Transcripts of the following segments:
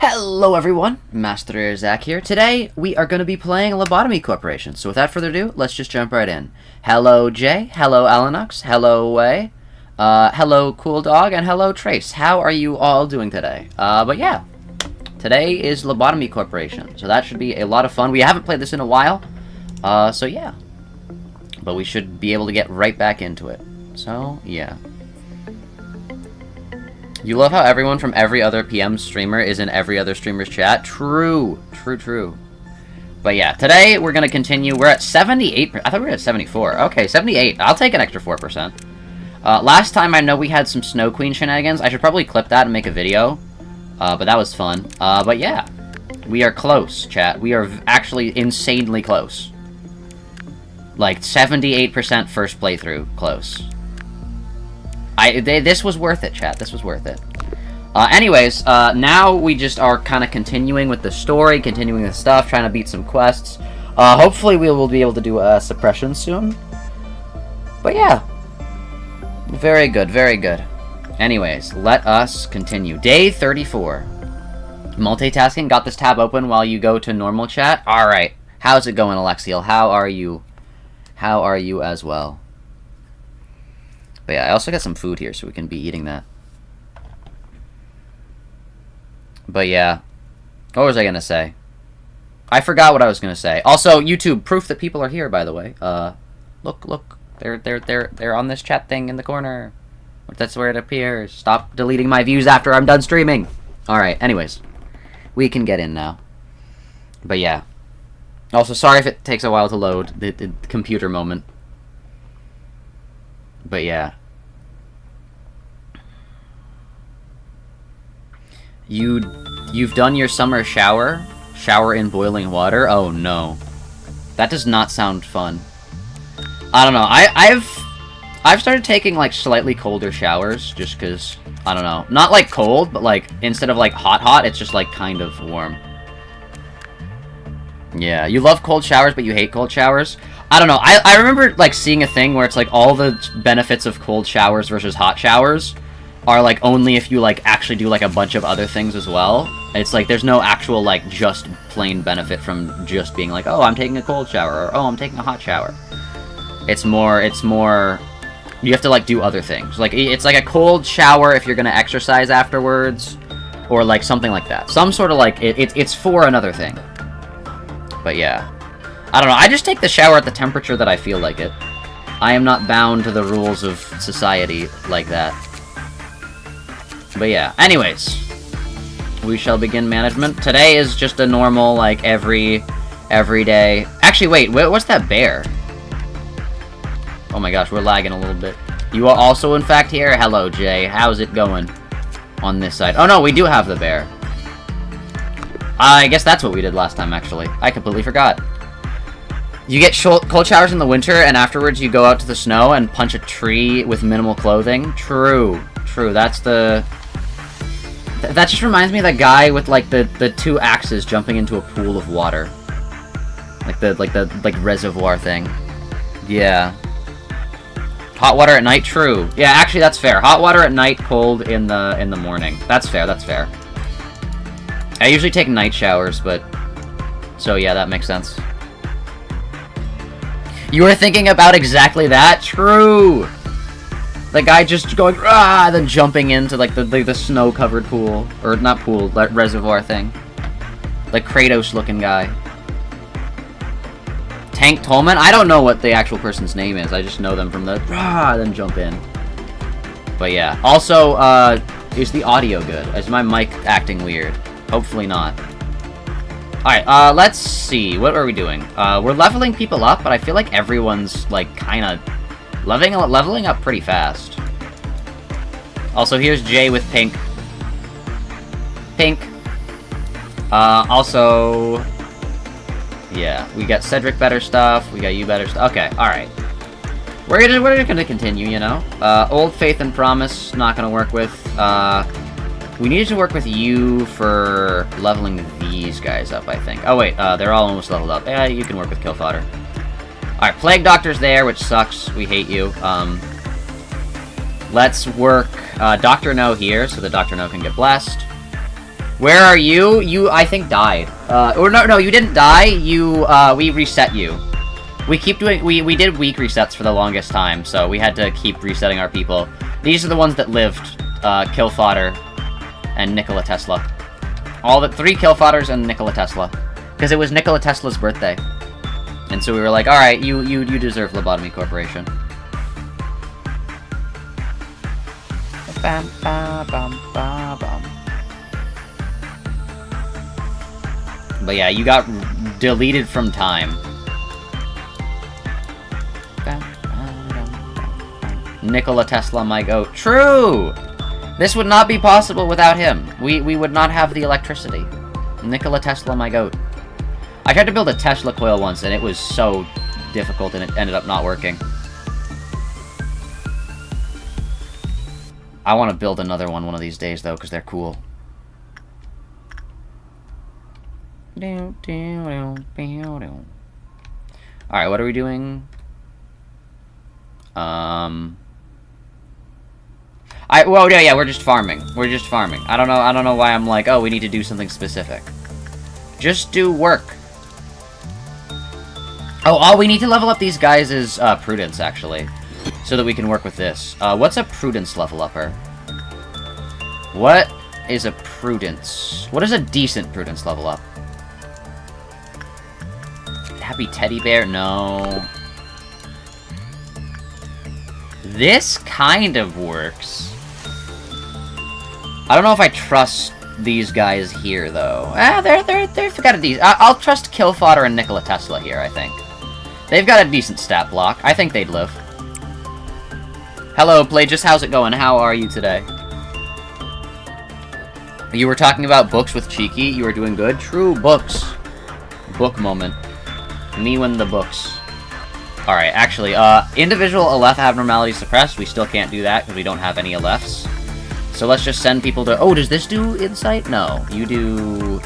Hello everyone, Mast3r Zak here. Today, we are going to be playing Lobotomy Corporation. So without further ado, let's just jump right in. Hello Jay, hello Alanux, hello Way, hello Cool Dog, and hello Trace. How are you all doing today? But yeah, today is Lobotomy Corporation, so that should be a lot of fun. We haven't played this in a while, so yeah. But we should be able to get right back into it. So, yeah. You love how everyone from every other PM streamer is in every other streamer's chat? True. True. But yeah, today we're going to continue. We're at 78%. I thought we were at 74. Okay, 78. I'll take an extra 4%. Last time I know we had some Snow Queen shenanigans. I should probably clip that and make a video. But that was fun. But yeah, we are close, chat. We are actually insanely close. Like, 78% first playthrough close. This was worth it, chat. This was worth it. Anyways, now we just are kind of continuing with the story, continuing the stuff, trying to beat some quests. Hopefully we will be able to do a suppression soon. But yeah. Very good, very good. Anyways, let us continue. Day 34. Multitasking. Got this tab open while you go to normal chat. Alright. How's it going, Alexiel? How are you? How are you as well? But yeah, I also got some food here, so we can be eating that. But yeah. What was I gonna say? I forgot what I was gonna say. Also, YouTube, proof that people are here, by the way. Look. They're on this chat thing in the corner. That's where it appears. Stop deleting my views after I'm done streaming. Alright, anyways. We can get in now. But yeah. Also, sorry if it takes a while to load. The computer moment. But yeah. You've done your summer shower? Shower in boiling water? Oh no. That does not sound fun. I don't know. I've started taking like slightly colder showers just cuz I don't know. Not like cold, but like instead of like hot, it's just like kind of warm. Yeah, you love cold showers but you hate cold showers? I don't know. I remember like seeing a thing where it's like all the benefits of cold showers versus hot showers are like only if you like actually do like a bunch of other things as well. It's like there's no actual like just plain benefit from just being like, oh, I'm taking a cold shower, or oh, I'm taking a hot shower. It's more you have to like do other things. Like it's like a cold shower if you're gonna exercise afterwards, or like something like that. Some sort of like it's for another thing. But yeah. I don't know, I just take the shower at the temperature that I feel like it. I am not bound to the rules of society like that. But yeah, anyways. We shall begin management. Today is just a normal, like, every day. Actually, wait, what's that bear? Oh my gosh, we're lagging a little bit. You are also, in fact, here? Hello, Jay. How's it going on this side? Oh no, we do have the bear. I guess that's what we did last time, actually. I completely forgot. You get cold showers in the winter, and afterwards you go out to the snow and punch a tree with minimal clothing. True. True, that's the... That just reminds me of that guy with, like, the 2 axes jumping into a pool of water. Like the reservoir thing. Yeah. Hot water at night, true. Yeah, actually that's fair. Hot water at night, cold in the morning. That's fair, that's fair. I usually take night showers, but... So yeah, that makes sense. You were thinking about exactly that? True! The guy just going, ah, then jumping into, like, the snow-covered pool. Or, not pool, that reservoir thing. Like, Kratos-looking guy. Tank Tolman? I don't know what the actual person's name is. I just know them from the, then jump in. But yeah. Also, is the audio good? Is my mic acting weird? Hopefully not. Alright, let's see. What are we doing? We're leveling people up, but I feel like everyone's, like, kinda leveling up pretty fast. Also, here's Jay with pink. Pink. Also... Yeah, we got Cedric better stuff, we got you better stuff. Okay, alright. We're gonna continue, you know? Old Faith and Promise, not gonna work with. We needed to work with you for leveling these guys up, I think. Oh wait, they're all almost leveled up. Yeah, you can work with Kill Fodder. Alright, Plague Doctor's there, which sucks. We hate you. Let's work Dr. No here, so that Dr. No can get blessed. Where are you? You, I think, died. Or no, you didn't die. You, we reset you. We keep doing, we did weak resets for the longest time, so we had to keep resetting our people. These are the ones that lived. Kill Fodder and Nikola Tesla. All the 3 Kill Fodders and Nikola Tesla. Because it was Nikola Tesla's birthday. And so we were like, alright, you deserve Lobotomy Corporation. Bam, bam, bam, bam, bam. But yeah, you got deleted from time. Nikola Tesla, my goat. True! This would not be possible without him. We would not have the electricity. Nikola Tesla, my goat. I tried to build a Tesla coil once, and it was so difficult, and it ended up not working. I want to build another one of these days, though, because they're cool. Alright, what are we doing? Well, yeah, we're just farming. We're just farming. I don't know why I'm like, oh, we need to do something specific. Just do work. Oh, all we need to level up these guys is, Prudence, actually. So that we can work with this. What's a Prudence level upper? What is a Prudence? What is a decent Prudence level up? Happy Teddy Bear? No. This kind of works. I don't know if I trust these guys here, though. They've got a decent... I'll trust Kill Fodder and Nikola Tesla here, I think. They've got a decent stat block. I think they'd live. Hello, Plagius. How's it going? How are you today? You were talking about books with Cheeky. You were doing good. True books. Book moment. Me when the books. Alright, actually, individual Aleph abnormality suppressed. We still can't do that because we don't have any Alephs. So let's just send people to... Oh, does this do insight? No. You do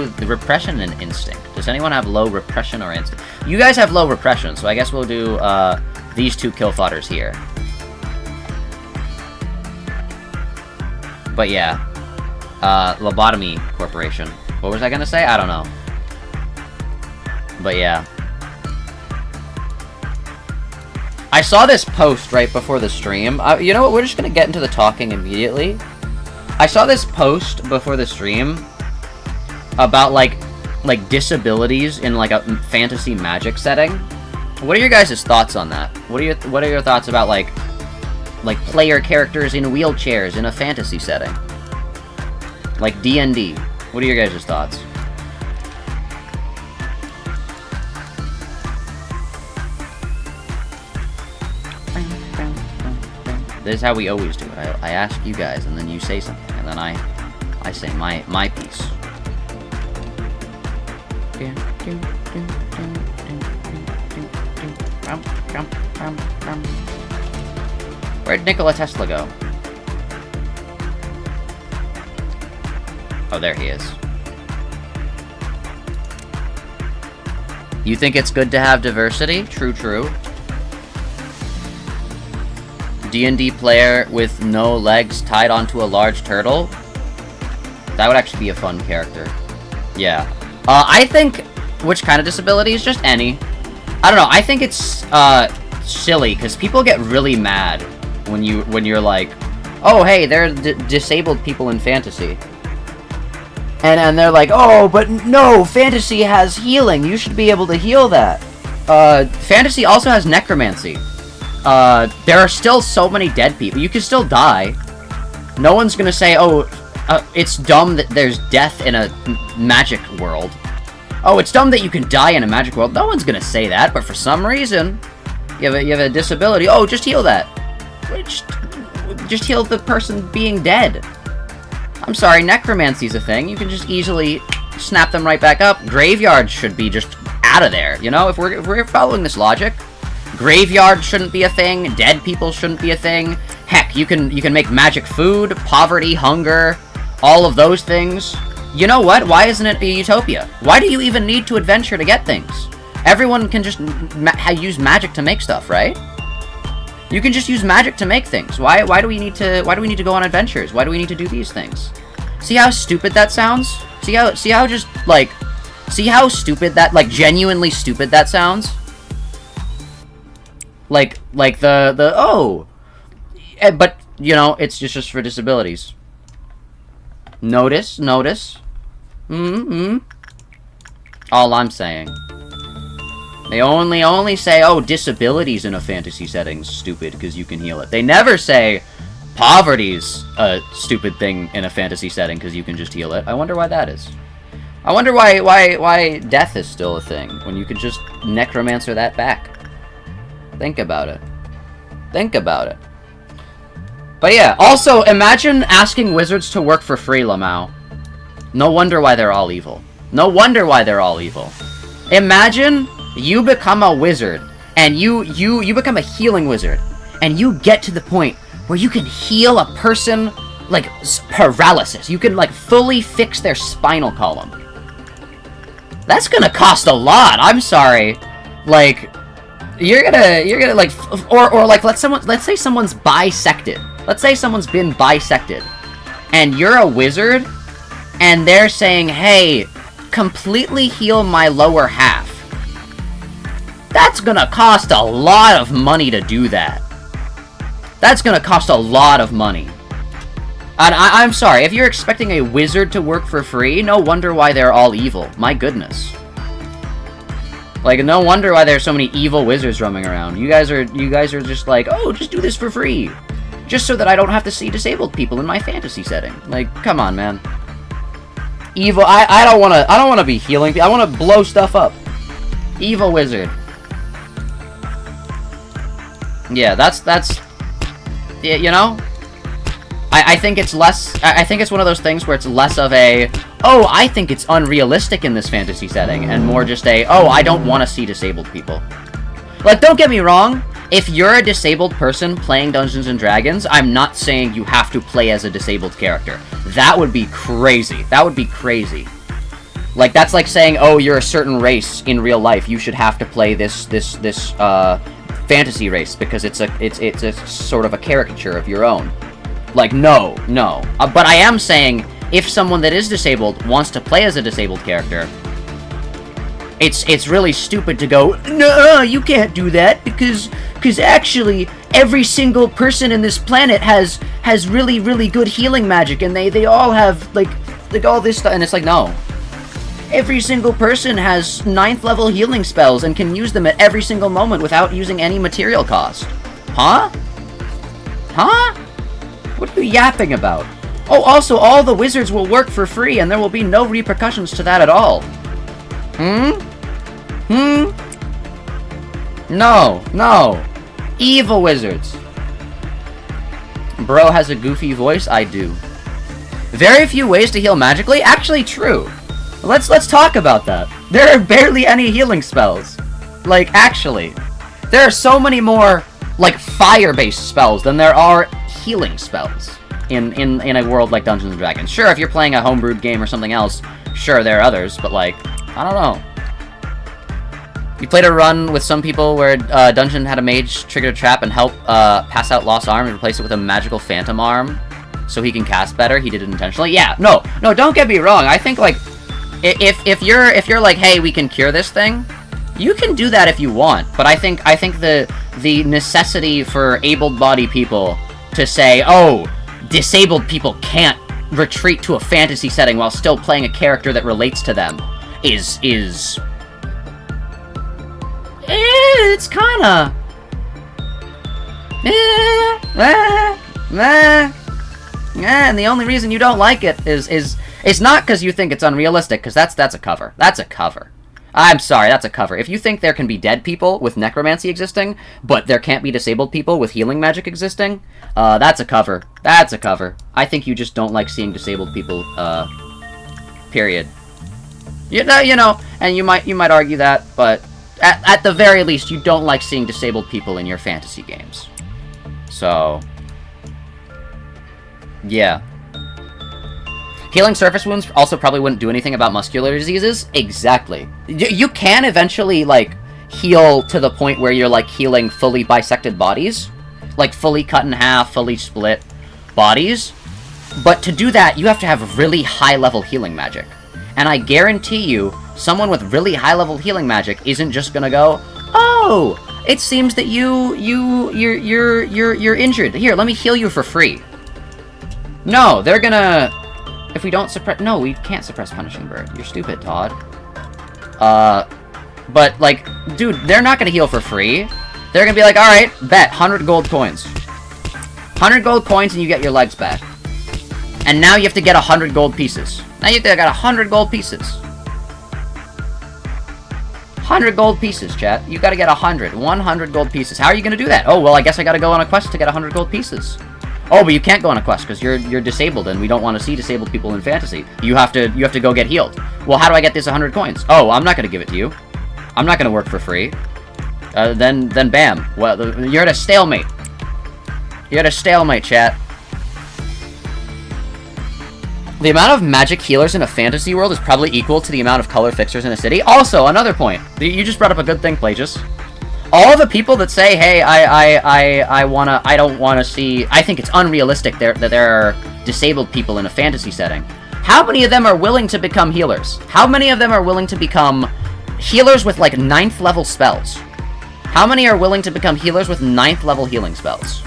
the repression and instinct. Does anyone have low repression or instinct? You guys have low repression, so I guess we'll do, these 2 Kill Fodders here. But yeah. Lobotomy Corporation. What was I gonna say? I don't know. But yeah. I saw this post right before the stream. You know what? We're just gonna get into the talking immediately. I saw this post before the stream about like disabilities in like a fantasy magic setting. What are your guys' thoughts on that? What are your thoughts about like player characters in wheelchairs in a fantasy setting? Like D&D. What are your guys' thoughts? This is how we always do it. I ask you guys, and then you say something, and then I I say my piece. Where'd Nikola Tesla go? Oh, there he is. You think it's good to have diversity? True, true. D&D player with no legs tied onto a large turtle? That would actually be a fun character. Yeah. I think... Which kind of disabilities? Just any. I don't know. I think it's, silly, because people get really mad when you're like, oh, hey, there are disabled people in fantasy. And they're like, oh, but no, fantasy has healing. You should be able to heal that. Fantasy also has necromancy. There are still so many dead people. You can still die. No one's gonna say, oh, it's dumb that there's death in a magic world. Oh, it's dumb that you can die in a magic world. No one's gonna say that, but for some reason, you have a disability. Oh, just heal that. Just heal the person being dead. I'm sorry, necromancy's a thing. You can just easily snap them right back up. Graveyards should be just out of there, you know? If we're following this logic, graveyard shouldn't be a thing. Dead people shouldn't be a thing. Heck, you can make magic food, poverty, hunger, all of those things. You know what? Why isn't it a utopia? Why do you even need to adventure to get things? Everyone can just use magic to make stuff, right? You can just use magic to make things. Why do we need to go on adventures? Why do we need to do these things? See how stupid that sounds? See how stupid that, like, genuinely stupid that sounds? Like oh, but you know, it's just for disabilities. Notice. All I'm saying. They only say, oh, disabilities in a fantasy setting's stupid because you can heal it. They never say poverty's a stupid thing in a fantasy setting because you can just heal it. I wonder why that is. I wonder why death is still a thing when you could just necromancer that back. Think about it. Think about it. But yeah, also, imagine asking wizards to work for free, Lamau. No wonder why they're all evil. No wonder why they're all evil. Imagine you become a wizard, and you become a healing wizard, and you get to the point where you can heal a person, like, paralysis. You can, like, fully fix their spinal column. That's gonna cost a lot, I'm sorry. Like, you're gonna, like, or like, let's say someone's bisected. Let's say someone's been bisected, and you're a wizard, and they're saying, hey, completely heal my lower half. That's gonna cost a lot of money to do that. That's gonna cost a lot of money. And I'm sorry, if you're expecting a wizard to work for free, no wonder why they're all evil. My goodness. Like, no wonder why there's so many evil wizards roaming around. You guys are just like, oh, just do this for free. Just so that I don't have to see disabled people in my fantasy setting. Like, come on, man. Evil, I don't wanna be healing people. I wanna blow stuff up. Evil wizard. Yeah, that's, yeah, you know? I think it's less, I think it's one of those things where it's less of a, oh, I think it's unrealistic in this fantasy setting, and more just a, oh, I don't want to see disabled people. Like, don't get me wrong, if you're a disabled person playing Dungeons & Dragons, I'm not saying you have to play as a disabled character. That would be crazy. That would be crazy. Like, that's like saying, oh, you're a certain race in real life, you should have to play this fantasy race, because it's a sort of a caricature of your own. Like, no. But I am saying, if someone that is disabled wants to play as a disabled character, it's really stupid to go, no, you can't do that, because actually, every single person in this planet has really, really good healing magic, and they all have, like all this stuff, and it's like, no. Every single person has 9th level healing spells and can use them at every single moment without using any material cost. Huh? Huh? What are you yapping about? Oh, also, all the wizards will work for free, and there will be no repercussions to that at all. No. Evil wizards. Bro has a goofy voice? I do. Very few ways to heal magically? Actually, true. Let's talk about that. There are barely any healing spells. Like, actually. There are so many more, like, fire-based spells than there are healing spells in a world like Dungeons & Dragons. Sure, if you're playing a homebrewed game or something else, sure, there are others, but, like, I don't know. You played a run with some people where Dungeon had a mage trigger a trap and help pass out Lost Arm and replace it with a magical phantom arm so he can cast better. He did it intentionally. Yeah, no, don't get me wrong. I think, like, if you're like, hey, we can cure this thing, you can do that if you want. But I think the necessity for able-bodied people to say, oh, disabled people can't retreat to a fantasy setting while still playing a character that relates to them is it's kinda and the only reason you don't like it is it's not because you think it's unrealistic, because that's a cover. That's a cover. I'm sorry, that's a cover. If you think there can be dead people with necromancy existing, but there can't be disabled people with healing magic existing, that's a cover. That's a cover. I think you just don't like seeing disabled people, period. You know, and you might argue that, but at the very least, you don't like seeing disabled people in your fantasy games. So, yeah. Healing surface wounds also probably wouldn't do anything about muscular diseases. Exactly. You can eventually, like, heal to the point where you're, like, healing fully bisected bodies. Like, fully cut in half, fully split bodies. But to do that, you have to have really high-level healing magic. And I guarantee you, someone with really high-level healing magic isn't just gonna go, oh, it seems that you're injured. Here, let me heal you for free. No, they're gonna... If we don't suppress... No, we can't suppress Punishing Bird. You're stupid, Todd. But, like, dude, they're not gonna heal for free. They're gonna be like, alright, bet, 100 gold coins. 100 gold coins and you get your legs back. And now you have to get 100 gold pieces. Now you have to get 100 gold pieces. 100 gold pieces, chat. You gotta get 100 gold pieces. How are you gonna do that? Oh, well, I guess I gotta go on a quest to get 100 gold pieces. Oh, but you can't go on a quest because you're disabled and we don't want to see disabled people in fantasy. You have to go get healed. Well, how do I get this 100 coins? Oh, I'm not gonna give it to you. I'm not gonna work for free. Then bam. Well, you're at a stalemate. You're at a stalemate, chat. The amount of magic healers in a fantasy world is probably equal to the amount of color fixers in a city. Also, another point. You just brought up a good thing, Plagius. All the people that say, hey, I don't wanna see, I think it's unrealistic that there are disabled people in a fantasy setting. How many of them are willing to become healers? How many of them are willing to become healers with, like, 9th level spells? How many are willing to become healers with 9th level healing spells?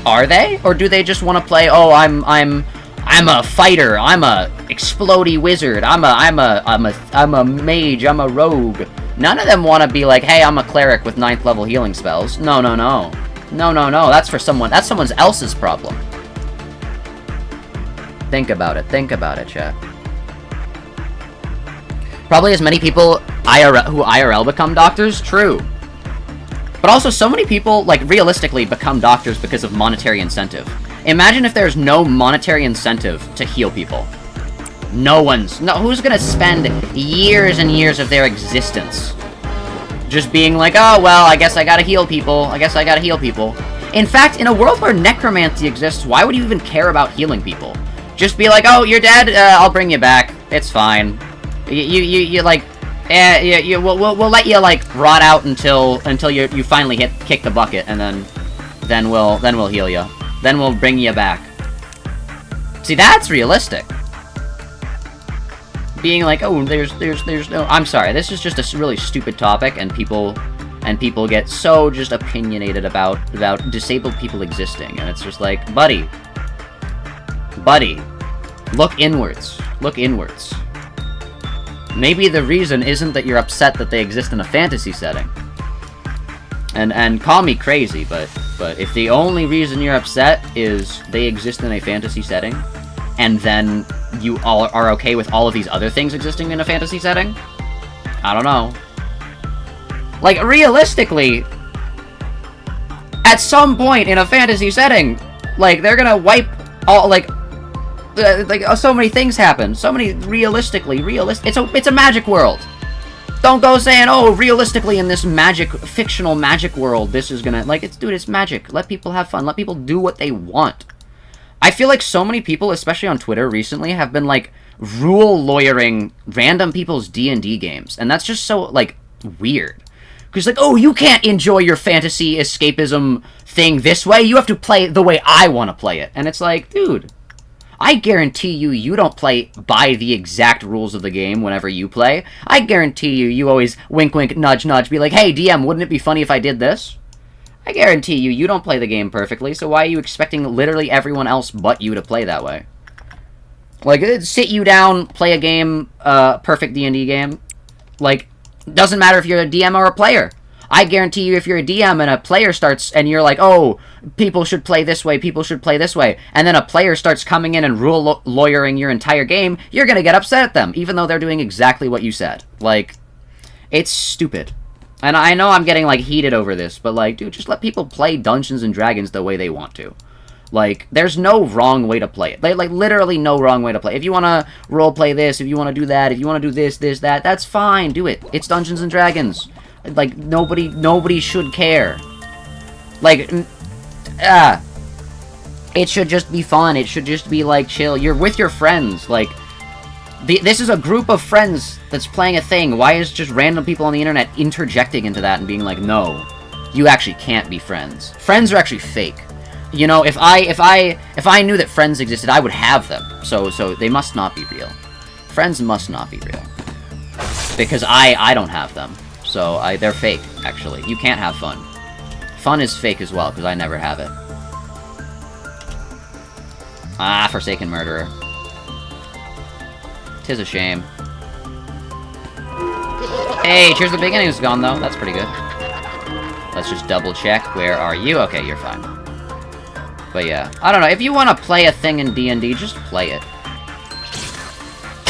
Are they? Or do they just want to play, oh, I'm a fighter, I'm a explodey wizard, I'm a mage, I'm a rogue. None of them want to be like, hey, I'm a cleric with 9th level healing spells. No. That's for someone else's problem. Think about it, chat. Probably as many people who IRL become doctors, true. But also, so many people, like, realistically become doctors because of monetary incentive. Imagine if there's no monetary incentive to heal people. Who's gonna spend years and years of their existence just being like, oh, well, I guess I gotta heal people. In fact, in a world where necromancy exists, why would you even care about healing people? Just be like, oh, you're dead, I'll bring you back. It's fine. We'll let you, like, rot out until you finally kick the bucket, and then we'll heal you. Then we'll bring you back. See, that's realistic. Being like, oh, there's no... I'm sorry, this is just a really stupid topic, and people get so just opinionated about disabled people existing, and it's just like, buddy, look inwards. Maybe the reason isn't that you're upset that they exist in a fantasy setting. And call me crazy, but if the only reason you're upset is they exist in a fantasy setting, and then you all are okay with all of these other things existing in a fantasy setting, I don't know. Like, realistically, at some point in a fantasy setting, like, they're gonna wipe all, like, so many things happen. So many realistic. It's a magic world. Don't go saying, oh, realistically in this fictional magic world, this is gonna, like, it's magic. Let people have fun. Let people do what they want. I feel like so many people, especially on Twitter recently, have been, like, rule lawyering random people's D&D games. And that's just so, like, weird. Because, like, oh, you can't enjoy your fantasy escapism thing this way. You have to play it the way I want to play it. And it's like, dude, I guarantee you don't play by the exact rules of the game whenever you play. I guarantee you always wink, wink, nudge, nudge, be like, hey, DM, wouldn't it be funny if I did this? I guarantee you don't play the game perfectly, so why are you expecting literally everyone else but you to play that way? Like, sit you down, play a game, perfect D&D game. Like, doesn't matter if you're a DM or a player. I guarantee you if you're a DM and a player starts, and you're like, oh, people should play this way, people should play this way, and then a player starts coming in and rule lawyering your entire game, you're gonna get upset at them, even though they're doing exactly what you said. Like, it's stupid. And I know I'm getting, like, heated over this, but, like, dude, just let people play Dungeons & Dragons the way they want to. Like, there's no wrong way to play it. Like, literally no wrong way to play. If you want to roleplay this, if you want to do that, if you want to do this, that, that's fine. Do it. It's Dungeons & Dragons. Like, nobody should care. Like, it should just be fun. It should just be, like, chill. You're with your friends. Like, this is a group of friends that's playing a thing. Why is just random people on the internet interjecting into that and being like, no, you actually can't be friends. Friends are actually fake. You know, if I knew that friends existed, I would have them. So they must not be real. Friends must not be real. Because I don't have them. So they're fake, actually. You can't have fun. Fun is fake as well, because I never have it. Ah, Forsaken Murderer. 'Tis a shame. Hey, Cheers the Beginning is gone, though. That's pretty good. Let's just double check. Where are you? Okay, you're fine. But yeah, I don't know. If you want to play a thing in D&D, just play it.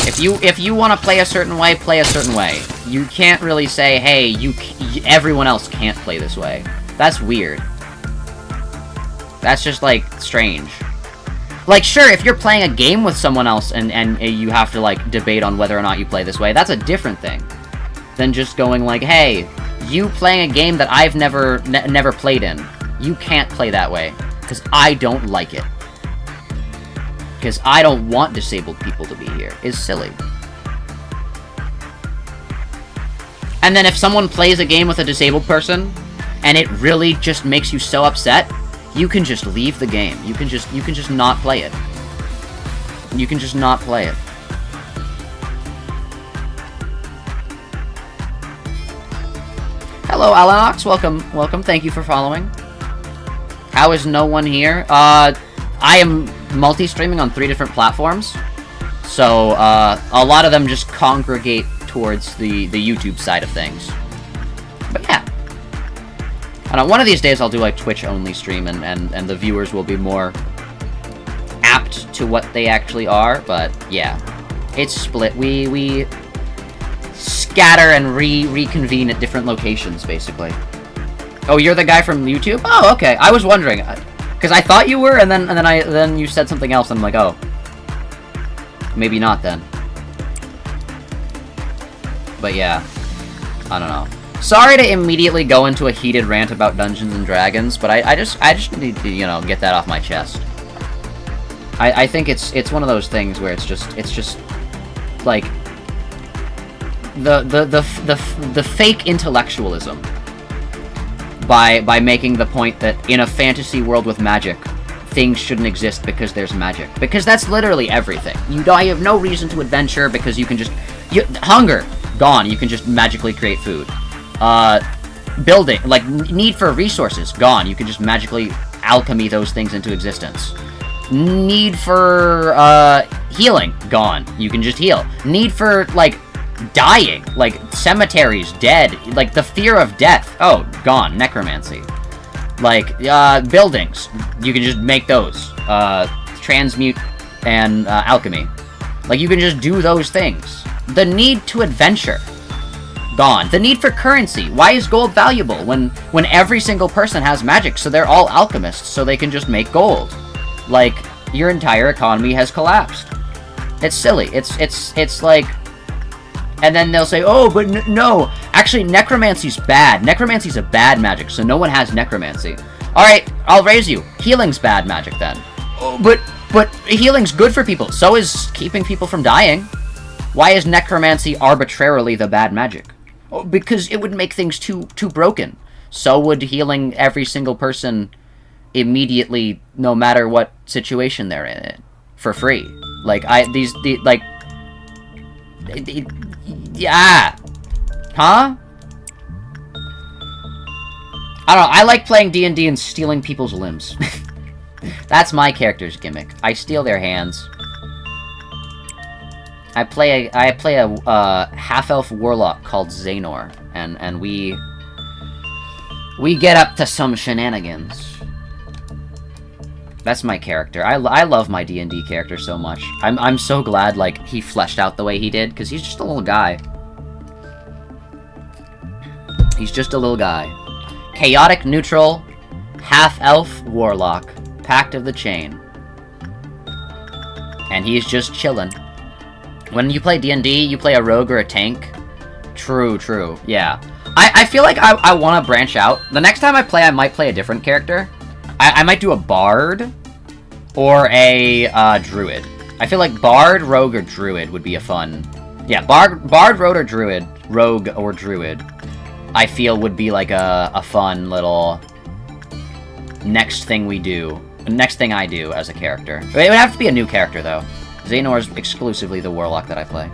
If you want to play a certain way, play a certain way. You can't really say, hey, everyone else can't play this way. That's weird. That's just, like, strange. Like, sure, if you're playing a game with someone else and you have to, like, debate on whether or not you play this way, that's a different thing than just going like, hey, you playing a game that I've never played in, you can't play that way, because I don't like it. Because I don't want disabled people to be here, is silly. And then if someone plays a game with a disabled person, and it really just makes you so upset, you can just leave the game. You can just not play it. You can just not play it. Hello, Alanox. Welcome. Thank you for following. How is no one here? I am multi-streaming on 3 different platforms. So, a lot of them just congregate towards the YouTube side of things. But yeah. I don't know, one of these days I'll do, like, Twitch-only stream, and the viewers will be more apt to what they actually are, but yeah. It's split. We scatter and reconvene at different locations, basically. Oh, you're the guy from YouTube? Oh, okay. I was wondering, because I thought you were, and then you said something else, and I'm like, oh. Maybe not then. But yeah. I don't know. Sorry to immediately go into a heated rant about Dungeons and Dragons, but I just need to, you know, get that off my chest. I think it's one of those things where it's just like the fake intellectualism by making the point that in a fantasy world with magic, things shouldn't exist because there's magic. Because that's literally everything. You have no reason to adventure because you can just hunger gone. You can just magically create food. Building, like, need for resources, gone. You can just magically alchemy those things into existence. Need for, healing, gone. You can just heal. Need for, like, dying, like, cemeteries, dead, like, the fear of death, oh, gone. Necromancy. Like, buildings, you can just make those. Transmute and, alchemy. Like, you can just do those things. The need to adventure, gone. The need for currency. Why is gold valuable when every single person has magic, so they're all alchemists, so they can just make gold? Like, your entire economy has collapsed. It's silly. It's like... And then they'll say, oh, but no. Actually, necromancy's bad. Necromancy's a bad magic, so no one has necromancy. Alright, I'll raise you. Healing's bad magic, then. Oh, but healing's good for people. So is keeping people from dying. Why is necromancy arbitrarily the bad magic? Oh, because it would make things too broken. So would healing every single person immediately, no matter what situation they're in, for free. Like, yeah. Huh? I don't know, I like playing D&D and stealing people's limbs. That's my character's gimmick. I steal their hands. I play a half-elf warlock called Xehanort, and we get up to some shenanigans. That's my character. I love my D&D character so much. I'm so glad, like, he fleshed out the way he did, because he's just a little guy. He's just a little guy. Chaotic neutral, half-elf warlock, Pact of the Chain. And he's just chillin'. When you play D&D, you play a rogue or a tank. True, yeah. I feel like I want to branch out. The next time I play, I might play a different character. I might do a bard or a druid. I feel like bard, rogue, or druid would be a fun... Yeah, bard, rogue, or druid, I feel would be like a fun little next thing we do. Next thing I do as a character. It would have to be a new character, though. Xehanort is exclusively the warlock that I play.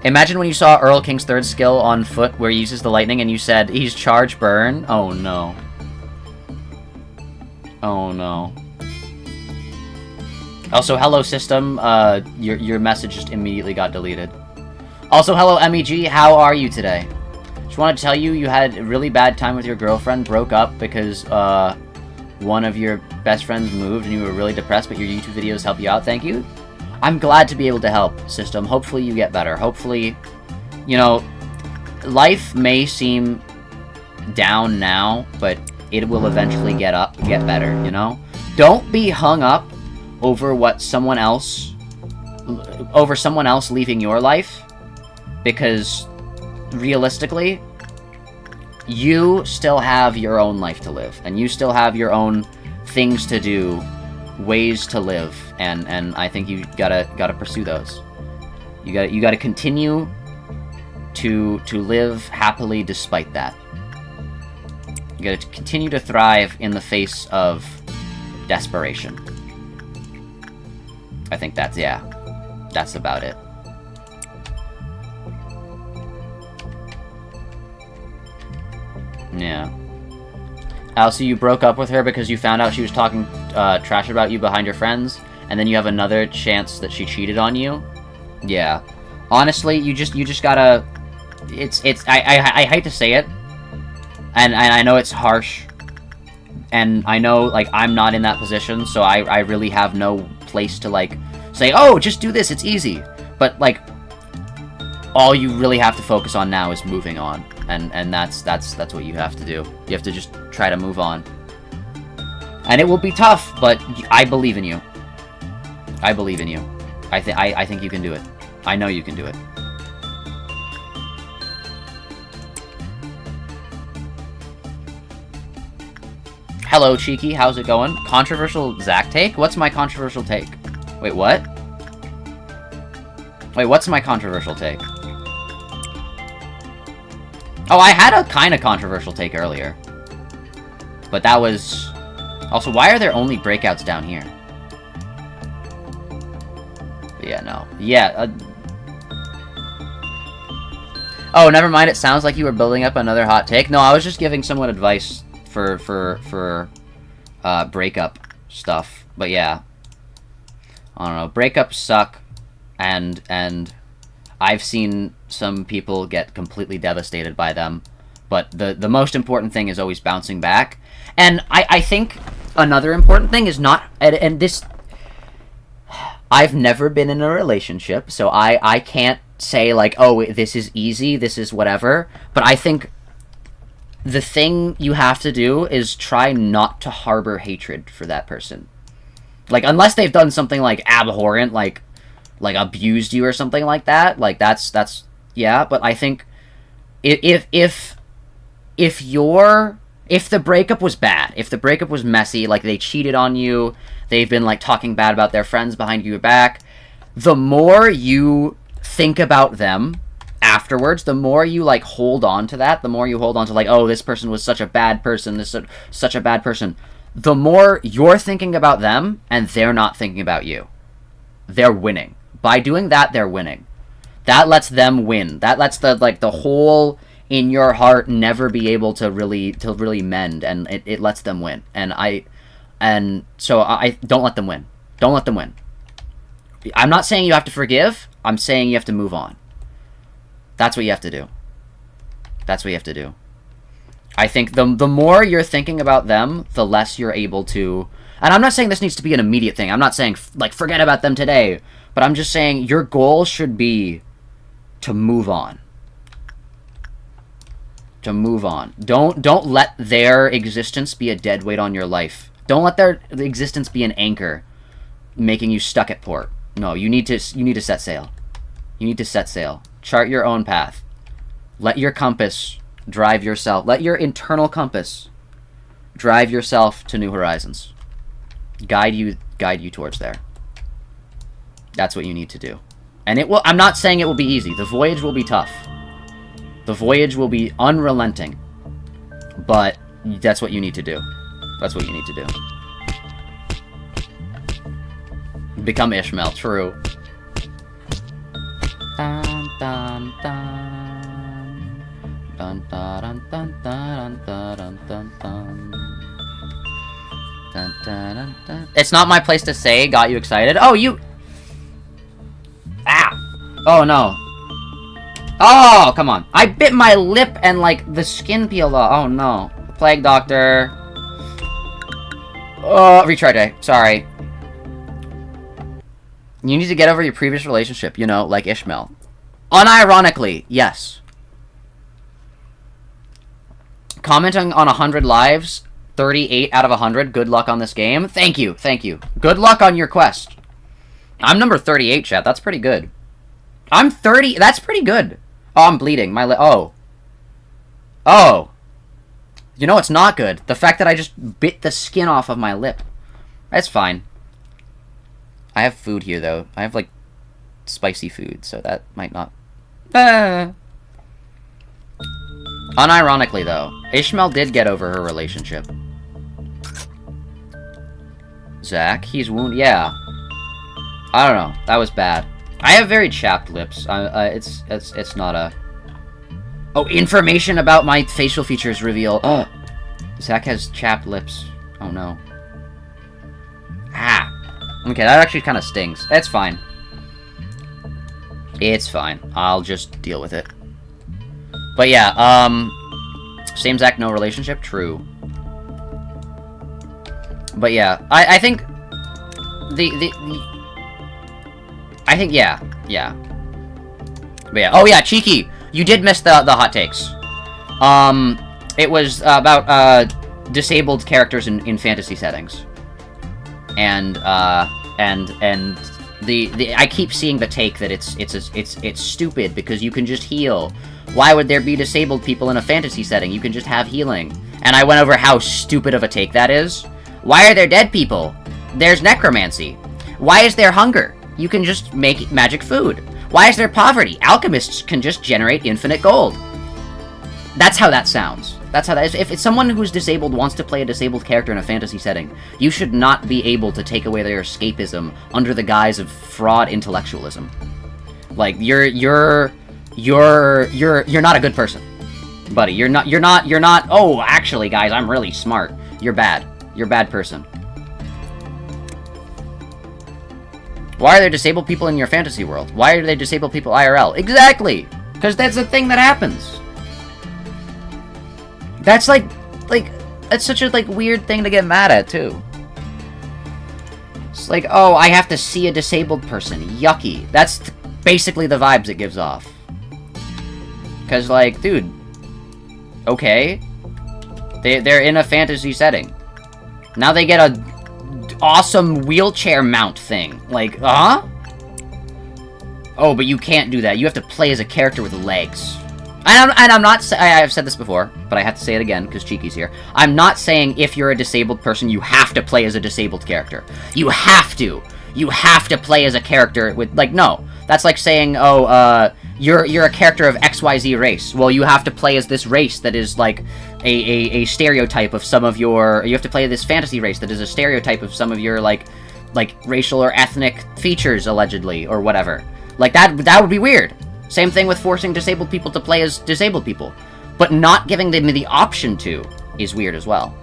Imagine when you saw Earl King's third skill on foot where he uses the lightning and you said, he's charge burn. Oh no. Oh no. Also, hello system, your message just immediately got deleted. Also, hello MEG, how are you today? Just wanted to tell you, you had a really bad time with your girlfriend, broke up because, one of your best friends moved and you were really depressed, but your YouTube videos help you out. Thank you. I'm glad to be able to help, system. Hopefully you get better. Hopefully, you know, life may seem down now, but it will eventually get better, you know? Don't be hung up over someone else leaving your life, because realistically, you still have your own life to live, and you still have your own things to do, ways to live, and I think you gotta pursue those. You gotta continue to live happily despite that. You gotta continue to thrive in the face of desperation. I think that's about it. Yeah. Also, you broke up with her because you found out she was talking trash about you behind your friends, and then you have another chance that she cheated on you? Yeah. Honestly, you just gotta... I hate to say it, and I know it's harsh, and I know, like, I'm not in that position, so I really have no place to, like, say, oh, just do this, it's easy. But, like, all you really have to focus on now is moving on. And that's what you have to do. You have to just try to move on. And it will be tough, but I believe in you. I believe in you. I think you can do it. I know you can do it. Hello, Cheeky. How's it going? Controversial Zach take? What's my controversial take? Wait, what? Wait, what's my controversial take? Oh, I had a kind of controversial take earlier. But that was... Also, why are there only breakouts down here? But yeah, no. Yeah, Oh, never mind. It sounds like you were building up another hot take. No, I was just giving someone advice for breakup stuff. But yeah. I don't know. Breakups suck. And I've seen some people get completely devastated by them, but the most important thing is always bouncing back. And I think another important thing is not, and this, I've never been in a relationship, so I can't say, like, oh, this is easy, this is whatever, but I think the thing you have to do is try not to harbor hatred for that person. Like, unless they've done something, like, abhorrent, like abused you or something like that. Like, that's, yeah, but I think if the breakup was bad, if the breakup was messy, like, they cheated on you, they've been, like, talking bad about their friends behind your back, the more you think about them afterwards, the more you, like, hold on to that, the more you hold on to, like, oh, this person was such a bad person, such a bad person, the more you're thinking about them, and they're not thinking about you. They're winning. By doing that, they're winning. That lets them win. That lets the hole in your heart never be able to really mend, and it lets them win. And so I don't let them win. Don't let them win. I'm not saying you have to forgive. I'm saying you have to move on. That's what you have to do. That's what you have to do. I think the more you're thinking about them, the less you're able to... And I'm not saying this needs to be an immediate thing. I'm not saying, like, forget about them today. But I'm just saying your goal should be to move on. To move on. Don't let their existence be a dead weight on your life. Don't let their existence be an anchor making you stuck at port. No, you need to set sail. You need to set sail. Chart your own path. Let your compass drive yourself. Let your internal compass drive yourself to new horizons. Guide you towards there. That's what you need to do. And it will... I'm not saying it will be easy. The voyage will be tough. The voyage will be unrelenting. But that's what you need to do. That's what you need to do. Become Ishmael. True. Dun, dun, dun. Dun, dun, dun, dun, dun, dun, dun, dun. Dun, dun, dun, dun. It's not my place to say got you excited. Oh, you... Ah! Oh, no. Oh, come on. I bit my lip and, like, the skin peeled off. Oh, no. Plague Doctor. Oh, retry day. Sorry. You need to get over your previous relationship, you know, like Ishmael. Unironically, yes. Commenting on 100 lives, 38 out of 100. Good luck on this game. Thank you, thank you. Good luck on your quest. I'm number 38, chat. That's pretty good. I'm 30. That's pretty good. Oh, I'm bleeding. My lip. Oh. Oh. You know, it's not good. The fact that I just bit the skin off of my lip. That's fine. I have food here, though. I have, like, spicy food, so that might not... Unironically, though, Ishmael did get over her relationship. Zach, he's wounded. Yeah. I don't know. That was bad. I have very chapped lips. It's not a... Oh, information about my facial features reveal. Oh, Zach has chapped lips. Oh, no. Ah. Okay, that actually kind of stings. It's fine. It's fine. I'll just deal with it. But yeah, same Zach, no relationship? True. But yeah, I think... I think, yeah. But yeah. Oh yeah, Cheeky! You did miss the hot takes. It was about, disabled characters in fantasy settings. And I keep seeing the take that it's stupid because you can just heal. Why would there be disabled people in a fantasy setting? You can just have healing. And I went over how stupid of a take that is. Why are there dead people? There's necromancy. Why is there hunger? You can just make magic food. Why is there poverty? Alchemists can just generate infinite gold. That's how that sounds. That's how that is. If it's someone who's disabled wants to play a disabled character in a fantasy setting, you should not be able to take away their escapism under the guise of fraud intellectualism. Like, you're not a good person, buddy. You're not, oh, actually, guys, I'm really smart. You're bad. You're a bad person. Why are there disabled people in your fantasy world? Why are there disabled people IRL? Exactly! Because that's a thing that happens. That's like, that's such a, like, weird thing to get mad at, too. It's like, oh, I have to see a disabled person. Yucky. That's basically the vibes it gives off. Because, like, dude, okay. They're in a fantasy setting. Now they get awesome wheelchair mount thing. Like, huh? Oh, but you can't do that. You have to play as a character with legs. And I'm not... I've said this before, but I have to say it again, because Cheeky's here. I'm not saying if you're a disabled person, you have to play as a disabled character. You have to. You have to play as a character with... Like, no. That's like saying, oh, you're a character of XYZ race. Well, you have to play as this race that is, like, a stereotype of some of your... You have to play this fantasy race that is a stereotype of some of your, like racial or ethnic features, allegedly, or whatever. Like, that would be weird. Same thing with forcing disabled people to play as disabled people. But not giving them the option to is weird as well.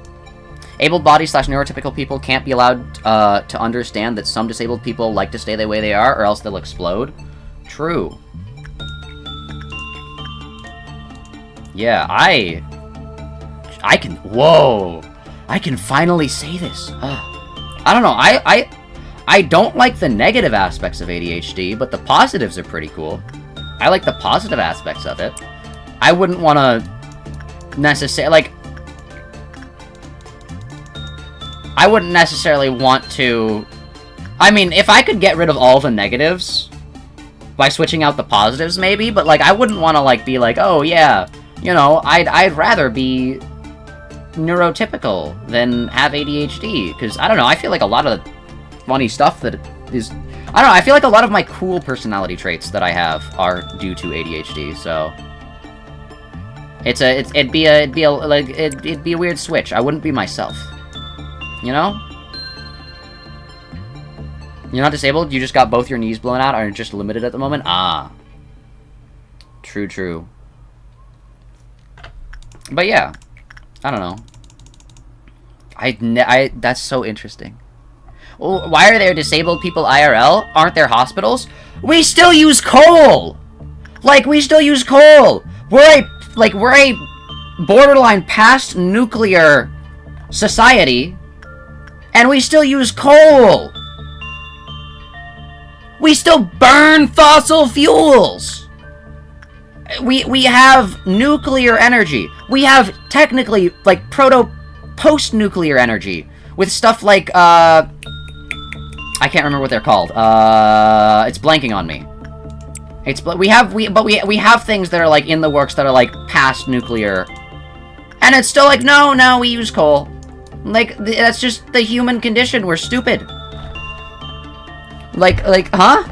Able-bodied / neurotypical people can't be allowed to understand that some disabled people like to stay the way they are, or else they'll explode. True. Yeah, I can... Whoa! I can finally say this. I don't know, I don't like the negative aspects of ADHD, but the positives are pretty cool. I like the positive aspects of it. I wouldn't want to necessarily, like... I wouldn't necessarily want to... I mean, if I could get rid of all the negatives by switching out the positives, maybe, but, like, I wouldn't want to, like, be like, oh, yeah, you know, I'd rather be neurotypical than have ADHD, because, I don't know, I feel like a lot of funny stuff that is... I don't know, I feel like a lot of my cool personality traits that I have are due to ADHD, so... It'd be a weird switch. I wouldn't be myself. You know? You're not disabled, you just got both your knees blown out, or just limited at the moment? Ah. True, true. But yeah. I don't know. That's so interesting. Well, why are there disabled people IRL? Aren't there hospitals? We still use coal! Like, we still use coal! We're a borderline past nuclear society, and we still use coal! We still burn fossil fuels! We have nuclear energy. We have, technically, like, post-nuclear energy. With stuff like, I can't remember what they're called. It's blanking on me. We have things that are, like, in the works that are, like, past nuclear. And it's still like, no, we use coal. Like, that's just the human condition. We're stupid. Like, huh?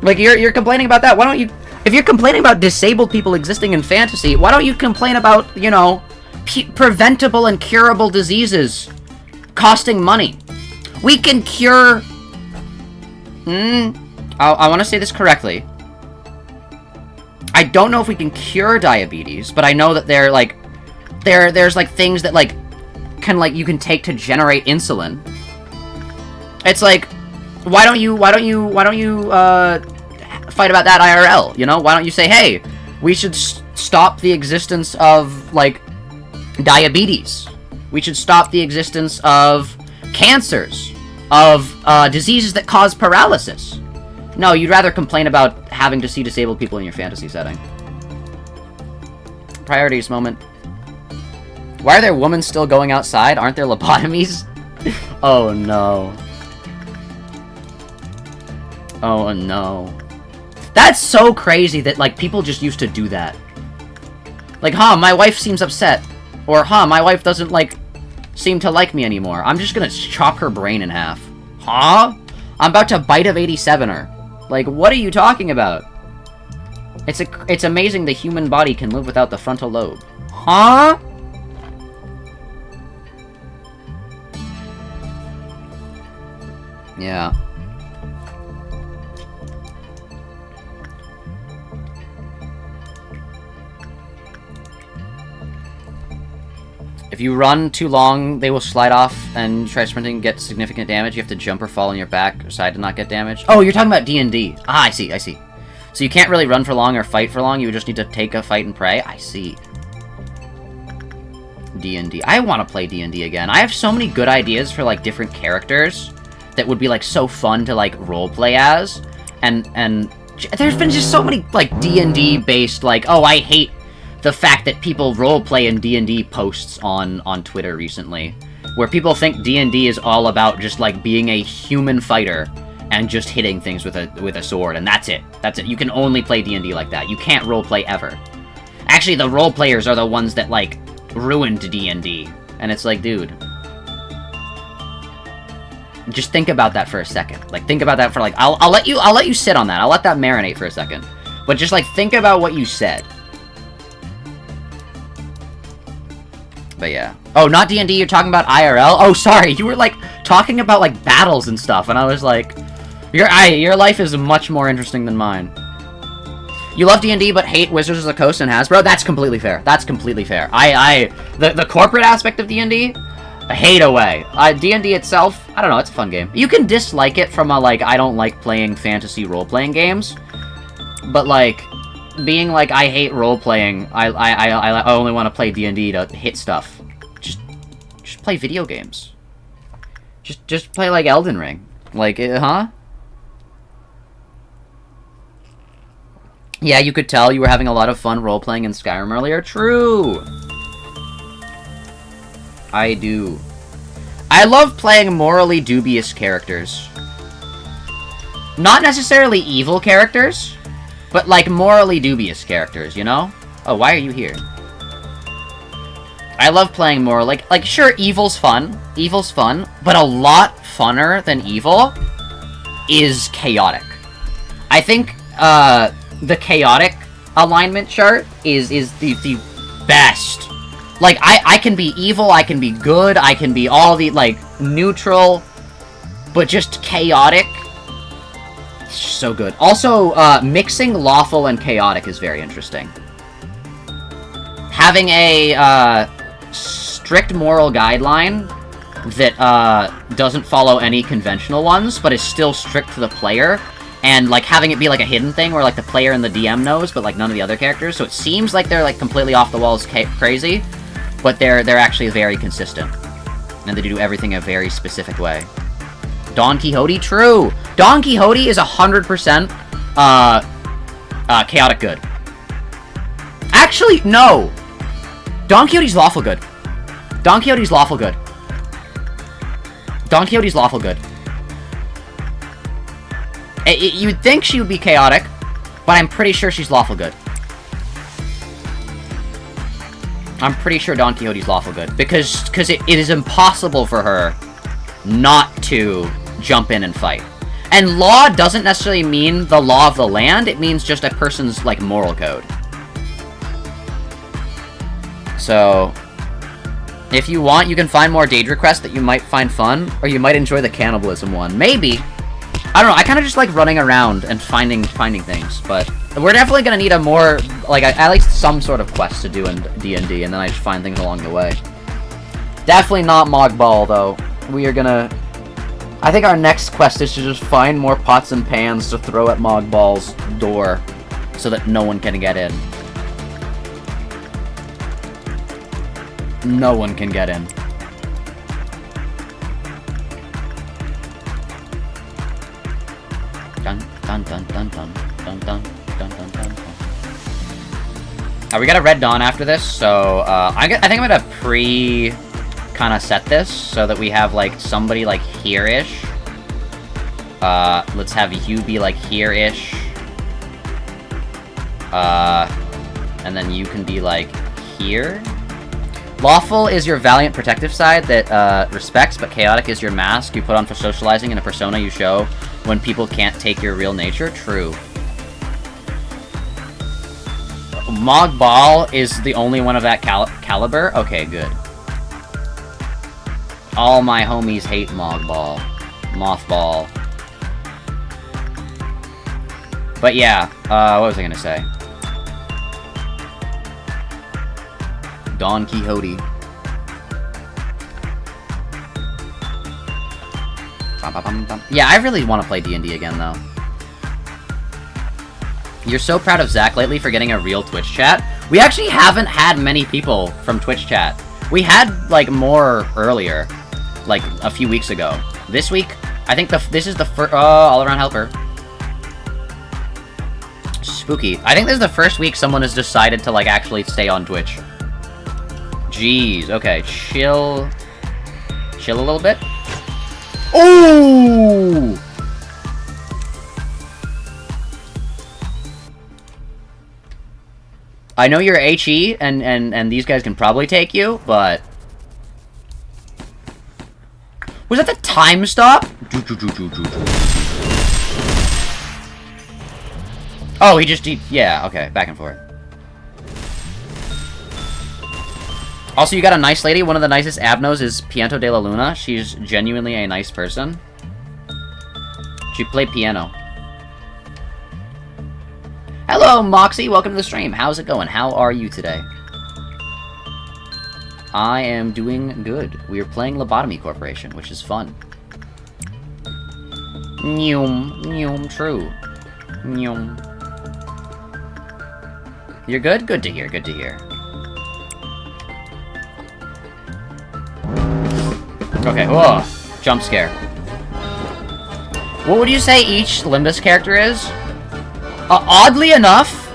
Like, you're complaining about that. Why don't you... If you're complaining about disabled people existing in fantasy, why don't you complain about, you know, preventable and curable diseases costing money? We can cure... I want to say this correctly. I don't know if we can cure diabetes, but I know that there's like things that like you can take to generate insulin. It's like, why don't you fight about that IRL? You know, why don't you say, hey, we should stop the existence of like diabetes. We should stop the existence of cancers, of diseases that cause paralysis. No, you'd rather complain about having to see disabled people in your fantasy setting. Priorities moment. Why are there women still going outside? Aren't there lobotomies? Oh no. Oh no. That's so crazy that, like, people just used to do that. Like, huh, my wife seems upset. Or, huh, my wife doesn't, like, seem to like me anymore. I'm just gonna chop her brain in half. Huh? I'm about to bite of 87-er. Like, what are you talking about? It's amazing the human body can live without the frontal lobe. Huh? Yeah. If you run too long, they will slide off, and try sprinting and get significant damage. You have to jump or fall on your back or side to not get damaged. Oh, you're talking about D&D. Ah, I see. So you can't really run for long or fight for long, you would just need to take a fight and pray? I see. D&D. I want to play D&D again. I have so many good ideas for, like, different characters that would be, like, so fun to, like, roleplay as. And there's been just so many, like, D&D based, like, oh, I hate the fact that people roleplay in D&D posts on Twitter recently. where people think D&D is all about just, like, being a human fighter and just hitting things with a sword, and that's it. That's it. You can only play D&D like that. You can't roleplay ever. Actually, the role players are the ones that, like, ruined D&D. And it's like, dude... Just think about that for a second. Like, think about that for, like... I'll let you sit on that. I'll let that marinate for a second. But just, like, think about what you said. But yeah. Oh, not D&D, you're talking about IRL? Oh, sorry, you were, like, talking about, like, battles and stuff, and I was like... Your life is much more interesting than mine. You love D&D, but hate Wizards of the Coast and Hasbro? That's completely fair. That's completely fair. The corporate aspect of D&D, I hate away. D&D itself, I don't know, it's a fun game. You can dislike it from a, like, I don't like playing fantasy role-playing games, but, like, being like, I hate role-playing, I only want to play D&D to hit stuff. Just play video games. Just play, like, Elden Ring. Like, huh? Yeah, you could tell you were having a lot of fun role-playing in Skyrim earlier. True! I do. I love playing morally dubious characters. Not necessarily evil characters, but, like, morally dubious characters, you know? Oh, why are you here? I love playing more, like, sure, evil's fun. Evil's fun, but a lot funner than evil is chaotic. I think, the chaotic alignment chart is the best. Like, I can be evil, I can be good, I can be all the, like, neutral, but just chaotic. It's so good. Also, mixing lawful and chaotic is very interesting. Having a, strict moral guideline that, doesn't follow any conventional ones, but is still strict to the player, and, like, having it be, like, a hidden thing where, like, the player and the DM knows, but, like, none of the other characters. So it seems like they're, like, completely off the walls crazy, but they're actually very consistent. And they do everything a very specific way. Don Quixote? True! Don Quixote is 100%, chaotic good. Actually, no! Don Quixote's lawful good. Don Quixote's lawful good. Don Quixote's lawful good. You'd think she would be chaotic, but I'm pretty sure she's lawful good. I'm pretty sure Don Quixote's lawful good. Because it is impossible for her not to jump in and fight. And law doesn't necessarily mean the law of the land, it means just a person's, like, moral code. So, if you want, you can find more Daedra quests that you might find fun, or you might enjoy the cannibalism one. Maybe. I don't know, I kind of just like running around and finding things, but we're definitely gonna need a more, like, at least some sort of quest to do in D&D, and then I just find things along the way. Definitely not Mog Ball, though. We are gonna... I think our next quest is to just find more pots and pans to throw at Mog Ball's door, so that no one can get in. No one can get in. Dun dun dun dun dun dun dun dun dun dun. We got a Red Dawn after this, so I think I'm gonna kind of set this so that we have, like, somebody, like, here-ish. Let's have you be, like, here-ish. And then you can be, like, here. Lawful is your valiant protective side that respects, but chaotic is your mask you put on for socializing and a persona you show when people can't take your real nature. True. Mog Ball is the only one of that caliber? Okay, good. All my homies hate Mog Ball. Mothball. But yeah, what was I gonna say? Don Quixote. Yeah, I really want to play D&D again, though. You're so proud of Zach lately for getting a real Twitch chat. We actually haven't had many people from Twitch chat. We had, like, more earlier, like, a few weeks ago. This week, I think this is the first... all-around helper. Spooky. I think this is the first week someone has decided to, like, actually stay on Twitch. Jeez, okay, chill. chill a little bit. Ooh! I know you're HE, and these guys can probably take you, but... Was that the time stop? Oh, yeah, okay, back and forth. Also, you got a nice lady. One of the nicest abnos is Piento de la Luna. She's genuinely a nice person. She played piano. Hello, Moxie. Welcome to the stream. How's it going? How are you today? I am doing good. We are playing Lobotomy Corporation, which is fun. True. You're good? Good to hear, good to hear. Okay, whoa. Jump scare. What would you say each Limbus character is? Oddly enough,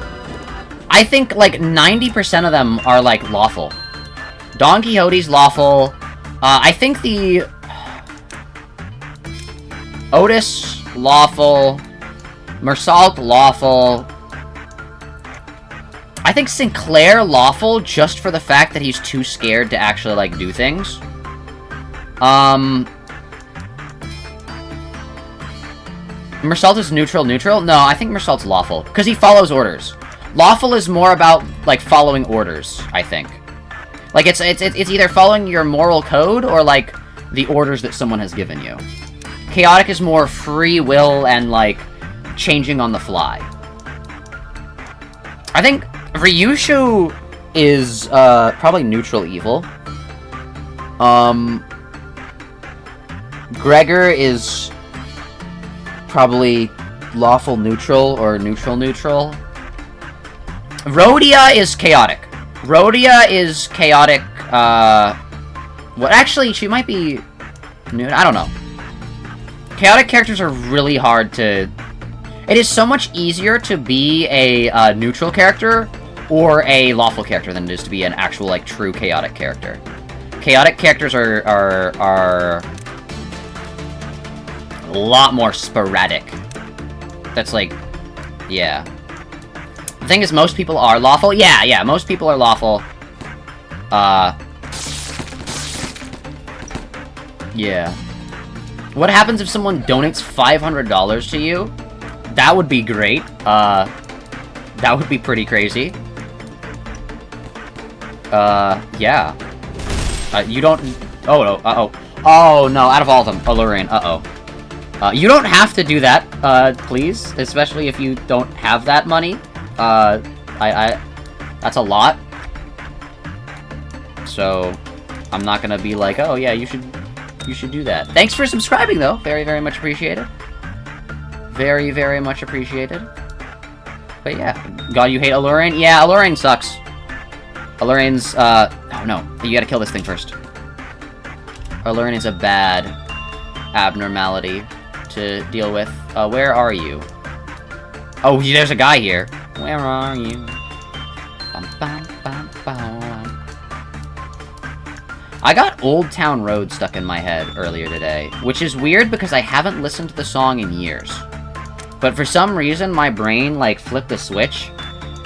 I think, like, 90% of them are, like, lawful. Don Quixote's lawful. I think the... Otis, lawful. Mersault, lawful. I think Sinclair, lawful, just for the fact that he's too scared to actually, like, do things. Mersault is neutral? No, I think Mersault's lawful. Because he follows orders. Lawful is more about, like, following orders, I think. Like, it's either following your moral code or, like, the orders that someone has given you. Chaotic is more free will and, like, changing on the fly. I think Ryushu is, probably neutral evil. Gregor is probably lawful neutral or neutral. Rhodia is chaotic. Rhodia is chaotic, well, actually, she might be... I don't know. Chaotic characters are really hard to... It is so much easier to be a neutral character or a lawful character than it is to be an actual, like, true chaotic character. Chaotic characters are a lot more sporadic. That's like... Yeah. The thing is, most people are lawful. Yeah, most people are lawful. Yeah. What happens if someone donates $500 to you? That would be great. That would be pretty crazy. Yeah. You don't... Oh, no. Uh-oh. Oh, no. Out of all of them. Alluring. Uh-oh. You don't have to do that, please. Especially if you don't have that money. That's a lot. So, I'm not gonna be like, oh, yeah, you should do that. Thanks for subscribing, though. Very, very much appreciated. Very, very much appreciated. But yeah. God, you hate Alluring? Yeah, Alluring sucks. Alluring's, oh no. You gotta kill this thing first. Alluring is a bad abnormality to deal with. Where are you? Oh, there's a guy here. Where are you? Bum, bum, bum, bum. I got Old Town Road stuck in my head earlier today, which is weird because I haven't listened to the song in years. But for some reason, my brain, like, flipped a switch,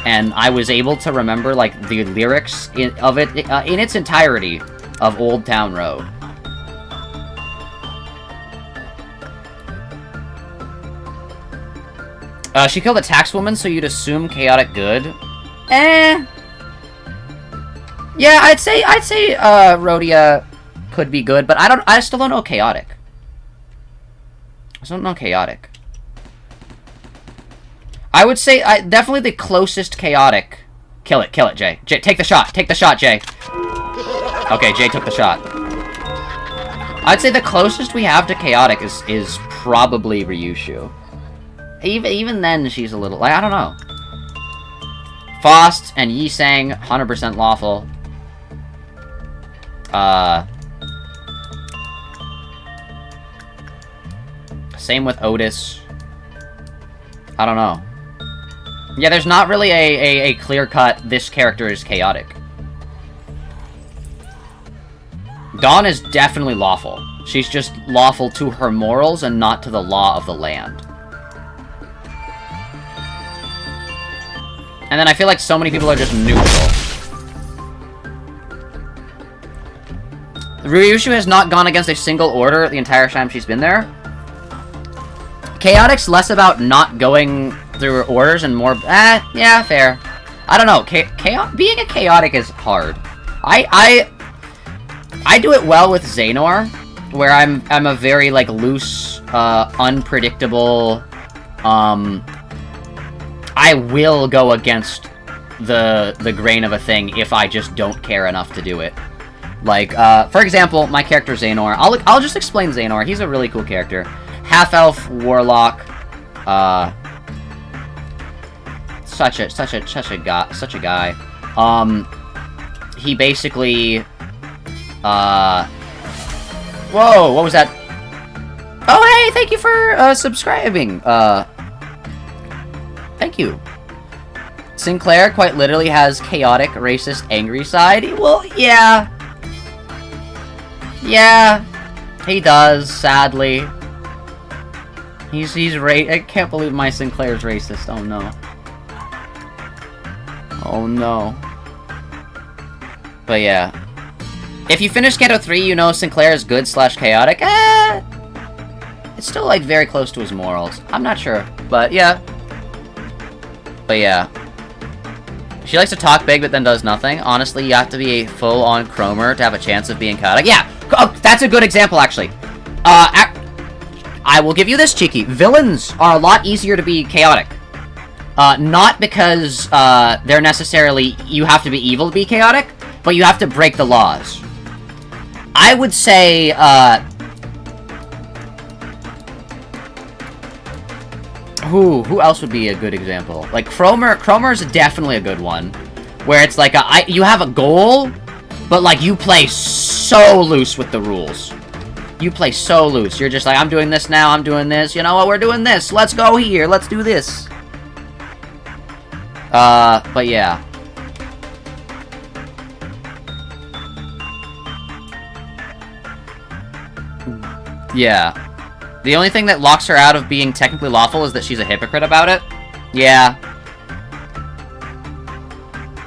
and I was able to remember, like, the lyrics of it in its entirety of Old Town Road. She killed a tax woman, so you'd assume chaotic good. Eh. Yeah, I'd say Rhodia could be good, but I still don't know chaotic. I still don't know chaotic. I would say definitely the closest chaotic. Kill it, Jay. Jay, take the shot, Jay. Okay, Jay took the shot. I'd say the closest we have to chaotic is probably Ryushu. Even then, she's a little... Like, I don't know. Faust and Yi Sang, 100% lawful. Same with Otis. I don't know. Yeah, there's not really a clear-cut, this character is chaotic. Dawn is definitely lawful. She's just lawful to her morals and not to the law of the land. And then I feel like so many people are just neutral. Ryushu has not gone against a single order the entire time she's been there. Chaotic's less about not going through orders and more... yeah, fair. I don't know. Being a chaotic is hard. I do it well with Xehanort, where I'm a very, like, loose, unpredictable, I will go against the grain of a thing if I just don't care enough to do it. Like, for example, my character Xehanort. I'll just explain Xehanort. He's a really cool character. Half-elf, warlock, such a guy. He basically, whoa, what was that? Oh, hey, thank you for, subscribing. Thank you. Sinclair quite literally has chaotic, racist, angry side. Well, yeah. Yeah, he does, sadly. He's I can't believe my Sinclair's racist. Oh, no. Oh, no. But, yeah. If you finish Kanto 3, you know Sinclair is good/chaotic. It's still, like, very close to his morals. I'm not sure. But, yeah. But, yeah. She likes to talk big, but then does nothing. Honestly, you have to be a full-on chromer to have a chance of being chaotic. Yeah! Oh, that's a good example, actually. I will give you this, Cheeky. Villains are a lot easier to be chaotic. Not because, they're necessarily... You have to be evil to be chaotic, but you have to break the laws. I would say, Who else would be a good example? Like, Cromer is definitely a good one. Where it's like, you have a goal, but, like, you play so loose with the rules. You play so loose. You're just like, I'm doing this now, I'm doing this. You know what, we're doing this. Let's go here. Let's do this. But yeah. Yeah. The only thing that locks her out of being technically lawful is that she's a hypocrite about it. Yeah.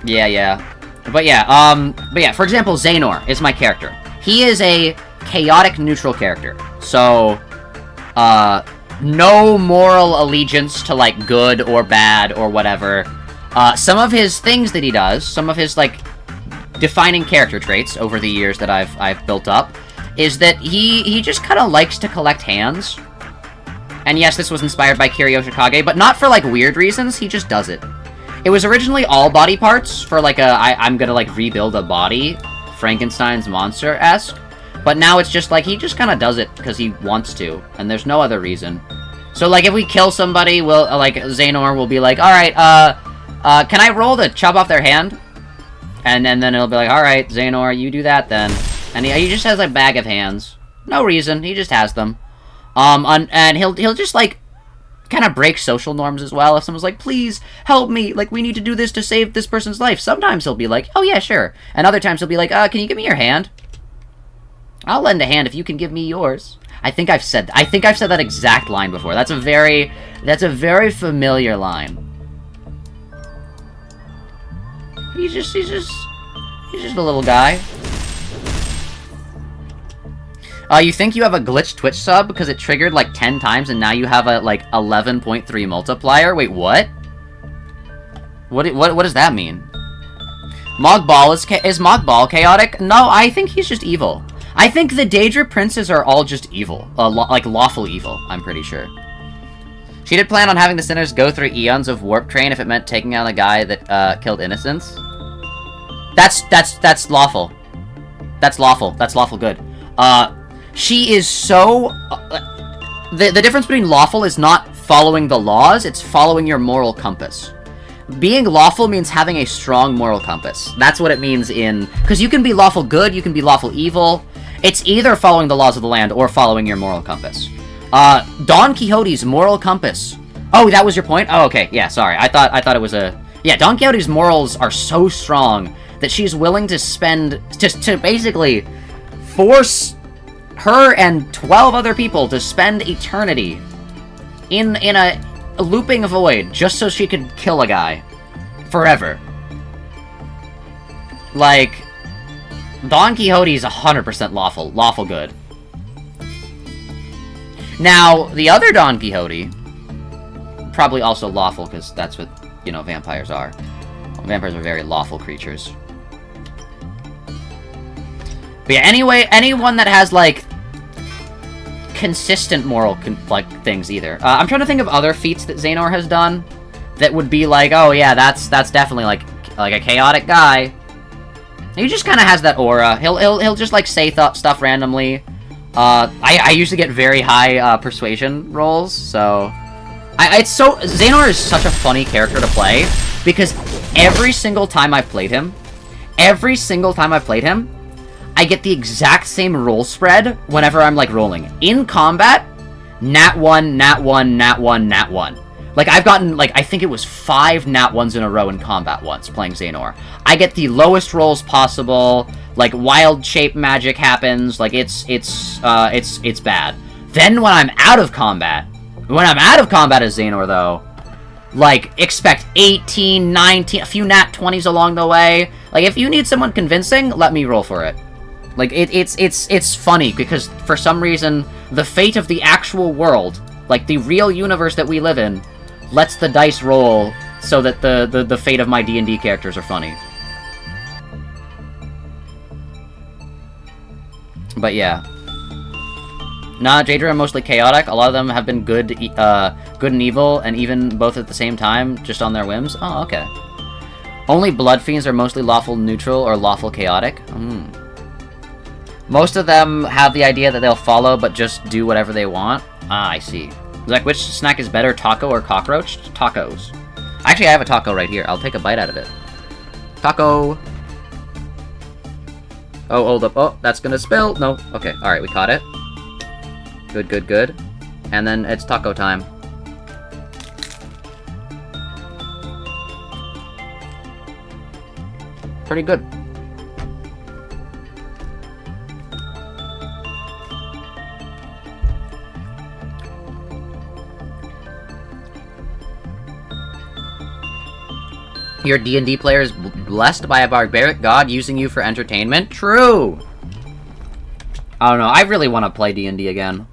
Yeah. But yeah, for example, Xehanort is my character. He is a chaotic neutral character. So, no moral allegiance to, like, good or bad or whatever. Some of his things that he does, some of his, like, defining character traits over the years that I've built up, is that he just kind of likes to collect hands. And yes, this was inspired by Kiryu Yoshikage, but not for, like, weird reasons, he just does it. It was originally all body parts for, like, I'm gonna, like, rebuild a body, Frankenstein's monster-esque. But now it's just, like, he just kind of does it because he wants to, and there's no other reason. So, like, if we kill somebody, we'll, like, Xehanort will be like, alright, can I roll to chop off their hand? And then it'll be like, alright, Xehanort, you do that then. And he just has a bag of hands. No reason, he just has them. And he'll just, like, kind of break social norms as well. If someone's like, please, help me, like, we need to do this to save this person's life. Sometimes he'll be like, oh yeah, sure. And other times he'll be like, can you give me your hand? I'll lend a hand if you can give me yours. I think I've said that exact line before. That's a very familiar line. He's just a little guy. You think you have a glitched Twitch sub because it triggered like 10 times and now you have a like 11.3 multiplier? Wait, what? What does that mean? Mogball is Mogball chaotic? No, I think he's just evil. I think the Daedra princes are all just evil. Like, lawful evil, I'm pretty sure. She did plan on having the sinners go through eons of warp train if it meant taking out a guy that, killed innocents. That's lawful. That's lawful. That's lawful good. She is so... the difference between lawful is not following the laws, it's following your moral compass. Being lawful means having a strong moral compass. That's what it means in... Because you can be lawful good, you can be lawful evil. It's either following the laws of the land or following your moral compass. Don Quixote's moral compass. Oh, that was your point? Oh, okay. Yeah, sorry. I thought it was a... Yeah, Don Quixote's morals are so strong that she's willing to spend... to basically force her and 12 other people to spend eternity in a looping void just so she could kill a guy. Forever. Like, Don Quixote's 100% lawful good. Now, the other Don Quixote, probably also lawful, because that's what, you know, vampires are. Vampires are very lawful creatures. But yeah, anyway, anyone that has, like, consistent moral, things, either. I'm trying to think of other feats that Xehanort has done that would be like, oh yeah, that's definitely, like a chaotic guy. He just kind of has that aura. He'll just, like, say stuff randomly. I usually get very high, persuasion rolls, so... Xehanort is such a funny character to play, because every single time I've played him, I get the exact same roll spread whenever I'm, like, rolling. In combat, nat 1, nat 1, nat 1, nat 1. Like, I've gotten, like, I think it was 5 nat 1s in a row in combat once, playing Xehanort. I get the lowest rolls possible, like, wild shape magic happens, like, it's bad. Then when I'm out of combat as Xehanort, though, like, expect 18, 19, a few nat 20s along the way. Like, if you need someone convincing, let me roll for it. Like, it's funny, because for some reason, the fate of the actual world, like, the real universe that we live in, lets the dice roll so that the fate of my D&D characters are funny. But yeah. Nah, Jadra are mostly chaotic. A lot of them have been good and evil, and even both at the same time, just on their whims. Oh, okay. Only Blood Fiends are mostly lawful neutral or lawful chaotic. Most of them have the idea that they'll follow, but just do whatever they want. Ah, I see. Like, which snack is better, taco or cockroach? Tacos. Actually, I have a taco right here. I'll take a bite out of it. Taco! Oh, hold up. Oh, that's gonna spill. No. Okay, alright, we caught it. Good, good, good. And then it's taco time. Pretty good. Your D&D player is blessed by a barbaric god using you for entertainment? True! I don't know, I really want to play D&D again.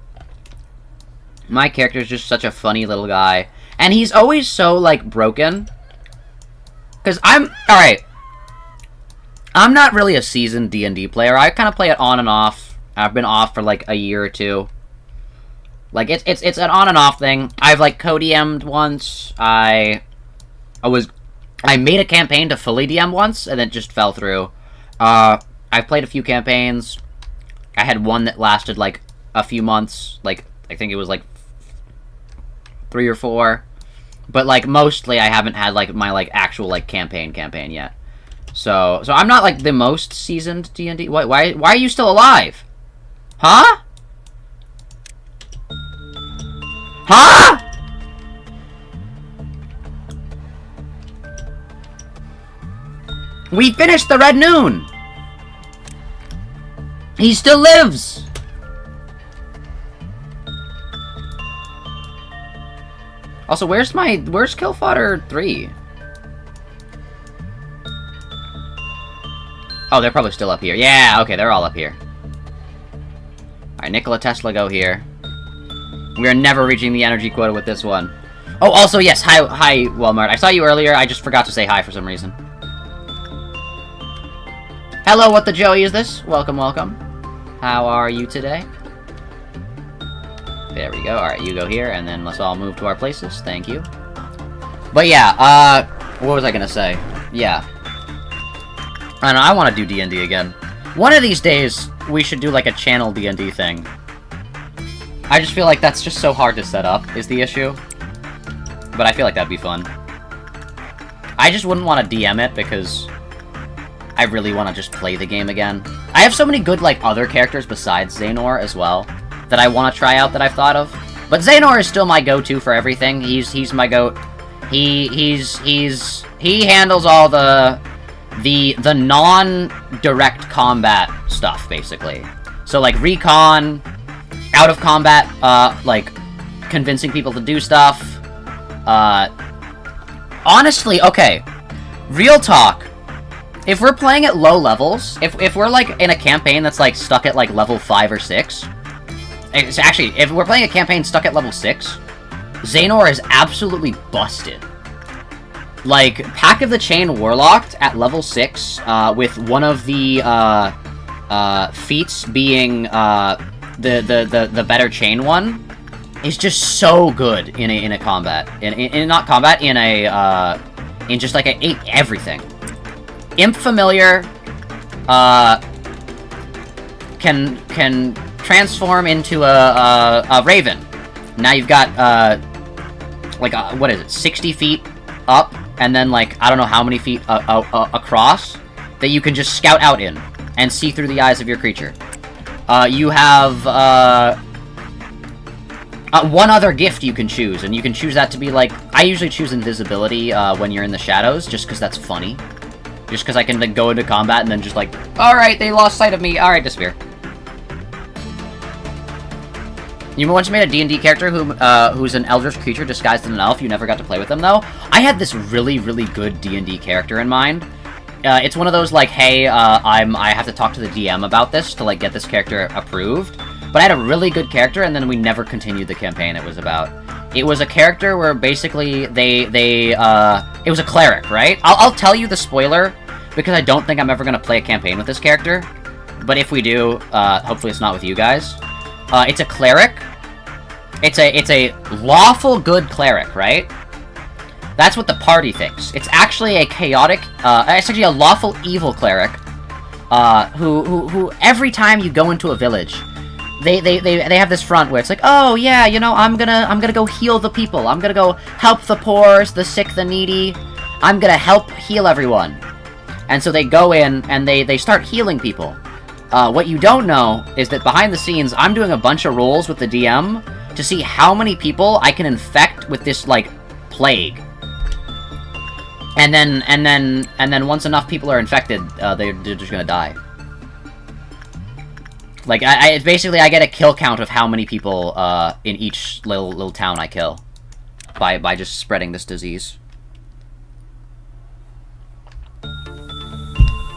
My character's just such a funny little guy. And he's always so, like, broken. Because alright. I'm not really a seasoned D&D player. I kind of play it on and off. I've been off for, like, a year or two. Like, it's an on and off thing. I've, like, co-DM'd once. I made a campaign to fully DM once, and it just fell through. I've played a few campaigns. I had one that lasted, like, a few months. Like, I think it was, like, 3 or 4. But, like, mostly I haven't had, like, my, like, actual, like, campaign yet. So I'm not, like, the most seasoned D&D. Why are you still alive? Huh? Huh? We finished the Red Noon! He still lives! Also, where's Kill Fodder 3? Oh, they're probably still up here. Yeah, okay, they're all up here. Alright, Nikola Tesla, go here. We are never reaching the energy quota with this one. Oh, also, yes, hi, Walmart. I saw you earlier, I just forgot to say hi for some reason. Hello, what the Joey is this? Welcome, welcome. How are you today? There we go. Alright, you go here, and then let's all move to our places. Thank you. But yeah, what was I gonna say? Yeah. I don't know, I want to do D&D again. One of these days, we should do, like, a channel D&D thing. I just feel like that's just so hard to set up, is the issue. But I feel like that'd be fun. I just wouldn't want to DM it, because I really want to just play the game again. I have so many good, like, other characters besides Xehanort as well, that I want to try out that I've thought of. But Xehanort is still my go-to for everything. He's my goat. He handles all the non-direct combat stuff, basically. So, like, recon, out of combat, like, convincing people to do stuff. Honestly, okay. Real talk. If we're playing at low levels, if we're, like, in a campaign that's, like, stuck at, like, level 5 or 6... Actually, if we're playing a campaign stuck at level 6, Xehanort is absolutely busted. Like, Pack of the Chain Warlocked at level 6, with one of the, feats being, the better chain one, is just so good in a combat. In not combat, in a, in just, like, everything. Imp Familiar, can transform into a Raven. Now you've got, like, what is it, 60 feet up, and then, like, I don't know how many feet across, that you can just scout out in, and see through the eyes of your creature. You have, one other gift you can choose, and you can choose that to be, like, I usually choose Invisibility, when you're in the shadows, just because that's funny. Just because I can, like, go into combat and then just, like, alright, they lost sight of me, alright, disappear. You once made a D&D character who's an eldritch creature disguised as an elf. You never got to play with them, though. I had this really, really good D&D character in mind. It's one of those, like, hey, I have to talk to the DM about this to, like, get this character approved. But I had a really good character, and then we never continued the campaign it was about. It was a character where, basically, it was a cleric, right? I'll tell you the spoiler, because I don't think I'm ever gonna play a campaign with this character. But if we do, hopefully it's not with you guys. It's a cleric. It's a lawful good cleric, right? That's what the party thinks. It's actually a chaotic, it's actually a lawful evil cleric, who every time you go into a village, they have this front where it's like, oh yeah, you know, I'm gonna go heal the people. I'm gonna go help the poor, the sick, the needy. I'm gonna help heal everyone. And so they go in and they start healing people. What you don't know is that behind the scenes, I'm doing a bunch of rolls with the DM to see how many people I can infect with this, like, plague. And then once enough people are infected, they're just gonna die. Like, it's basically, I get a kill count of how many people, in each little town I kill. By just spreading this disease.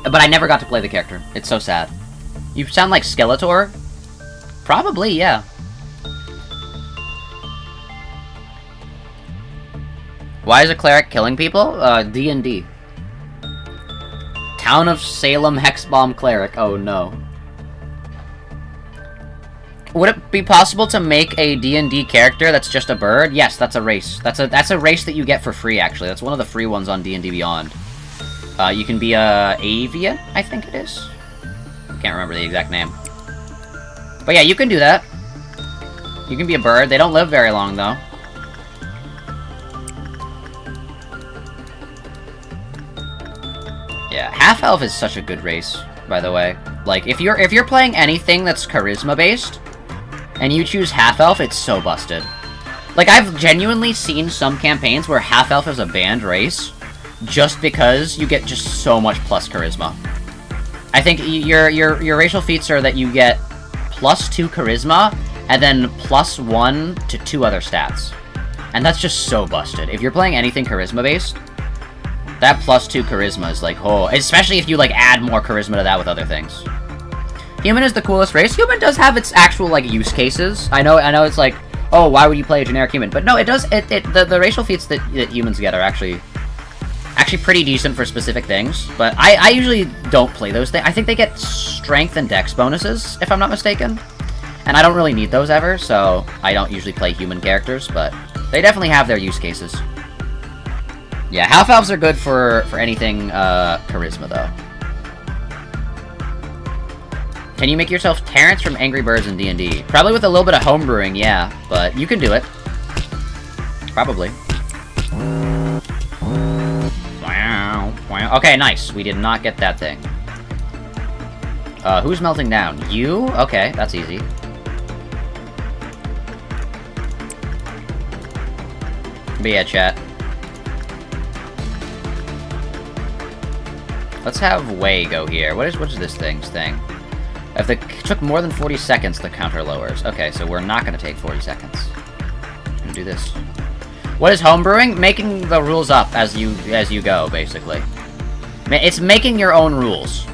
But I never got to play the character. It's so sad. You sound like Skeletor? Probably, yeah. Why is a cleric killing people? D&D. Town of Salem Hexbomb Cleric. Oh no. Would it be possible to make a D&D character that's just a bird? Yes, that's a race. That's a race that you get for free, actually. That's one of the free ones on D&D Beyond. You can be a avian, I think it is. Can't remember the exact name. But yeah, you can do that. You can be a bird. They don't live very long, though. Yeah, half-elf is such a good race, by the way. Like, if you're playing anything that's charisma-based, and you choose half-elf, it's so busted. Like, I've genuinely seen some campaigns where half-elf is a banned race, just because you get just so much plus charisma. I think your racial feats are that you get +2 charisma, and then +1 to 2 other stats. And that's just so busted. If you're playing anything charisma-based, that +2 charisma is like, oh, especially if you, like, add more charisma to that with other things. Human is the coolest race. Human does have its actual, like, use cases. I know it's like, oh, why would you play a generic human? But no, it does, the racial feats that humans get are actually pretty decent for specific things, but I usually don't play those things. I think they get strength and dex bonuses, if I'm not mistaken. And I don't really need those ever, so I don't usually play human characters, but they definitely have their use cases. Yeah, half-elves are good for anything, charisma, though. Can you make yourself Terrence from Angry Birds in D&D? Probably with a little bit of homebrewing, yeah, but you can do it. Probably. Okay, nice. We did not get that thing. Who's melting down? You? Okay, that's easy. But yeah, chat. Let's have Wei go here. What is this thing's thing? If it took more than 40 seconds, the counter lowers. Okay, so we're not going to take 40 seconds. I'm going to do this. What is homebrewing? Making the rules up as you go, basically. It's making your own rules.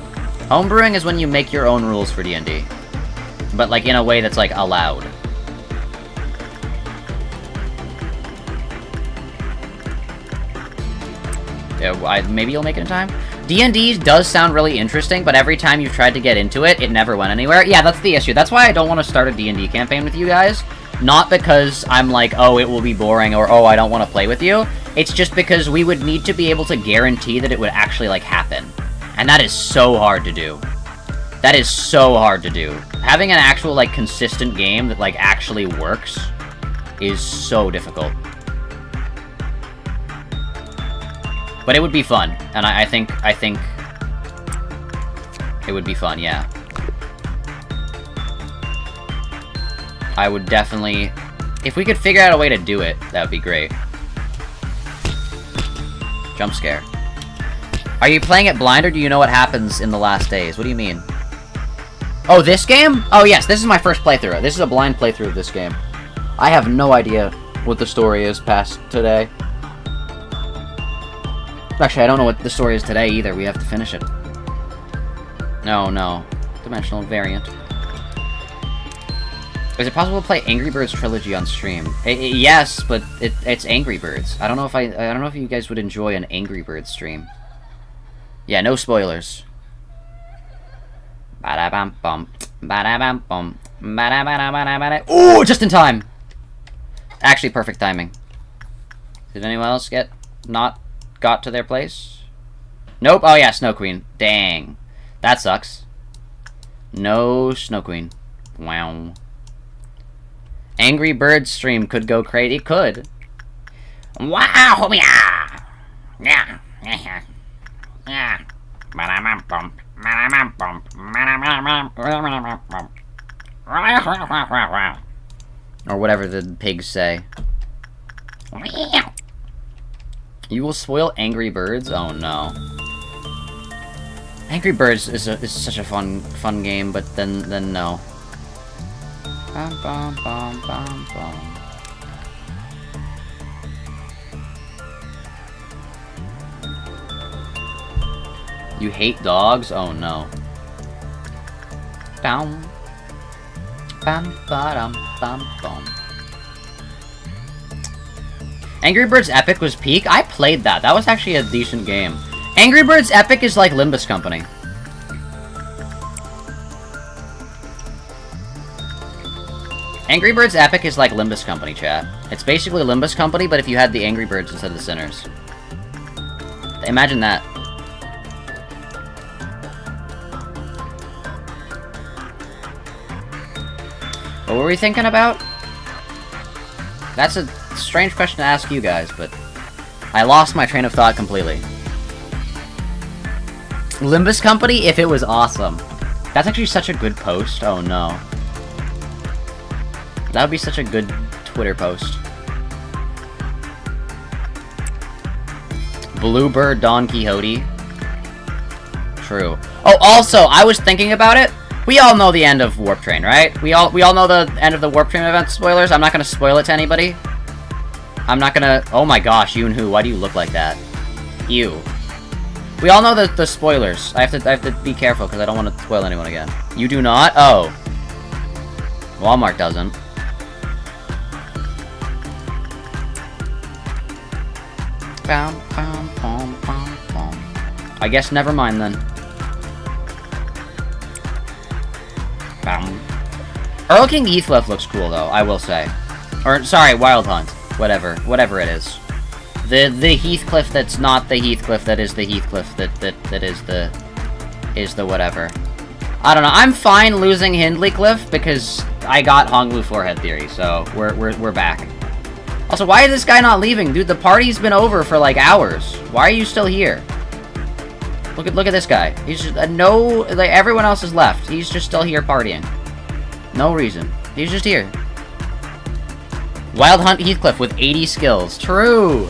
Homebrewing is when you make your own rules for D&D. But, like, in a way that's, like, allowed. Yeah, maybe you'll make it in time? D&D does sound really interesting, but every time you've tried to get into it, it never went anywhere. Yeah, that's the issue. That's why I don't want to start a D&D campaign with you guys. Not because I'm like, oh, it will be boring, or oh, I don't want to play with you. It's just because we would need to be able to guarantee that it would actually, like, happen. And that is so hard to do. That is so hard to do. Having an actual, like, consistent game that, like, actually works is so difficult. But it would be fun, and I think it would be fun, yeah. I would definitely... If we could figure out a way to do it, that would be great. Jump scare. Are you playing it blind, or do you know what happens in the last days? What do you mean? Oh, this game? Oh, yes, this is my first playthrough. This is a blind playthrough of this game. I have no idea what the story is past today. Actually, I don't know what the story is today, either. We have to finish it. No. Dimensional variant. Is it possible to play Angry Birds Trilogy on stream? Yes, but it's Angry Birds. I don't know if you guys would enjoy an Angry Birds stream. Yeah, no spoilers. Ba-da-bum-bum. Ba-da-bum-bum. Ba-da-ba-da-ba-da-ba-da. Ooh, just in time! Actually, perfect timing. Did anyone else got to their place? Nope. Oh, yeah, Snow Queen. Dang. That sucks. No Snow Queen. Wow. Angry Birds stream could go crazy. It could. Wow, yeah. Yeah. Yeah. Or whatever the pigs say. You will spoil Angry Birds? Oh no. Angry Birds is such a fun game, but then no. Bum, bum, bum, bum, bum. You hate dogs? Oh no. Bum. Bum, ba-dum, bum, bum. Angry Birds Epic was peak? I played that. That was actually a decent game. Angry Birds Epic is like Limbus Company. Angry Birds Epic is like Limbus Company, chat. It's basically Limbus Company, but if you had the Angry Birds instead of the Sinners. Imagine that. What were we thinking about? That's a strange question to ask you guys, but I lost my train of thought completely. Limbus Company, if it was awesome. That's actually such a good post. Oh no. That would be such a good Twitter post. Bluebird Don Quixote. True. Oh, also, I was thinking about it. We all know the end of Warp Train, right? We all know the end of the Warp Train event spoilers. I'm not gonna spoil it to anybody. I'm not gonna... Oh my gosh, Yoon-Hoo, why do you look like that? Ew. We all know the spoilers. I have to be careful because I don't want to spoil anyone again. You do not? Oh. Walmart doesn't. I guess never mind then. Earl King Heathcliff looks cool though, I will say. Or sorry, Wild Hunt. Whatever it is. The Heathcliff that's not the Heathcliff that is the Heathcliff that is the whatever. I don't know. I'm fine losing Hindley Cliff because I got Honglu Forehead Theory, so we're back. Also, why is this guy not leaving? Dude, the party's been over for like hours. Why are you still here? Look at this guy. He's just everyone else has left. He's just still here partying. No reason. He's just here. Wild Hunt Heathcliff with 80 skills. True.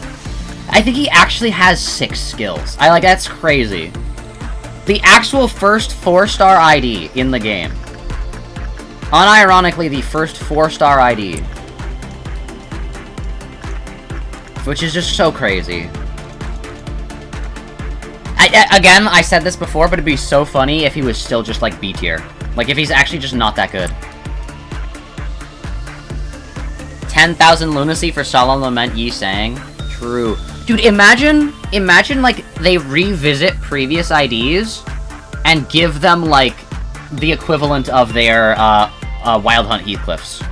I think he actually has 6 skills. That's crazy. The actual first 4-star ID in the game Unironically, the first 4-star ID. Which is just so crazy. Again, I said this before, but it'd be so funny if he was still just, like, B tier. Like, if he's actually just not that good. 10,000 lunacy for Solemn Lament Yi Sang. True. Dude, imagine, like, they revisit previous IDs and give them, like, the equivalent of their, Wild Hunt Heathcliffs.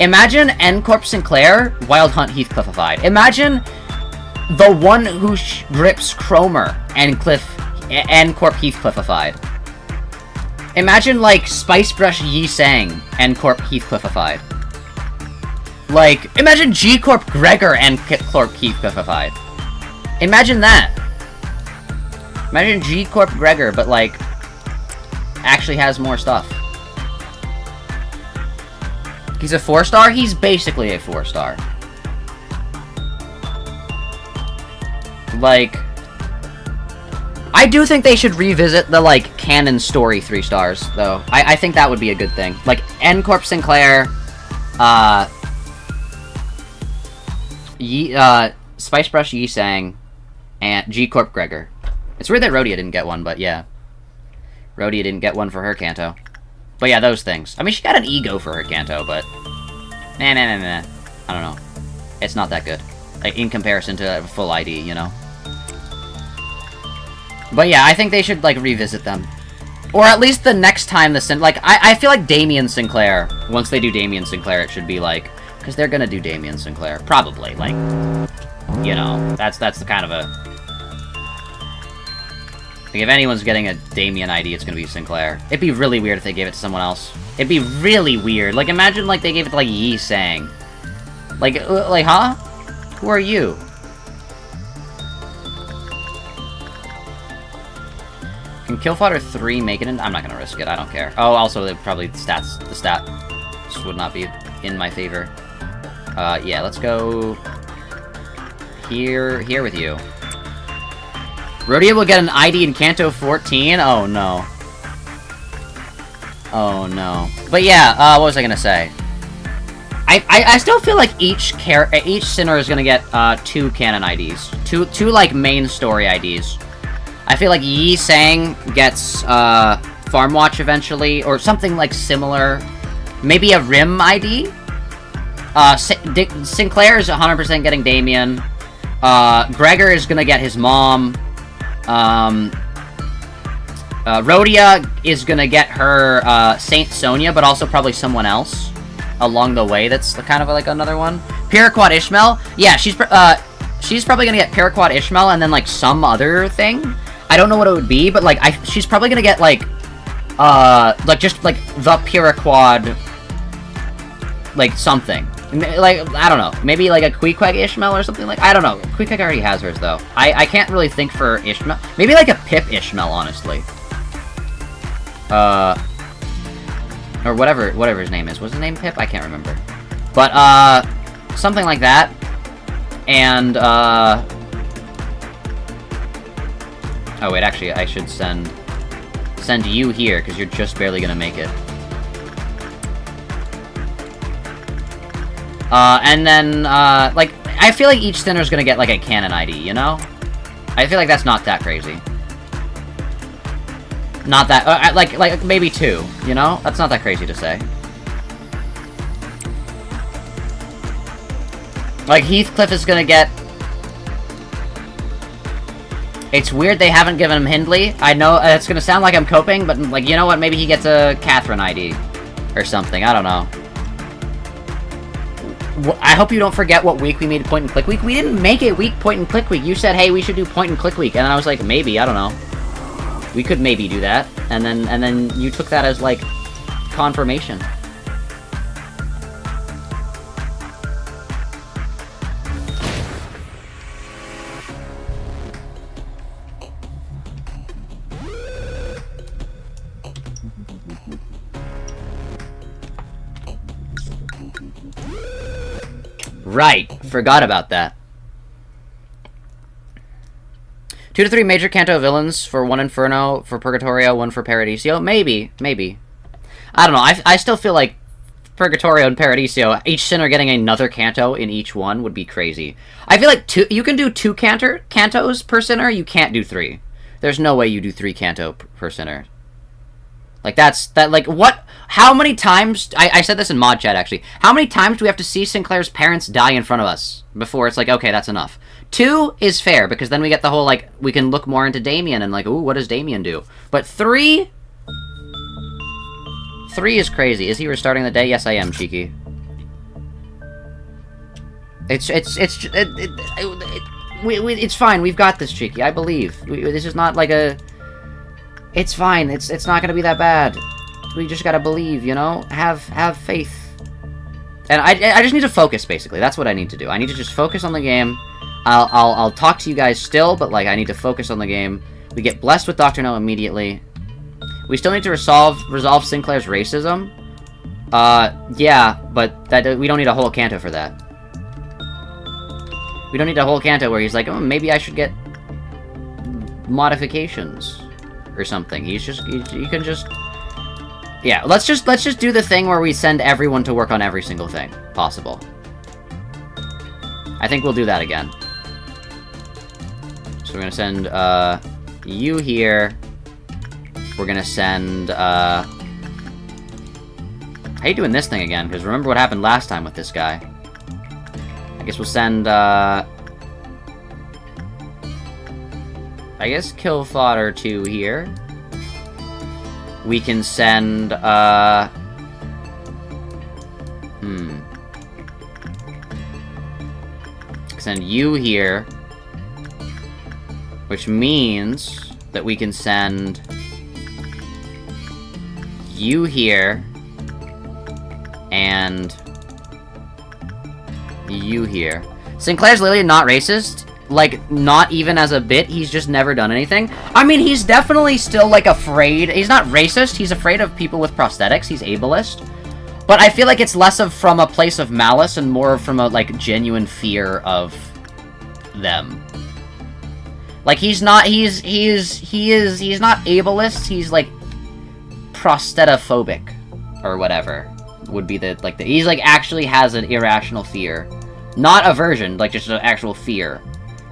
Imagine N-Corp Sinclair, Wild Hunt Heathcliffified. Imagine the one who rips Cromer, N-Corp Heathcliffified. Imagine, like, Spicebrush Yi Sang, N-Corp Heathcliffified. Like, imagine G-Corp Gregor, N-Corp Heathcliffified. Imagine that. Imagine G-Corp Gregor, but, like, actually has more stuff. He's a 4-star? He's basically a 4-star. Like, I do think they should revisit the, like, canon story 3 stars, though. I think that would be a good thing. Like, N-Corp Sinclair, Spicebrush Yi Sang, and G-Corp Gregor. It's weird that Rhodia didn't get one, but yeah. Rhodia didn't get one for her Kanto. But yeah, those things. I mean, she got an ego for her Kanto, but... Nah. I don't know. It's not that good. Like, in comparison to a full ID, you know? But yeah, I think they should, like, revisit them. Or at least the next time I feel like Damien Sinclair, once they do Damien Sinclair, it should be, like... Because they're gonna do Damien Sinclair. Probably, like... You know, that's the kind of a... Like, if anyone's getting a Damien ID, it's gonna be Sinclair. It'd be really weird if they gave it to someone else. It'd be really weird. Like, imagine, like, they gave it to, like, Yi Sang. Like, huh? Who are you? Can Killfodder 3 make it in? I'm not gonna risk it, I don't care. Oh, also, the stats would not be in my favor. Yeah, let's go... Here with you. Rhodia will get an ID in Kanto 14? Oh, no. Oh, no. But yeah, what was I gonna say? I still feel like each Sinner is gonna get, 2 canon IDs. Two, like, main story IDs. I feel like Yi Sang gets, Farm Watch eventually, or something, like, similar. Maybe a Rim ID? Sinclair is 100% getting Damien. Gregor is gonna get his mom. Rhodia is gonna get her, Saint Sonia, but also probably someone else along the way that's kind of like another one. Paraquat Ishmael? Yeah, she's probably gonna get Paraquat Ishmael and then, like, some other thing. I don't know what it would be, but, like, she's probably gonna get, like, just, like, the Paraquad, like, something. Like, I don't know. Maybe, like, a Queequeg Ishmael or something like... I don't know. Queequeg already has hers, though. I can't really think for Ishmael. Maybe, like, a Pip Ishmael, honestly. Or whatever his name is. Was his name Pip? I can't remember. But, something like that. And, oh, wait, actually, I should send you here, because you're just barely gonna make it. And then, like, I feel like each Sinner's gonna get, like, a canon ID, you know? I feel like that's not that crazy. Not that, like, maybe 2, you know? That's not that crazy to say. Like, Heathcliff is gonna get... It's weird they haven't given him Hindley. I know, it's gonna sound like I'm coping, but, like, you know what? Maybe he gets a Catherine ID. Or something, I don't know. I hope you don't forget what week we made Point and Click Week. We didn't make it Point and Click Week. You said, hey, we should do Point and Click Week. And I was like, maybe, I don't know. We could maybe do that. And then you took that as, like, confirmation. Right, forgot about that. 2 to 3 major Kanto villains for 1 Inferno, for Purgatorio, 1 for Paradiso. Maybe. I don't know. I still feel like Purgatorio and Paradiso, each sinner getting another canto in each one would be crazy. I feel like you can do 2 cantos per sinner. You can't do 3. There's no way you do 3 canto per sinner. Like, what? How many times, I said this in mod chat, actually, how many times do we have to see Sinclair's parents die in front of us before it's like, okay, that's enough? 2 is fair, because then we get the whole, like, we can look more into Damien and, like, ooh, what does Damien do? But 3 is crazy. Is he restarting the day? Yes, I am, Cheeky. It's fine. We've got this, Cheeky. I believe. This is not like a... It's fine. It's not gonna be that bad. We just gotta believe, you know? Have faith. And I just need to focus, basically. That's what I need to do. I need to just focus on the game. I'll talk to you guys still, but, like, I need to focus on the game. We get blessed with Dr. No immediately. We still need to resolve Sinclair's racism. Yeah, but we don't need a whole canto for that. We don't need a whole canto where he's like, oh, maybe I should get modifications or something. You can just... Yeah, let's just do the thing where we send everyone to work on every single thing possible. I think we'll do that again. So we're gonna send, you here. We're gonna send, how you doing this thing again? Because remember what happened last time with this guy. I guess we'll send, I guess Kill Fodder 2 here. We can send, send you here. Which means that we can send you here, and you here. Sinclair's literally not racist. Like, not even as a bit. He's just never done anything. I mean, he's definitely still, like, afraid. He's not racist. He's afraid of people with prosthetics. He's ableist. But I feel like it's less of from a place of malice and more from a, like, genuine fear of them. Like, he's not ableist. He's, like, prosthetophobic. Or whatever. Would be he's, like, actually has an irrational fear. Not aversion, like, just an actual fear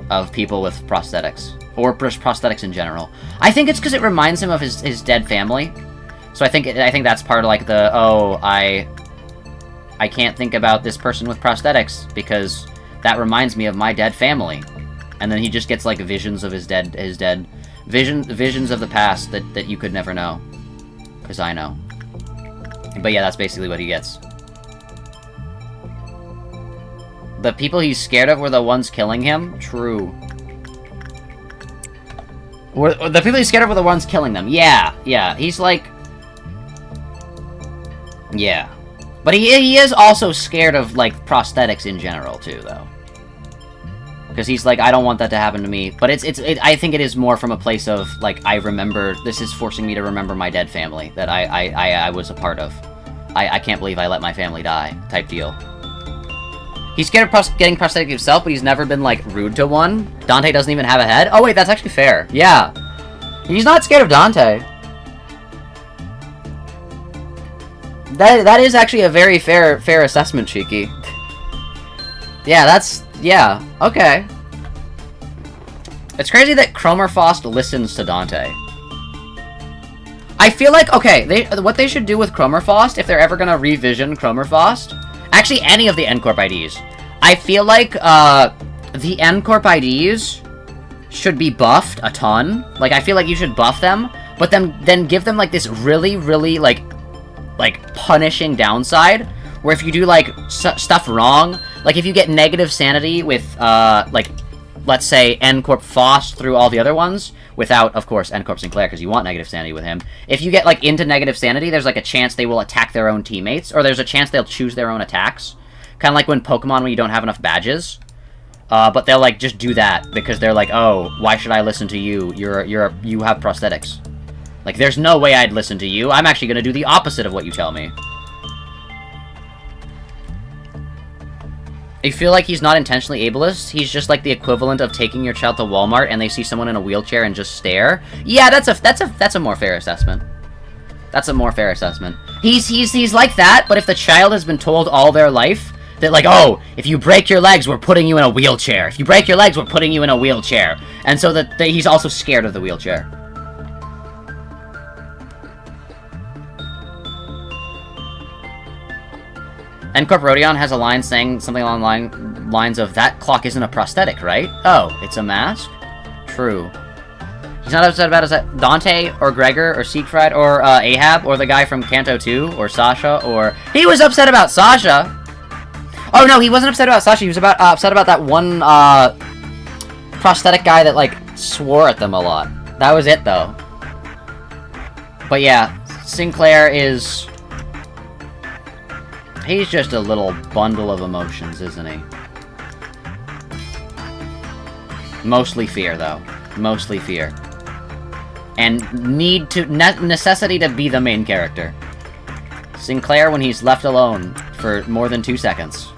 of people with prosthetics. Or just prosthetics in general. I think it's because it reminds him of his dead family. So I think that's part of, like, the, oh, I can't think about this person with prosthetics because that reminds me of my dead family. And then he just gets, like, visions of his dead visions of the past that you could never know. Because I know. But yeah, that's basically what he gets. The people he's scared of were the ones killing him? True. The people he's scared of were the ones killing them. Yeah. He's like... Yeah. But he is also scared of, like, prosthetics in general, too, though. Because he's like, I don't want that to happen to me. But I think it is more from a place of, like, I remember... This is forcing me to remember my dead family that I was a part of. I can't believe I let my family die, type deal. He's scared of getting prosthetic himself, but he's never been, like, rude to one. Dante doesn't even have a head? Oh, wait, that's actually fair. Yeah. He's not scared of Dante. That is actually a very fair assessment, Cheeky. Yeah, okay. It's crazy that Cromerfost listens to Dante. I feel like, okay, what they should do with Cromerfost, if they're ever gonna revision Cromerfost... Actually, any of the N-Corp IDs. I feel like, the N-Corp IDs should be buffed a ton. Like, I feel like you should buff them, but then give them, like, this really, really, like, punishing downside, where if you do, like, stuff wrong, like, if you get negative sanity with, like, let's say, N-Corp Fost through all the other ones, without, of course, N-Corp Sinclair, because you want negative sanity with him. If you get, like, into negative sanity, there's, like, a chance they will attack their own teammates, or there's a chance they'll choose their own attacks. Kind of like when Pokemon, when you don't have enough badges. But they'll, like, just do that, because they're like, oh, why should I listen to you? You have prosthetics. Like, there's no way I'd listen to you. I'm actually gonna do the opposite of what you tell me. I feel like he's not intentionally ableist. He's just like the equivalent of taking your child to Walmart and they see someone in a wheelchair and just stare. Yeah, that's a more fair assessment. That's a more fair assessment. He's like that, but if the child has been told all their life that, like, oh, if you break your legs, we're putting you in a wheelchair. If you break your legs, we're putting you in a wheelchair. And so that he's also scared of the wheelchair. And Corporodion has a line saying something along the lines of, that clock isn't a prosthetic, right? Oh, it's a mask? True. He's not upset about, is that Dante, or Gregor, or Siegfried, or Ahab, or the guy from Kanto 2, or Sasha, or... He was upset about Sasha! Oh, no, he wasn't upset about Sasha, he was upset about that one, prosthetic guy that, like, swore at them a lot. That was it, though. But yeah, Sinclair is... He's just a little bundle of emotions, isn't he? Mostly fear, though. Mostly fear. And necessity to be the main character. Sinclair when he's left alone for more than 2 seconds.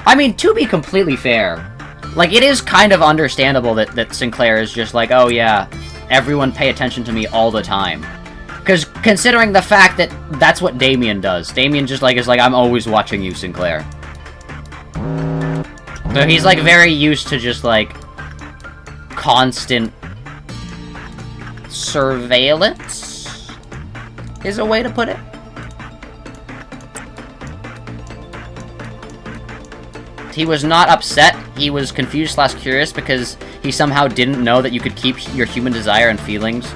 I mean, to be completely fair, like, it is kind of understandable that Sinclair is just like, oh yeah, everyone pay attention to me all the time. Because considering the fact that that's what Damien does. Damien just, like, is like, I'm always watching you, Sinclair. So he's, like, very used to just, like, constant surveillance, is a way to put it. He was not upset, he was confused/curious because he somehow didn't know that you could keep your human desire and feelings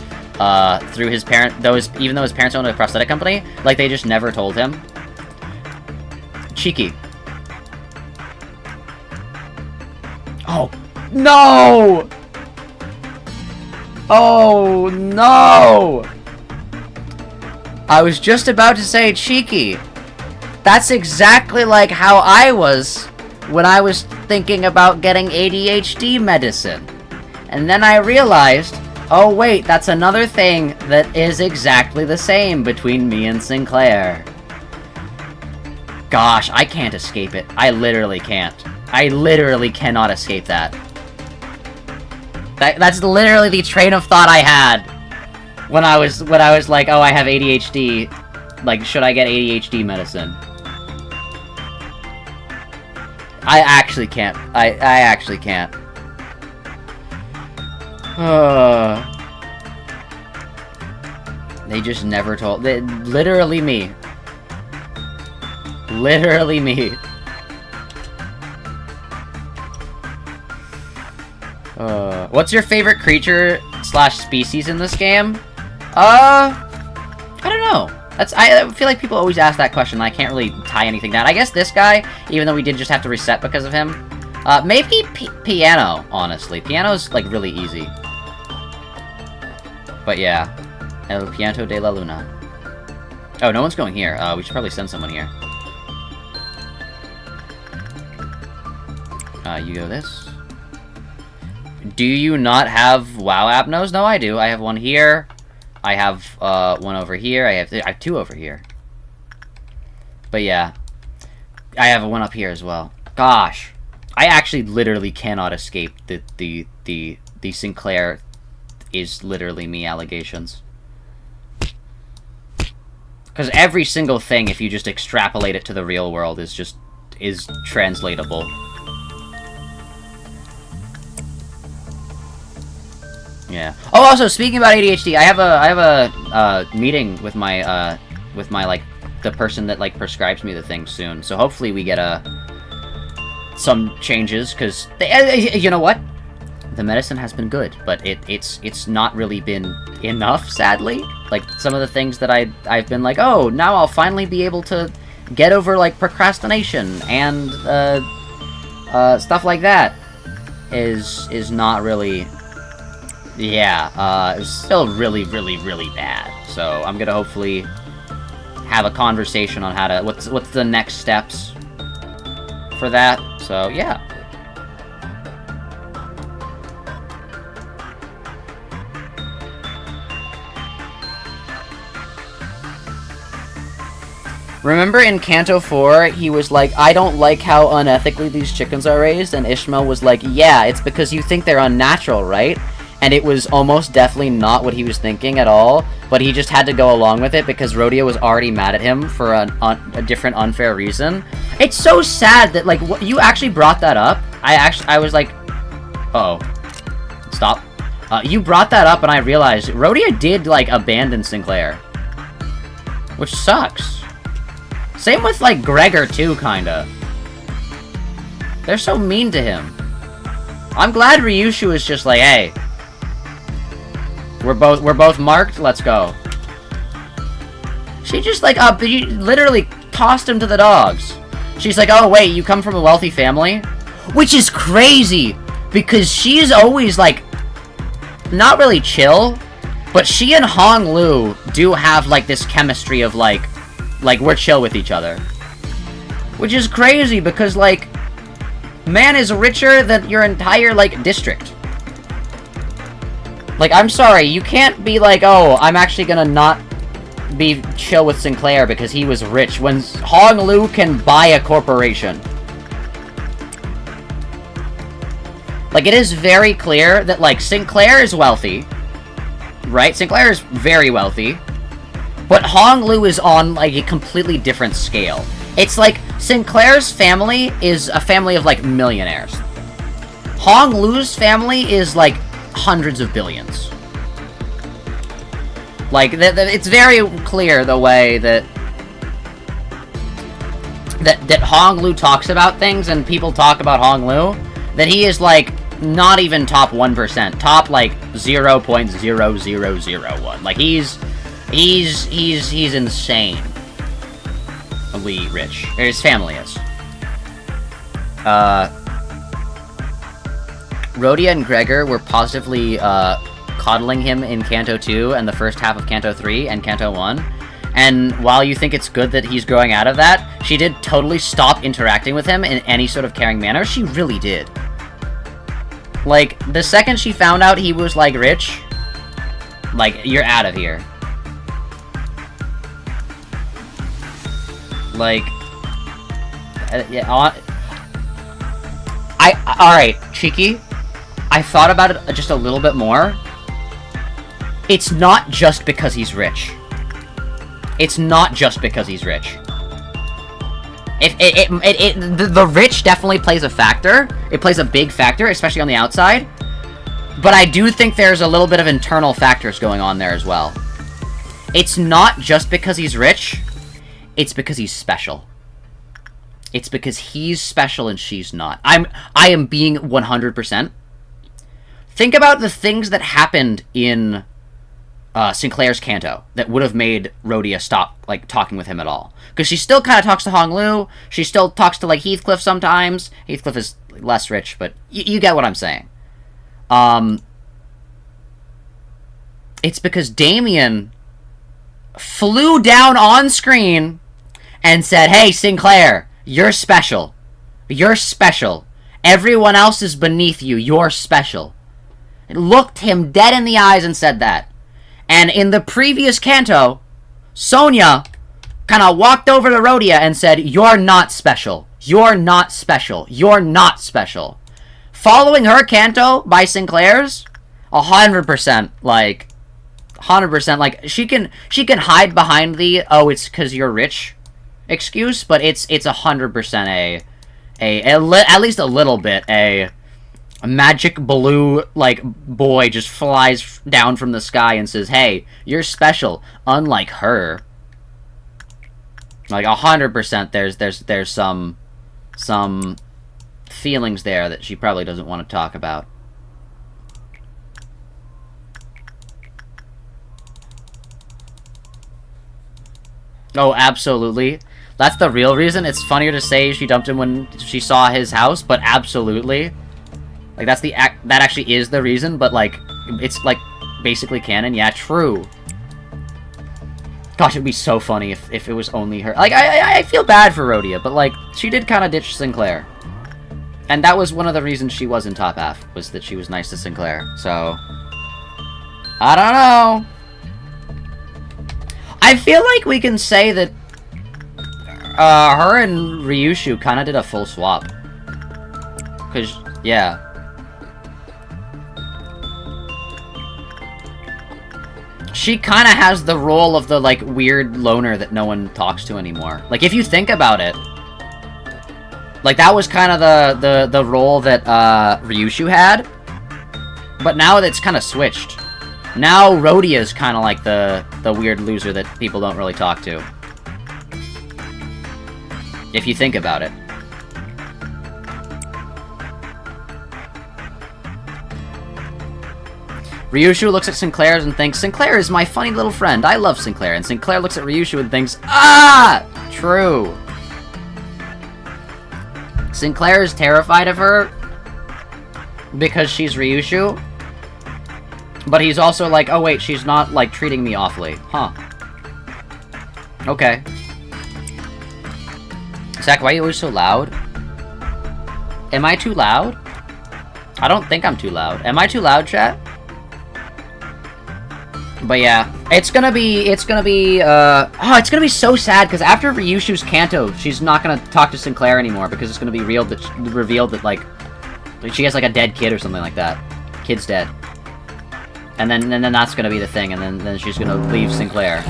through his parent, even though his parents owned a prosthetic company, like, they just never told him. Cheeky. Oh, no! Oh, no! I was just about to say cheeky. That's exactly like how I was when I was thinking about getting ADHD medicine. And then I realized, oh wait, that's another thing that is exactly the same between me and Sinclair. Gosh, I can't escape it. I literally can't. I literally cannot escape that. That's literally the train of thought I had when I was like, oh, I have ADHD. Like, should I get ADHD medicine? I actually can't. I actually can't. They just never told. Literally me. Literally me. What's your favorite creature / species in this game? I don't know. I feel like people always ask that question, and I can't really tie anything down. I guess this guy, even though we did just have to reset because of him. Maybe Piano, honestly. Piano's, like, really easy. But yeah. El Pianto de la Luna. Oh, no one's going here. We should probably send someone here. You go this. Do you not have WoW Abnos? No, I do. I have one here. I have one over here. I have 2 over here. But yeah. I have one up here as well. Gosh. I actually literally cannot escape the Sinclair is literally me allegations. Because every single thing, if you just extrapolate it to the real world, is translatable. Yeah. Oh, also, speaking about ADHD, I have a meeting with my like, the person that, like, prescribes me the thing soon. So hopefully we get some changes, because you know what? The medicine has been good, but it's not really been enough, sadly. Like, some of the things that I've been like, oh, now I'll finally be able to get over, like, procrastination and stuff like that is not really. Yeah, it's still really, really, really bad. So I'm gonna hopefully have a conversation on how to what's the next steps for that. So yeah. Remember in Kanto 4, he was like, I don't like how unethically these chickens are raised, and Ishmael was like, yeah, it's because you think they're unnatural, right? And it was almost definitely not what he was thinking at all, but he just had to go along with it because Rhodia was already mad at him for a different unfair reason. It's so sad that, like, you actually brought that up. I was like, uh-oh. Stop. You brought that up and I realized Rhodia did, like, abandon Sinclair. Which sucks. Same with, like, Gregor, too, kinda. They're so mean to him. I'm glad Ryushu is just like, hey, we're both marked, let's go. She just, like, literally tossed him to the dogs. She's like, oh, wait, you come from a wealthy family? Which is crazy, because she's always, like, not really chill, but she and Hong Lu do have, like, this chemistry of, like, we're chill with each other. Which is crazy, because, like, man is richer than your entire, like, district. Like, I'm sorry, you can't be like, oh, I'm actually gonna not be chill with Sinclair because he was rich, when Hong Lu can buy a corporation. Like, it is very clear that, like, Sinclair is wealthy, right? Sinclair is very wealthy, but Hong Lu is on, like, a completely different scale. It's like, Sinclair's family is a family of, like, millionaires. Hong Lu's family is, like, hundreds of billions. Like, it's very clear the way that Hong Lu talks about things, and people talk about Hong Lu, that he is, like, not even top 1%. Top, like, 0.0001. Like, he's insanely rich. Or his family is. Rhodia and Gregor were positively, coddling him in Kanto 2 and the first half of Kanto 3 and Kanto 1. And while you think it's good that he's growing out of that, she did totally stop interacting with him in any sort of caring manner. She really did. Like, the second she found out he was, like, rich, like, you're out of here. Like, yeah, alright, Cheeky, I thought about it just a little bit more. It's not just because he's rich. It's not just because he's rich. The rich definitely plays a factor. It plays a big factor, especially on the outside. But I do think there's a little bit of internal factors going on there as well. It's not just because he's rich. It's because he's special. It's because he's special and she's not. I am being 100%. Think about the things that happened in Sinclair's Kanto that would have made Rhodia stop, like, talking with him at all. Because she still kind of talks to Hong Lu. She still talks to, like, Heathcliff sometimes. Heathcliff is less rich, but you get what I'm saying. It's because Damien flew down on screen and said, hey, Sinclair, you're special. You're special. Everyone else is beneath you. You're special. It looked him dead in the eyes and said that. And in the previous Kanto, Sonia kind of walked over to Rhodia and said, you're not special. You're not special. You're not special. Following her Kanto by Sinclair's, 100%, like, 100%, like, she can hide behind the, oh, it's because you're rich excuse, but it's 100% at least a little bit, a magic blue, like, boy just flies down from the sky and says, hey, you're special, unlike her. Like, 100% there's some feelings there that she probably doesn't want to talk about. Oh, absolutely. That's the real reason. It's funnier to say she dumped him when she saw his house, but absolutely. Like, that actually is the reason, but, like, it's, like, basically canon. Yeah, true. Gosh, it'd be so funny if it was only her. Like, I feel bad for Rhodia, but, like, she did kind of ditch Sinclair. And that was one of the reasons she was in top half, was that she was nice to Sinclair. So, I don't know. I feel like we can say that her and Ryushu kind of did a full swap. Cause, yeah. She kind of has the role of the, like, weird loner that no one talks to anymore. Like, if you think about it, like, that was kind of the role that, Ryushu had. But now it's kind of switched. Now Rhodia's kind of like the weird loser that people don't really talk to. If you think about it. Ryushu looks at Sinclair and thinks, Sinclair is my funny little friend. I love Sinclair. And Sinclair looks at Ryushu and thinks, ah! True. Sinclair is terrified of her because she's Ryushu. But he's also like, oh wait, she's not, like, treating me awfully. Huh. Okay. Zach, why are you always so loud? Am I too loud? I don't think I'm too loud. Am I too loud, chat? But yeah, it's gonna be so sad, because after Ryushu's Kanto, she's not gonna talk to Sinclair anymore, because it's gonna be revealed that, like, she has, like, a dead kid or something like that. Kid's dead. And then that's gonna be the thing, and then she's gonna leave Sinclair.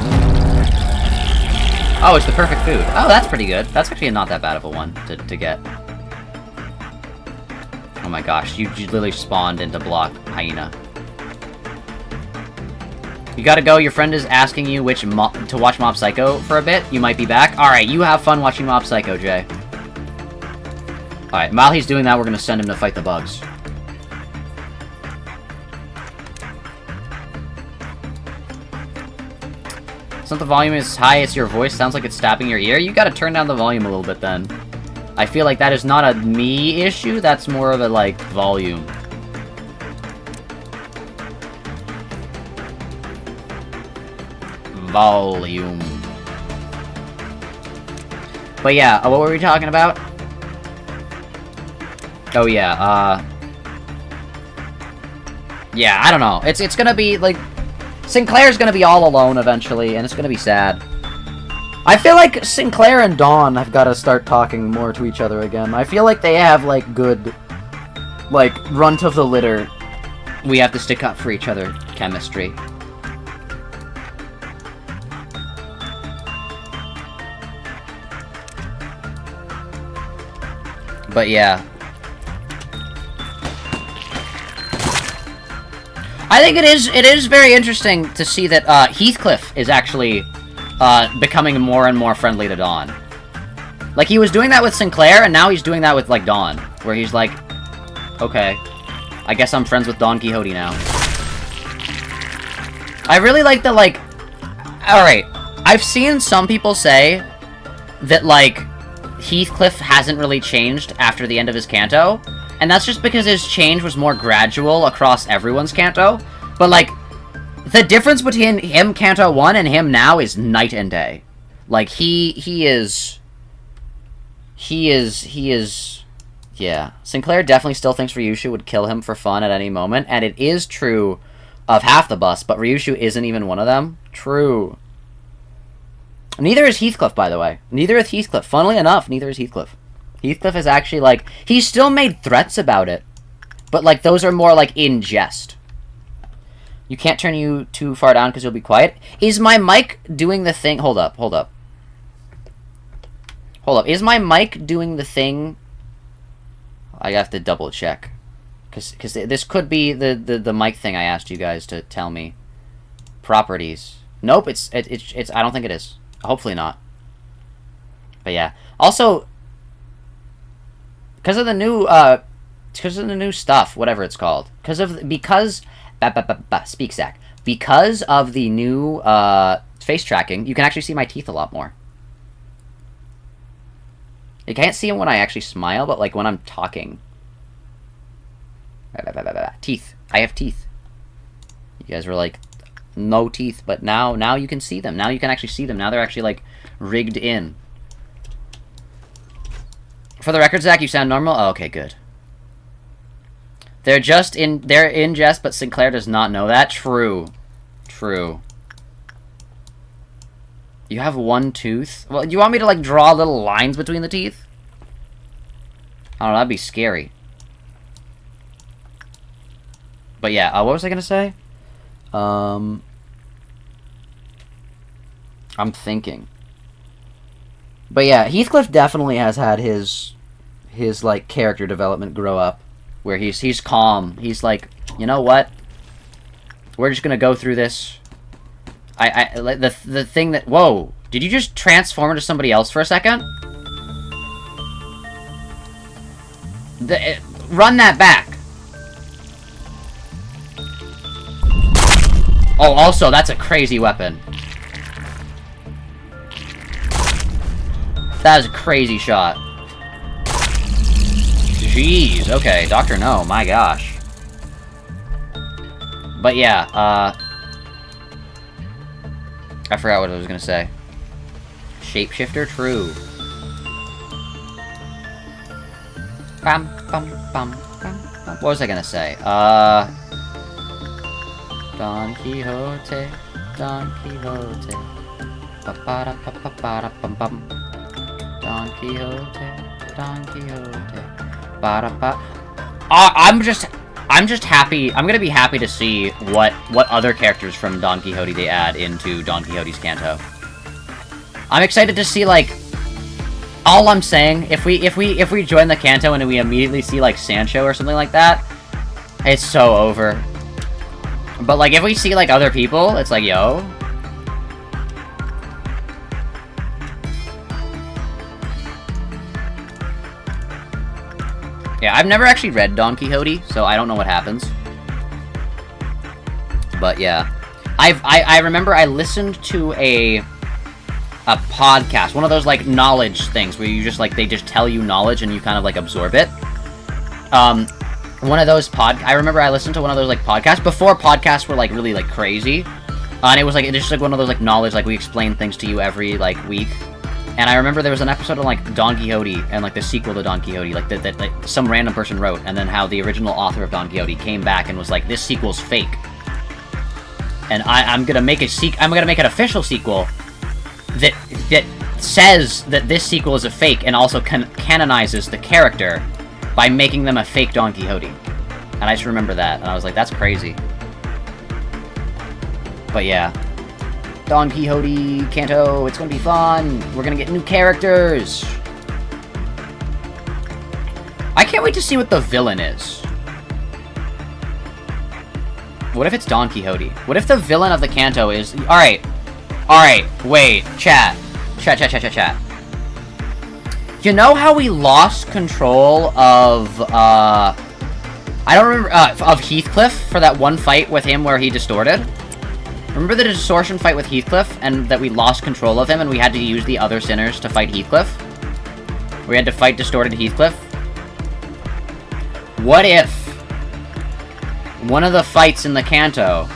Oh, it's the perfect food. Oh, that's pretty good. That's actually not that bad of a one to get. Oh my gosh, you literally spawned into block hyena. You gotta go, your friend is asking you to watch Mob Psycho for a bit. You might be back. Alright, you have fun watching Mob Psycho, Jay. Alright, while he's doing that, we're gonna send him to fight the bugs. It's not the volume is high, it's your voice. Sounds like it's stabbing your ear. You gotta turn down the volume a little bit then. I feel like that is not a me issue, that's more of a, like, volume. Volume. But yeah, what were we talking about? Oh yeah, yeah, I don't know. It's gonna be, like, Sinclair's gonna be all alone eventually, and it's gonna be sad. I feel like Sinclair and Dawn have gotta start talking more to each other again. I feel like they have, like, good, like, runt of the litter, we have to stick up for each other chemistry. But yeah. I think it is very interesting to see that Heathcliff is actually becoming more and more friendly to Dawn. Like, he was doing that with Sinclair, and now he's doing that with, like, Dawn. Where he's like, okay, I guess I'm friends with Don Quixote now. I really like the, like... Alright, I've seen some people say that, like, Heathcliff hasn't really changed after the end of his Kanto, and that's just because his change was more gradual across everyone's Kanto. But, like, the difference between him Kanto 1 and him now is night and day. Like, he is... Yeah. Sinclair definitely still thinks Ryushu would kill him for fun at any moment, and it is true of half the bus, but Ryushu isn't even one of them. True. Neither is Heathcliff, by the way. Neither is Heathcliff. Funnily enough, neither is Heathcliff. Heathcliff is actually, like... He's still made threats about it. But, like, those are more, like, in jest. You can't turn you too far down because you'll be quiet. Is my mic doing the thing... Hold up. Is my mic doing the thing... I have to double check. Because this could be the mic thing I asked you guys to tell me. Properties. Nope, it's I don't think it is. Hopefully not. But yeah. Also, because of the new stuff, whatever it's called. Speak, Zach. Because of the new face tracking, you can actually see my teeth a lot more. You can't see them when I actually smile, but, like, when I'm talking. Teeth. I have teeth. You guys were like, no teeth, but now you can see them. Now you can actually see them. Now they're actually, like, rigged in. For the record, Zach, you sound normal? Oh, okay, good. They're in jest, but Sinclair does not know that. True. You have one tooth? Well, do you want me to, like, draw little lines between the teeth? I don't know, that'd be scary. But yeah, what was I gonna say? I'm thinking. But yeah, Heathcliff definitely has had his like, character development grow up. Where he's calm. He's like, you know what? We're just gonna go through this. Like the thing that... Whoa! Did you just transform into somebody else for a second? Run that back! Oh, also, that's a crazy weapon. That is a crazy shot. Jeez, okay, Dr. No, my gosh. But yeah, I forgot what I was gonna say. Shapeshifter, true. Bam, bam, bam, bam, bam. What was I gonna say? Don Quixote, Don Quixote. Ba-ba-da-ba-ba-ba-da-bum-bum. Don Quixote, Don Quixote. Ba-da-ba. I'm just happy. I'm gonna be happy to see what other characters from Don Quixote they add into Don Quixote's Canto. I'm excited to see, like, all I'm saying, if we join the Canto and we immediately see, like, Sancho or something like that, it's so over. But, like, if we see, like, other people, it's like, yo. Yeah, I've never actually read Don Quixote, so I don't know what happens. But yeah, I remember I listened to a podcast, one of those like knowledge things where you just like they just tell you knowledge and you kind of like absorb it. One of those I remember I listened to one of those like podcasts before podcasts were like really like crazy, and it was like it's just like one of those like knowledge, like we explain things to you every like week. And I remember there was an episode of, like, Don Quixote, and, like, the sequel to Don Quixote, like, that like, some random person wrote, and then how the original author of Don Quixote came back and was like, this sequel's fake. And I'm gonna make an official sequel that says that this sequel is a fake, and also canonizes the character by making them a fake Don Quixote. And I just remember that, and I was like, that's crazy. But yeah. Don Quixote, Canto, it's gonna be fun. We're gonna get new characters. I can't wait to see what the villain is. What if it's Don Quixote? What if the villain of the Canto is... Alright, wait, chat. You know how we lost control of, I don't remember, of Heathcliff for that one fight with him where he distorted? Remember the distortion fight with Heathcliff, and that we lost control of him, and we had to use the other sinners to fight Heathcliff? We had to fight distorted Heathcliff? What if one of the fights in the Canto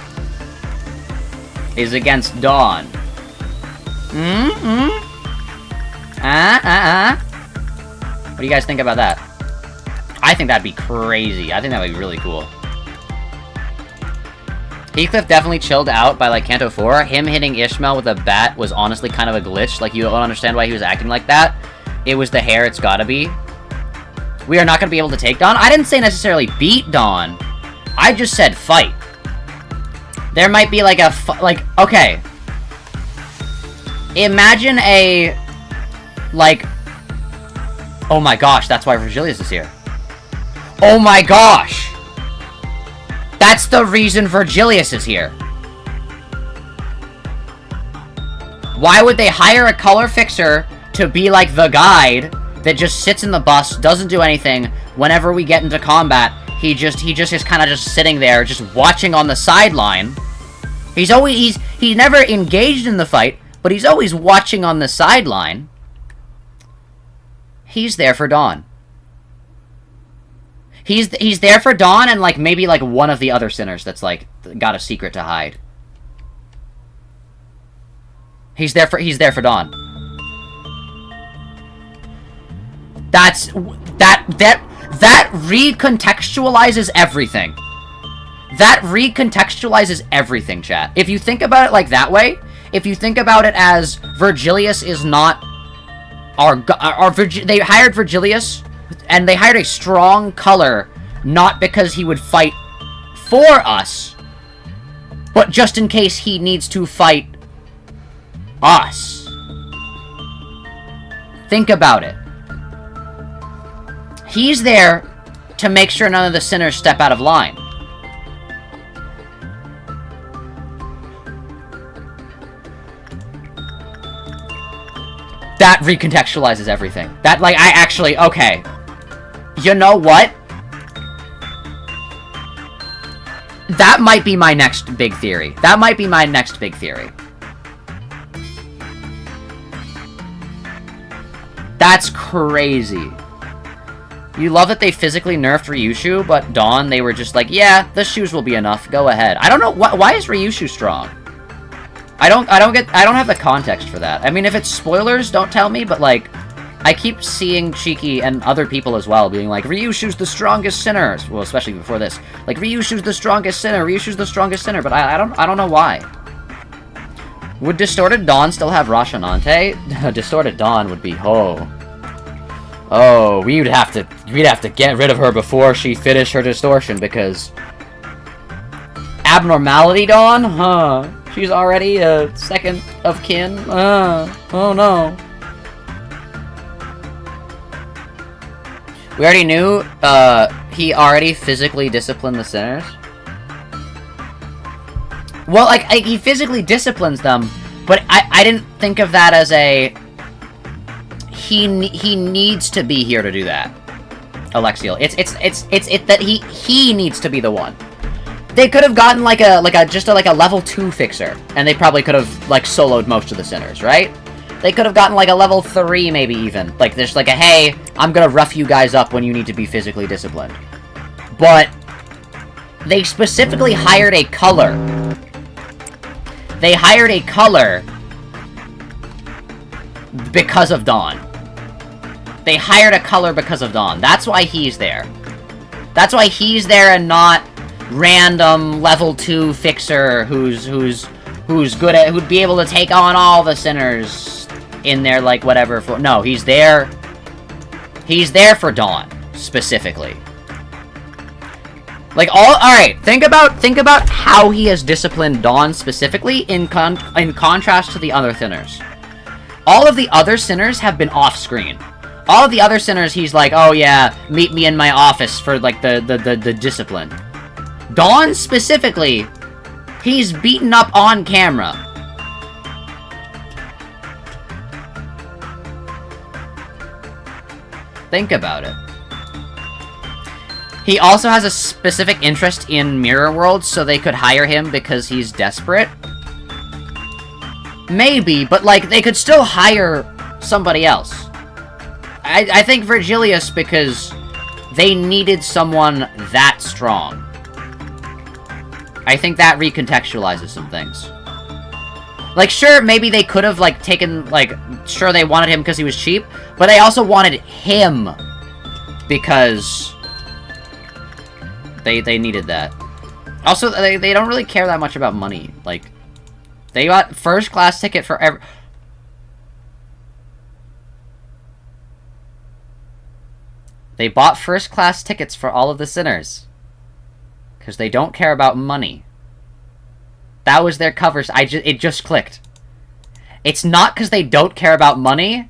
is against Dawn? What do you guys think about that? I think that'd be crazy. I think that'd be really cool. Heathcliff definitely chilled out by, like, Canto 4. Him hitting Ishmael with a bat was honestly kind of a glitch. Like, you don't understand why he was acting like that. It was the hair, it's gotta be. We are not gonna be able to take Dawn. I didn't say necessarily beat Dawn. I just said fight. There might be, like, okay. Imagine a, like... Oh my gosh, that's why Virgilius is here. Oh my gosh! That's the reason Virgilius is here. Why would they hire a color fixer to be like the guide that just sits in the bus, doesn't do anything? Whenever we get into combat, he just is kind of just sitting there, just watching on the sideline. He's never engaged in the fight, but he's always watching on the sideline. He's there for Dawn. He's there for Dawn and, like, maybe, like, one of the other sinners that's, like, got a secret to hide. He's there for Dawn. That recontextualizes everything. That recontextualizes everything, chat. If you think about it, like, that way, if you think about it as Virgilius is not they hired Virgilius, and they hired a strong color, not because he would fight for us, but just in case he needs to fight us. Think about it. He's there to make sure none of the sinners step out of line. That recontextualizes everything. That, like, I actually... Okay. You know what? That might be my next big theory. That might be my next big theory. That's crazy. You love that they physically nerfed Ryushu, but Dawn, they were just like, yeah, the shoes will be enough. Go ahead. I don't know, why is Ryushu strong? I don't have the context for that. I mean, if it's spoilers, don't tell me, but, like, I keep seeing Cheeky and other people as well being like, Ryushu's the strongest sinner. Well, especially before this. Like, Ryushu's the strongest sinner, Ryushu's the strongest sinner, but I don't know why. Would Distorted Dawn still have Rashanante? Distorted Dawn would be, oh, we'd have to get rid of her before she finished her distortion, because Abnormality Dawn? Huh. She's already a second of kin? Oh no. We already knew, he already physically disciplined the sinners? Well, like, he physically disciplines them, but I didn't think of that as a... He needs to be here to do that. Alexiel. It's that he needs to be the one. They could have gotten like a level 2 fixer, and they probably could have like soloed most of the sinners, right? They could have gotten like a level 3 maybe even. Like there's like a, hey, I'm gonna rough you guys up when you need to be physically disciplined. But they specifically hired a color. They hired a color because of Dawn. They hired a color because of Dawn. That's why he's there. That's why he's there and not random level 2 fixer who's good at, who'd be able to take on all the sinners in their, like, whatever. No, he's there. He's there for Dawn, specifically. Like, alright, think about how he has disciplined Dawn specifically in contrast to the other sinners. All of the other sinners have been off-screen. All of the other sinners, he's like, oh yeah, meet me in my office for, like, the discipline. Dawn, specifically, he's beaten up on camera. Think about it. He also has a specific interest in Mirror World, so they could hire him because he's desperate. Maybe, but, like, they could still hire somebody else. I think Virgilius, because they needed someone that strong. I think that recontextualizes some things. Like, sure, maybe they could have, like, taken, like, sure, they wanted him because he was cheap, but they also wanted him because they needed that. Also, they don't really care that much about money. Like, they got first-class ticket for every... They bought first-class tickets for all of the sinners. Because they don't care about money. That was their covers. It just clicked. It's not because they don't care about money.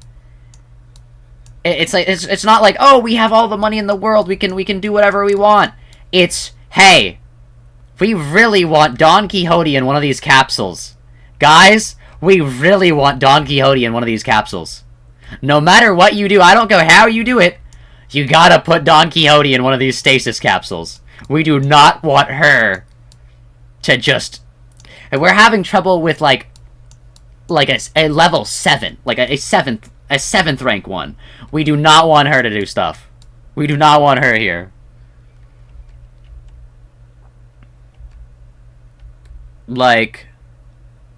It's not like, oh, we have all the money in the world. We can do whatever we want. It's, hey, we really want Don Quixote in one of these capsules. Guys, we really want Don Quixote in one of these capsules. No matter what you do, I don't care how you do it, you gotta put Don Quixote in one of these stasis capsules. We do not want her to just... And we're having trouble with, like a level 7. Like, a 7th rank one. We do not want her to do stuff. We do not want her here. Like...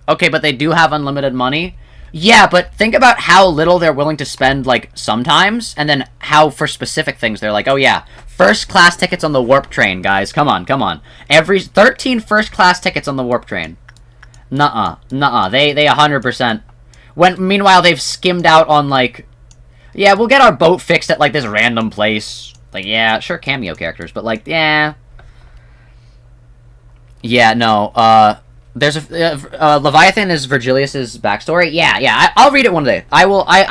Okay, but they do have unlimited money. Yeah, but think about how little they're willing to spend, like, sometimes, and then how, for specific things, they're like, oh yeah, first-class tickets on the warp train, guys. Come on, come on. 13 first-class tickets on the warp train. Nuh-uh. Nuh-uh. They 100%. Meanwhile, they've skimmed out on, like... Yeah, we'll get our boat fixed at, like, this random place. Like, yeah, sure, cameo characters, but, like, yeah. Yeah, no, there's a... Leviathan is Virgilius's backstory. Yeah, I'll read it one day. I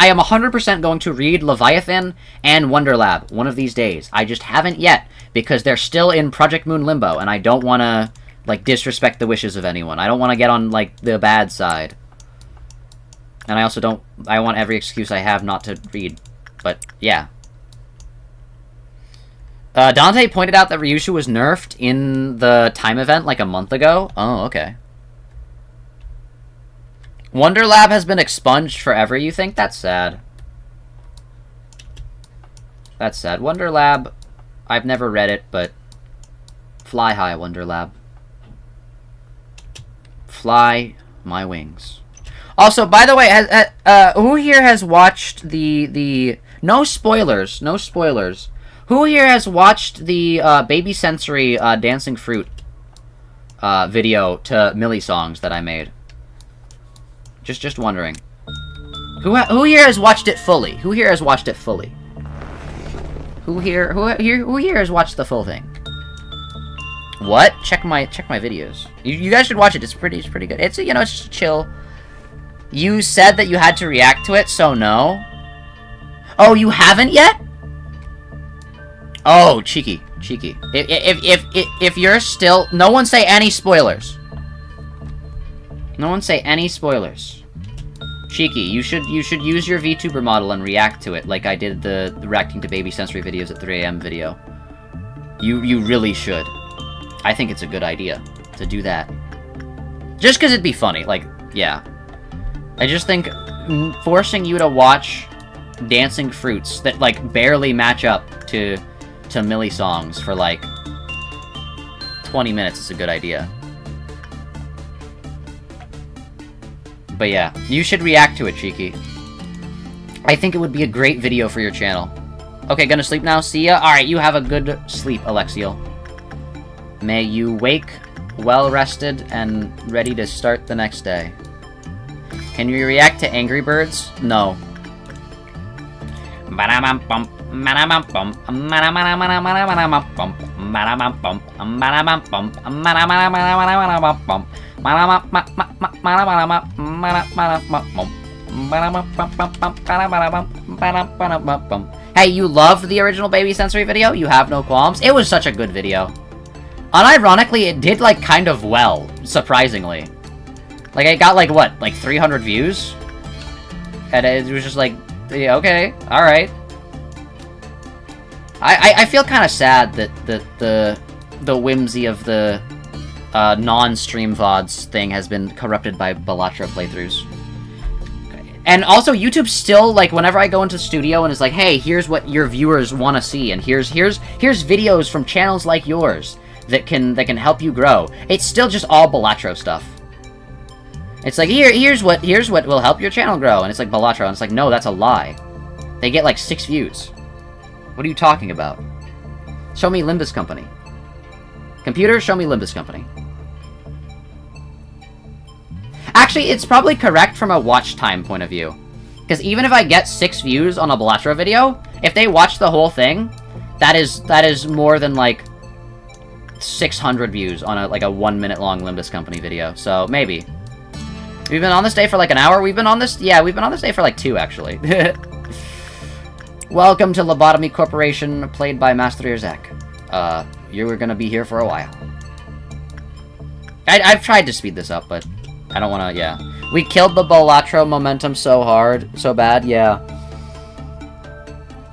am 100% going to read Leviathan and Wonderlab one of these days. I just haven't yet, because they're still in Project Moon limbo, and I don't want to, like, disrespect the wishes of anyone. I don't want to get on, like, the bad side. And I also don't... I want every excuse I have not to read. But, yeah. Dante pointed out that Ryushu was nerfed in the time event, like, a month ago. Oh, okay. Wonderlab has been expunged forever, you think? That's sad. That's sad. Wonderlab, I've never read it, but... Fly high, Wonderlab. Fly my wings. Also, by the way, who here has watched the... No spoilers, no spoilers. Who here has watched the Baby Sensory Dancing Fruit video to Millie songs that I made? Just wondering. Who here has watched it fully? Who here has watched it fully? Who here has watched the full thing? What? Check my videos. You guys should watch it. It's pretty good. It's, you know, it's just chill. You said that you had to react to it, so no. Oh, you haven't yet? Oh, cheeky. If you're still... No one say any spoilers. No one say any spoilers. Cheeky, you should use your VTuber model and react to it, like I did the reacting to Baby Sensory videos at 3 AM video. You really should. I think it's a good idea to do that. Just because it'd be funny, like, yeah. I just think forcing you to watch dancing fruits that, like, barely match up to Millie songs for, like, 20 minutes is a good idea. But yeah, you should react to it, Cheeky. I think it would be a great video for your channel. Okay, gonna sleep now? See ya? Alright, you have a good sleep, Alexiel. May you wake well-rested and ready to start the next day. Can you react to Angry Birds? No. Hey, you loved the original Baby Sensory video? You have no qualms? It was such a good video. Unironically, it did, like, kind of well, surprisingly. Like, it got, like, what? Like, 300 views? And it was just like, yeah, okay, alright. I feel kind of sad that the whimsy of the non-stream VODs thing has been corrupted by Balatro playthroughs. And also, YouTube still, like, whenever I go into the studio and it's like, hey, here's what your viewers want to see, and here's videos from channels like yours that can help you grow. It's still just all Balatro stuff. It's like, here's what will help your channel grow, and it's like Balatro, and it's like, no, that's a lie. They get like 6 views. What are you talking about? Show me Limbus Company. Computer, show me Limbus Company. Actually, it's probably correct from a watch time point of view. Because even if I get 6 views on a Balatro video, if they watch the whole thing, that is more than, like, 600 views on a 1 minute long Limbus Company video. So, maybe. We've been on this day for like an hour? We've been on this day for like 2, actually. Welcome to Lobotomy Corporation, played by Mast3r Zak. You were gonna be here for a while. I've tried to speed this up, but I don't wanna, yeah. We killed the Balatro momentum so hard, so bad, yeah.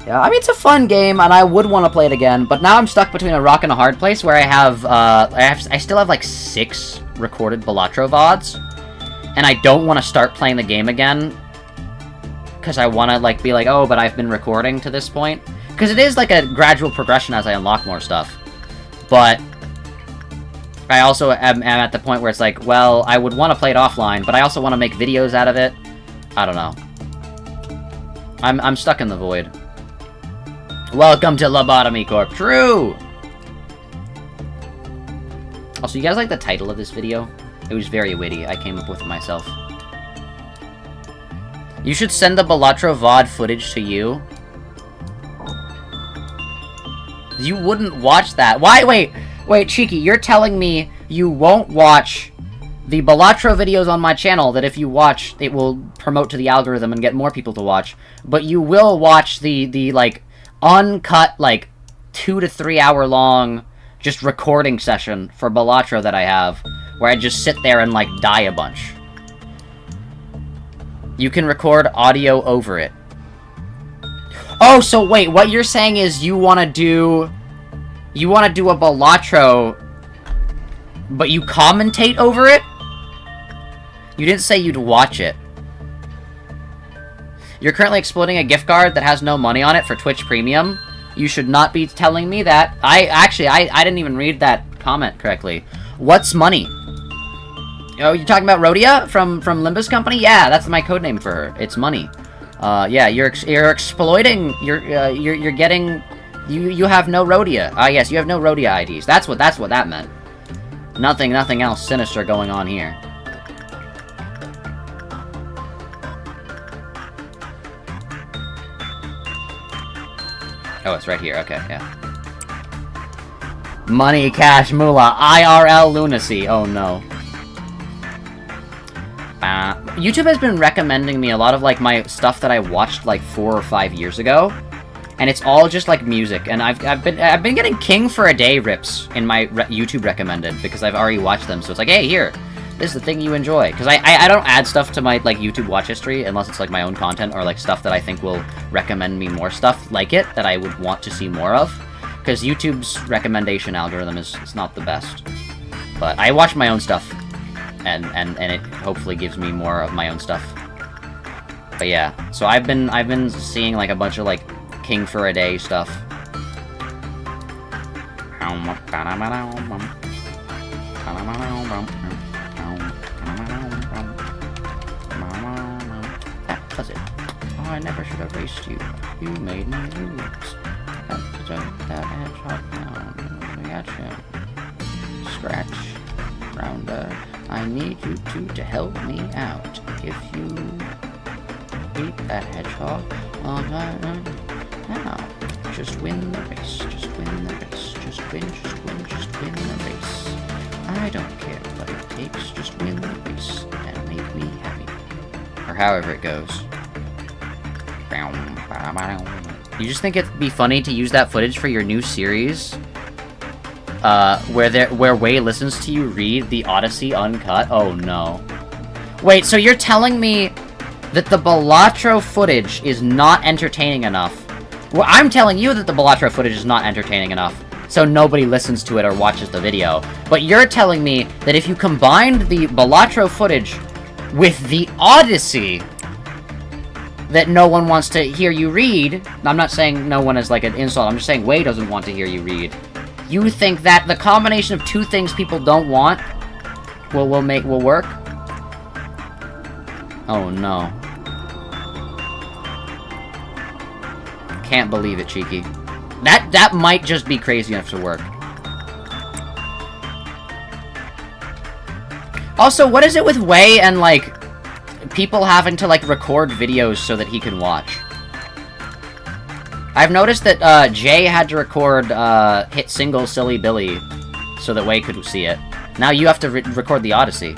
Yeah, I mean, it's a fun game, and I would want to play it again, but now I'm stuck between a rock and a hard place where I still have like 6 recorded Balatro VODs. And I don't want to start playing the game again, because I want to, like, be like, oh, but I've been recording to this point. Because it is, like, a gradual progression as I unlock more stuff. But I also am at the point where it's like, well, I would want to play it offline, but I also want to make videos out of it. I don't know. I'm stuck in the void. Welcome to Lobotomy Corp. True! Also, you guys like the title of this video? It was very witty. I came up with it myself. You should send the Balatro VOD footage to you. You wouldn't watch that. Why? Wait, Cheeky, you're telling me you won't watch the Balatro videos on my channel that if you watch, it will promote to the algorithm and get more people to watch, but you will watch the like, uncut, like, 2 to 3 hour long, just recording session for Balatro that I have, where I just sit there and, like, die a bunch. You can record audio over it. Oh, so wait, what you're saying is you wanna do a Balatro, but you commentate over it? You didn't say you'd watch it. You're currently exploiting a gift card that has no money on it for Twitch Premium. You should not be telling me that. I didn't even read that comment correctly. What's money? Oh, you're talking about Rhodia from Limbus Company? Yeah, that's my codename for her. It's money. Yeah, you're exploiting. You're getting. You have no Rhodia. Yes, you have no Rhodia IDs. That's what that meant. Nothing else sinister going on here. Oh, it's right here. Okay, yeah. Money, cash, moolah, IRL lunacy. Oh, no. YouTube has been recommending me a lot of, like, my stuff that I watched, like, 4 or 5 years ago. And it's all just, like, music. And I've been getting King for a Day rips in my YouTube recommended, because I've already watched them. So it's like, hey, here. This is the thing you enjoy. Because I don't add stuff to my, like, YouTube watch history unless it's, like, my own content or, like, stuff that I think will recommend me more stuff like it that I would want to see more of. Because YouTube's recommendation algorithm is not the best. But I watch my own stuff. And it hopefully gives me more of my own stuff. But yeah. So I've been seeing, like, a bunch of, like, King for a Day stuff. That's it. Oh, I never should have raced you. You made me lose. That hedgehog down. Gotcha. Scratch. Rounder. I need you two to help me out. If you beat that hedgehog, now, just win the race. Just win the race. Just win the race. I don't care what it takes. Just win the race and make me happy. Or however it goes. You just think it'd be funny to use that footage for your new series? Where Wei listens to you read the Odyssey uncut? Oh no. Wait, so you're telling me that the Balatro footage is not entertaining enough? Well, I'm telling you that the Balatro footage is not entertaining enough, so nobody listens to it or watches the video. But you're telling me that if you combined the Balatro footage with the Odyssey, that no one wants to hear you read. I'm not saying no one is like an insult, I'm just saying Wei doesn't want to hear you read. You think that the combination of two things people don't want will work? Oh no. Can't believe it, Cheeky. That might just be crazy enough to work. Also, what is it with Wei and, like, people having to, like, record videos so that he can watch? I've noticed that, Jay had to record, Hit Single Silly Billy so that Wei could see it. Now you have to record the Odyssey.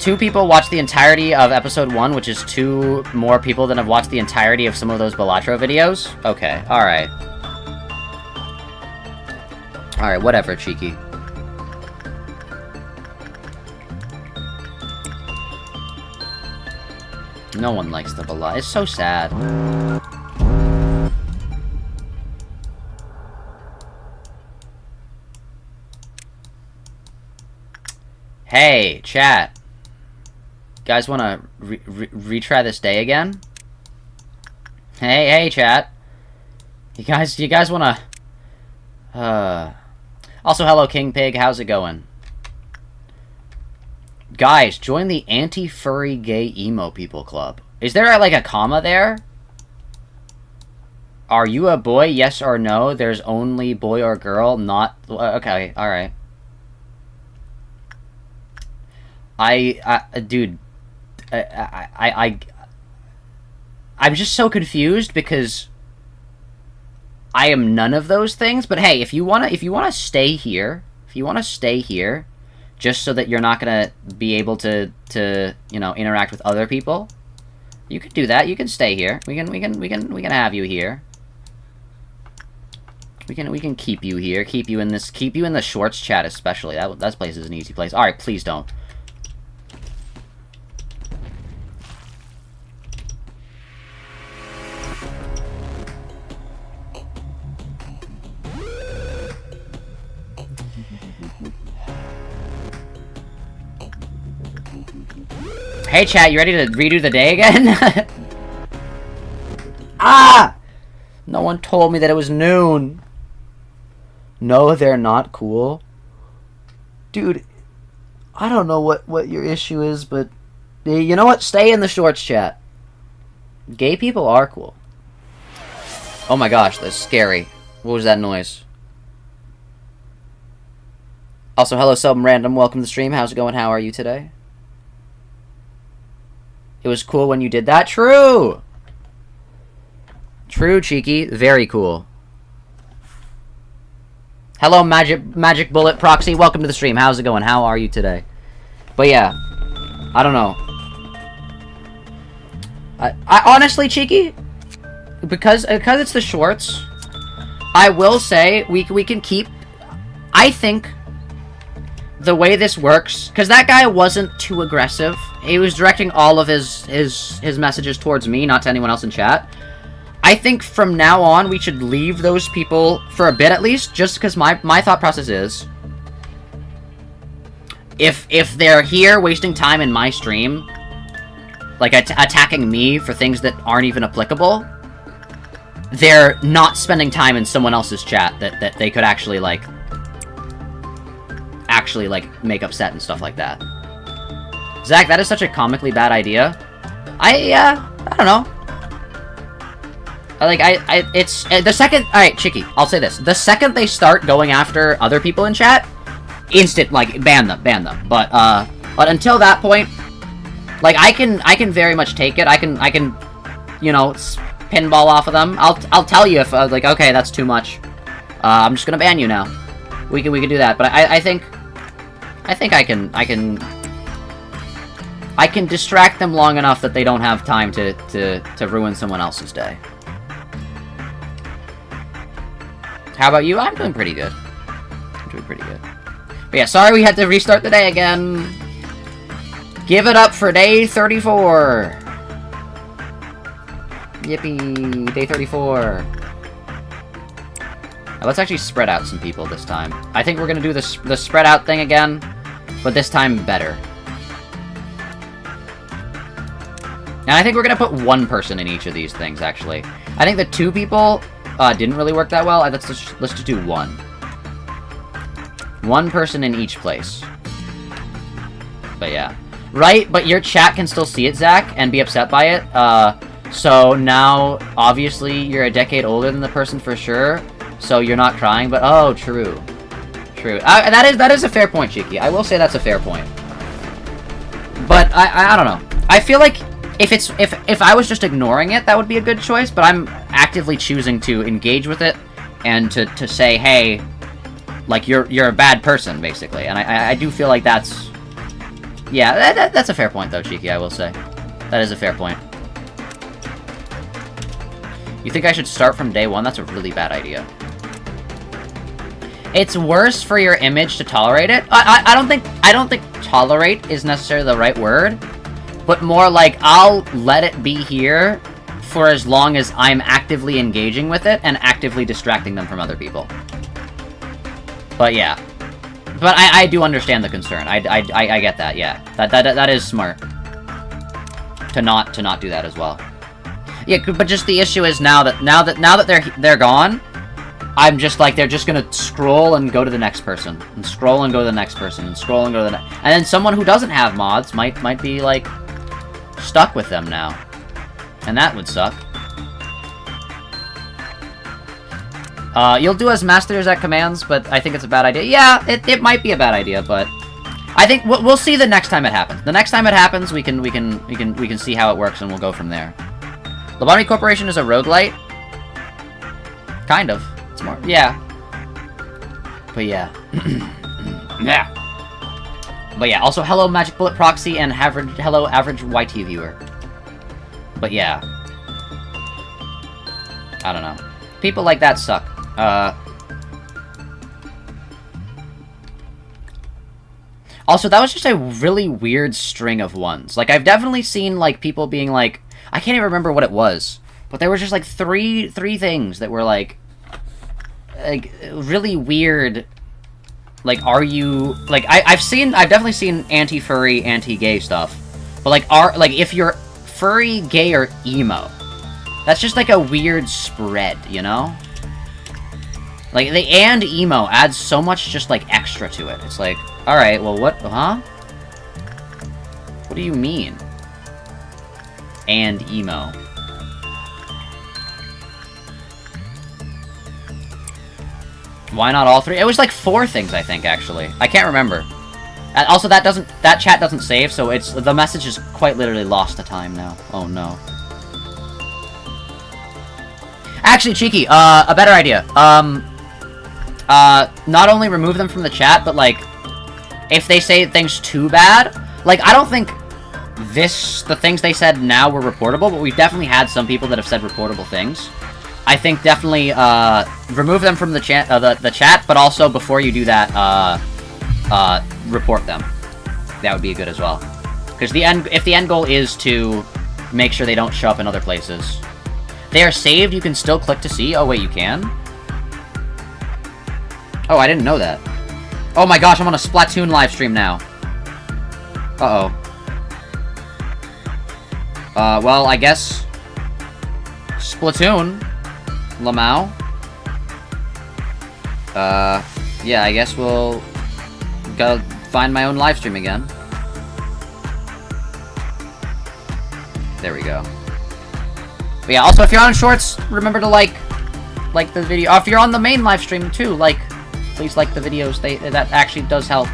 2 people watched the entirety of episode 1, which is 2 more people than have watched the entirety of some of those Balatro videos? Okay, alright. Alright, whatever, Cheeky. No one likes the Balatro. It's so sad. Hey, chat. Guys want to retry this day again? Hey, chat. You guys want to... Also, hello, King Pig. How's it going? Guys, join the anti-furry gay emo people club. Is there, like, a comma there? Are you a boy? Yes or no? There's only boy or girl, not... Okay, alright. Dude, I'm just so confused because I am none of those things. But hey, if you wanna stay here, just so that you're not gonna be able to you know, interact with other people, you can do that. You can stay here. We can have you here. We can keep you here. Keep you in the shorts chat especially. That place is an easy place. All right, please don't. Hey chat, you ready to redo the day again? Ah! No one told me that it was noon. No, they're not cool. Dude, I don't know what your issue is, but you know what? Stay in the shorts chat. Gay people are cool. Oh my gosh, that's scary. What was that noise? Also, hello, Sub Random. Welcome to the stream. How's it going? How are you today? It was cool when you did that? True! True, Cheeky. Very cool. Hello, Magic Bullet Proxy. Welcome to the stream. How's it going? How are you today? But yeah, I don't know. I honestly, Cheeky, because it's the shorts, I will say we can keep. I think the way this works, because that guy wasn't too aggressive. He was directing all of his messages towards me, not to anyone else in chat. I think from now on, we should leave those people for a bit at least, just because my thought process is, if they're here wasting time in my stream, like attacking me for things that aren't even applicable, they're not spending time in someone else's chat that they could actually like make upset and stuff like that. Zach, that is such a comically bad idea. I don't know. It's the second. All right, Chicky. I'll say this: the second they start going after other people in chat, instant like ban them. But until that point, like I can very much take it. I can, you know, pinball off of them. I'll tell you if like okay, that's too much. I'm just gonna ban you now. We can do that. But I think I can distract them long enough that they don't have time to ruin someone else's day. How about you? I'm doing pretty good. But yeah, sorry we had to restart the day again. Give it up for day 34. Yippee, day 34. Now, let's actually spread out some people this time. I think we're gonna do the spread out thing again, but this time better. And I think we're gonna put one person in each of these things, actually. I think the two people didn't really work that well. Let's just do one. One person in each place. But yeah. Right, but your chat can still see it, Zach, and be upset by it. So now, obviously, you're a decade older than the person for sure, so you're not crying, but oh, true. True. That is a fair point, Cheeky. I will say that's a fair point. But I don't know. I feel like if I was just ignoring it, that would be a good choice, but I'm actively choosing to engage with it and to say, hey, like you're a bad person, basically. And I do feel like that's, yeah, that's a fair point though, Cheeky, I will say. That is a fair point. You think I should start from day one? That's a really bad idea. It's worse for your image to tolerate it. I don't think tolerate is necessarily the right word, but more like I'll let it be here for as long as I'm actively engaging with it and actively distracting them from other people. But yeah. But I do understand the concern. I get that, yeah. That is smart. To not do that as well. Yeah, but just the issue is now that they're gone, I'm just like, they're just gonna scroll and go to the next person, and scroll and go to the next person, and scroll and go to the next, and then someone who doesn't have mods might be like stuck with them now, and that would suck. You'll do as Mast3r Zak commands, but I think it's a bad idea. Yeah, it might be a bad idea, but I think we'll see the next time it happens. The next time it happens, we can see how it works, and we'll go from there. Lobotomy Corporation is a roguelite? Kind of. It's more... Yeah. But yeah. Yeah. But yeah, also hello Magic Bullet Proxy and hello average YT viewer. But yeah. I don't know. People like that suck. Also, that was just a really weird string of ones. Like, I've definitely seen, like, people being like... I can't even remember what it was. But there were just, like, three things that were, like, really weird. Like, are you... Like, I've definitely seen anti-furry, anti-gay stuff. But, like, if you're furry, gay, or emo, that's just, like, a weird spread, you know? Like, the and emo adds so much just, like, extra to it. It's like, alright, well, what... Huh? What do you mean? And emo. Why not all three? It was like 4 things, I think, actually. I can't remember. Also, that chat doesn't save, so the message is quite literally lost to time now. Oh, no. Actually, Cheeky, a better idea. Not only remove them from the chat, but, like, if they say things too bad, like, I don't think the things they said now were reportable, but we've definitely had some people that have said reportable things. I think definitely, remove them from the chat, but also, before you do that, report them. That would be good as well. Because if the end goal is to make sure they don't show up in other places. They are saved, you can still click to see. Oh, wait, you can? Oh, I didn't know that. Oh my gosh, I'm on a Splatoon livestream now. Uh-oh. Well, I guess... Splatoon. Lamau. Yeah, I guess we'll... go find my own livestream again. There we go. But yeah, also, if you're on Shorts, remember to like the video. If you're on the main live stream, too, please like the videos. That actually does help.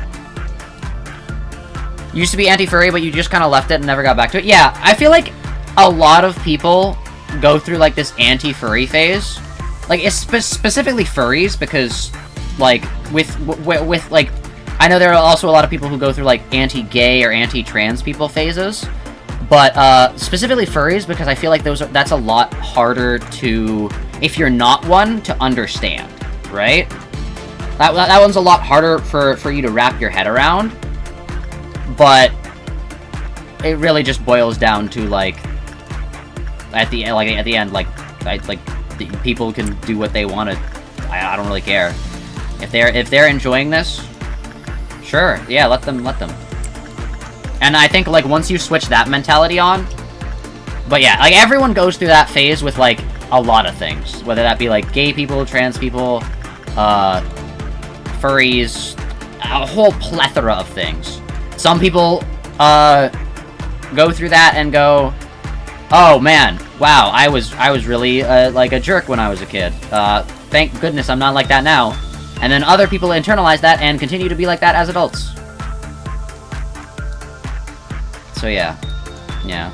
You used to be anti-furry, but you just kind of left it and never got back to it. Yeah, I feel like a lot of people go through, like, this anti-furry phase. Like, it's specifically furries, because, like, with, like... I know there are also a lot of people who go through, like, anti-gay or anti-trans people phases. But, specifically furries, because I feel like that's a lot harder to, if you're not one, to understand, right? That one's a lot harder for you to wrap your head around, but it really just boils down to, like, at the end, people can do what they want to. I don't really care. If they're enjoying this, sure, yeah, let them. And I think, like, once you switch that mentality on... But yeah, like, everyone goes through that phase with, like, a lot of things. Whether that be, like, gay people, trans people, furries, a whole plethora of things. Some people, go through that and go, oh, man, wow, I was really, like, a jerk when I was a kid. Thank goodness I'm not like that now. And then other people internalize that and continue to be like that as adults. So yeah. Yeah.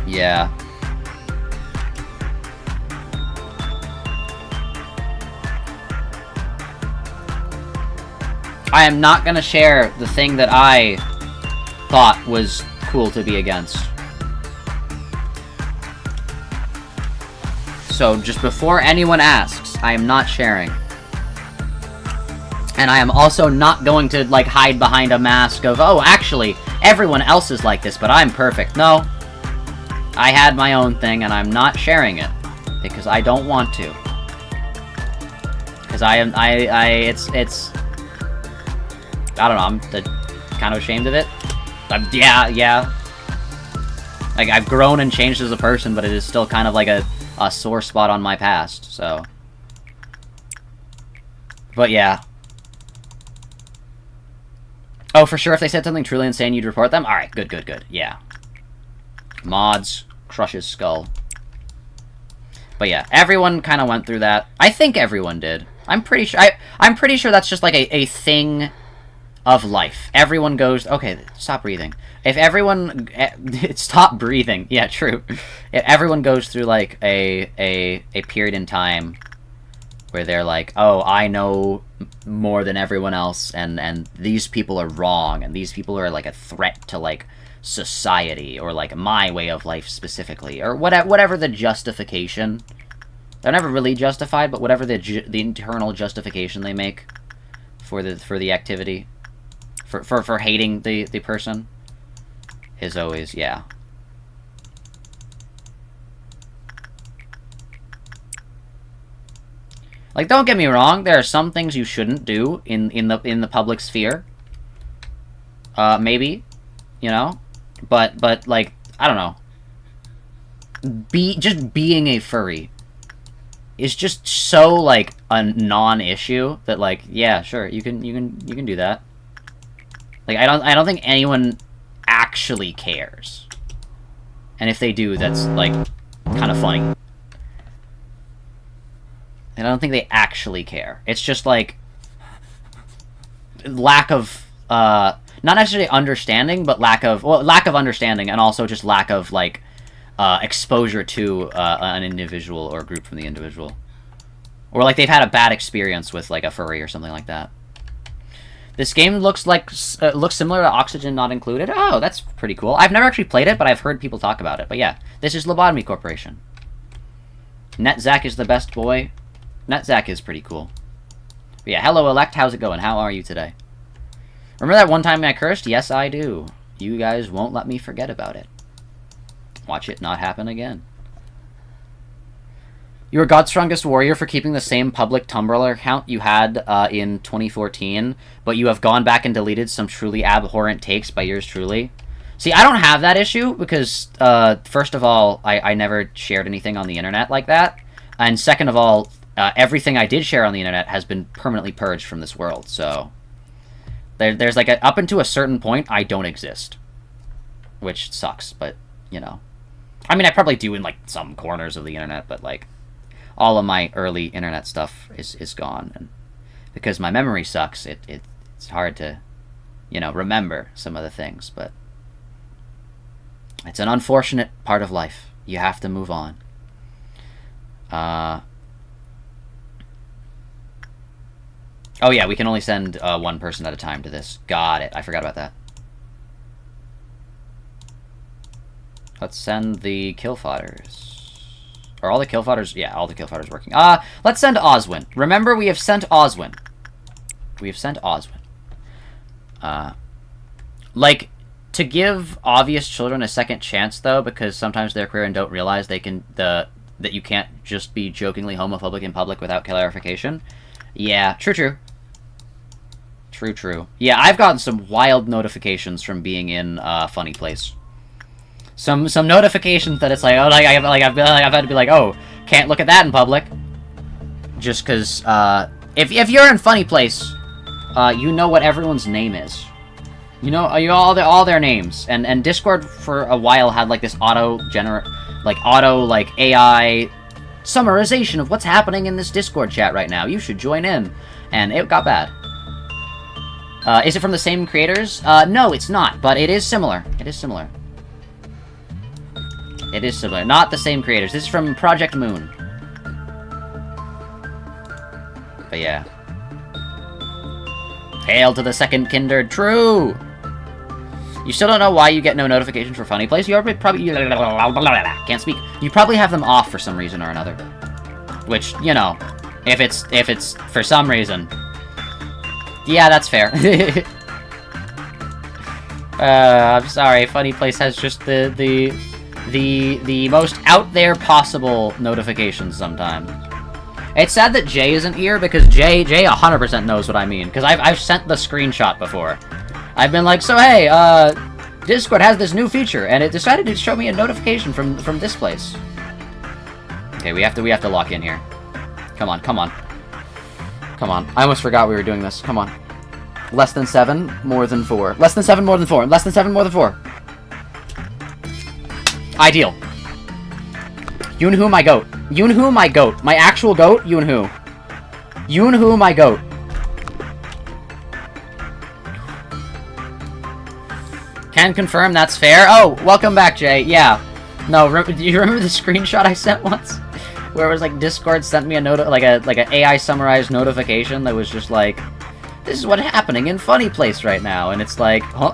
Yeah. I am not gonna share the thing that I thought was cool to be against. So just before anyone asks, I am not sharing. And I am also not going to, like, hide behind a mask of, oh, actually, everyone else is like this, but I'm perfect. No. I had my own thing, and I'm not sharing it. Because I don't want to. Because I don't know, I'm kind of ashamed of it. Yeah. Like, I've grown and changed as a person, but it is still kind of like a sore spot on my past, so. But yeah. Oh, for sure, if they said something truly insane, you'd report them? Alright, good, yeah. Mods, crushes skull. But yeah, everyone kind of went through that. I think everyone did. I'm pretty sure. I'm pretty sure that's just like a thing of life. Everyone goes. Okay, stop breathing. If everyone stop breathing, yeah, true. If everyone goes through like a period in time where they're like, oh, I know more than everyone else, and these people are wrong, and these people are like a threat to like society or like my way of life specifically, or whatever the justification. They're never really justified, but whatever the internal justification they make for the activity, for hating the person, is always, yeah. Like, don't get me wrong, there are some things you shouldn't do in the public sphere. Maybe, you know, but like, I don't know. Just being a furry is just so like a non-issue that like, yeah, sure, you can do that. Like, I don't think anyone actually cares. And if they do, that's like kind of funny. And I don't think they actually care. It's just like lack of not necessarily understanding, but lack of understanding, and also just lack of like exposure to an individual or a group from the individual, or like they've had a bad experience with like a furry or something like that. This game looks similar to Oxygen Not Included. Oh, that's pretty cool. I've never actually played it, but I've heard people talk about it. But yeah, this is Lobotomy Corporation. NetZak is the best boy. NetZak is pretty cool. But yeah, hello Elect, how's it going? How are you today? Remember that one time I cursed? Yes, I do. You guys won't let me forget about it. Watch it not happen again. You are God's Strongest Warrior for keeping the same public Tumblr account you had in 2014, but you have gone back and deleted some truly abhorrent takes by yours truly. See, I don't have that issue because, first of all, I never shared anything on the internet like that, and second of all, everything I did share on the internet has been permanently purged from this world, so there's like up until a certain point, I don't exist, which sucks, but, you know. I mean, I probably do in, like, some corners of the internet, but, like, all of my early internet stuff is gone, and because my memory sucks, it's hard to, you know, remember some of the things, but it's an unfortunate part of life. You have to move on. Oh yeah, we can only send one person at a time to this. Got it. I forgot about that. Let's send the kill fodders. Are all the kill fodders? Yeah, all the kill fodders working. Let's send Oswin. Remember, we have sent Oswin. We have sent Oswin. Like, to give obvious children a second chance, though, because sometimes they're queer and don't realize they can that you can't just be jokingly homophobic in public without clarification. Yeah, true. True. Yeah, I've gotten some wild notifications from being in Funny Place. Some notifications that it's like, oh, like I've had to be like, oh, can't look at that in public. Just because if you're in Funny Place, you know what everyone's name is. You know all their names, and Discord for a while had like this auto AI summarization of what's happening in this Discord chat right now. You should join in, and it got bad. Is it from the same creators? No, it's not, but it is similar. It is similar. Not the same creators. This is from Project Moon. But yeah. Hail to the second kindred. True! You still don't know why you get no notifications for Funny Place? You probably... Can't speak. You probably have them off for some reason or another. Which, you know, if it's for some reason... Yeah, that's fair. I'm sorry, Funny Place has just the most out there possible notifications sometimes. It's sad that Jay isn't here, because Jay 100% knows what I mean, because I've sent the screenshot before. I've been like, so hey, Discord has this new feature, and it decided to show me a notification from this place. Okay, we have to lock in here. Come on. I almost forgot we were doing this. Come on. Less than 7, more than 4. Less than 7, more than 4. Less than 7, more than 4. Ideal. Yoonhoo, my goat. My actual goat, Yoonhoo. Yoonhoo, my goat. Can confirm that's fair. Oh, welcome back, Jay. Yeah. No, do you remember the screenshot I sent once? Where it was like Discord sent me a like a AI summarized notification that was just like, this is what's happening in Funny Place right now, and it's like, huh?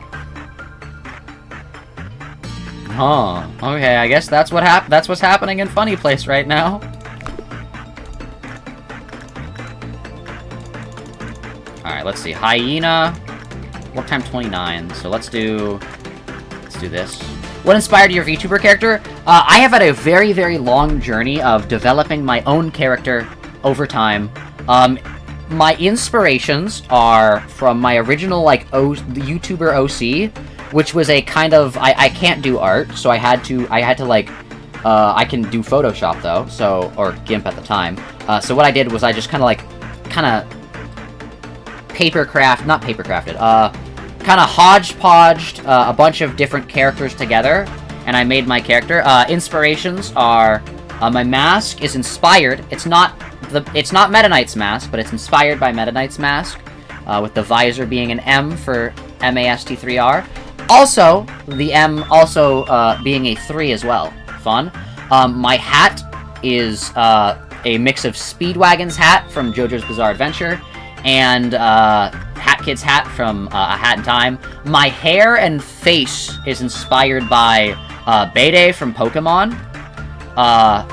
Huh. Okay, I guess that's what's happening in Funny Place right now. Alright, let's see. Hyena. Work time 29, so let's do this. What inspired your VTuber character? I have had a very, very long journey of developing my own character over time. My inspirations are from my original, like, the YouTuber OC, which was a kind of, I can't do art, so I had to, like, I can do Photoshop, though, so, or GIMP at the time. So what I did was I just kind of kind of hodgepodged a bunch of different characters together, and I made my character. Inspirations are, my mask is inspired. It's not Meta Knight's mask, but it's inspired by Meta Knight's mask, with the visor being an M for Mast3r. Also, the M also being a 3 as well. Fun. My hat is a mix of Speedwagon's hat from JoJo's Bizarre Adventure and Hat Kid's hat from A Hat in Time. My hair and face is inspired by Bede from Pokemon,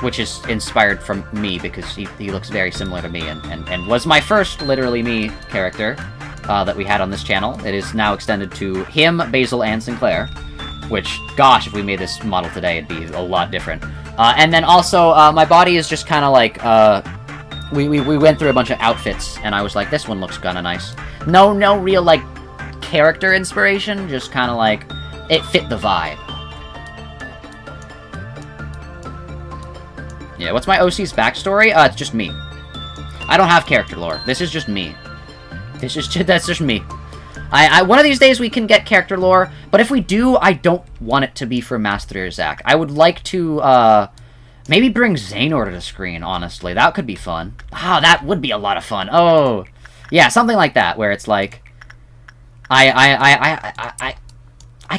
which is inspired from me because he looks very similar to me and was my first literally me character that we had on this channel. It is now extended to him, Basil, and Sinclair, which, gosh, if we made this model today, it'd be a lot different. And then also, my body is just kind of like, we went through a bunch of outfits, and I was like, this one looks kind of nice. No real, like, character inspiration, just kind of like, it fit the vibe. Yeah, what's my OC's backstory? It's just me. I don't have character lore. This is just me. That's just me. One of these days we can get character lore, but if we do, I don't want it to be for Mast3r Zak. I would like to, maybe bring Xehanort to the screen, honestly. That could be fun. Ah, that would be a lot of fun. Oh, yeah, something like that, where it's like, I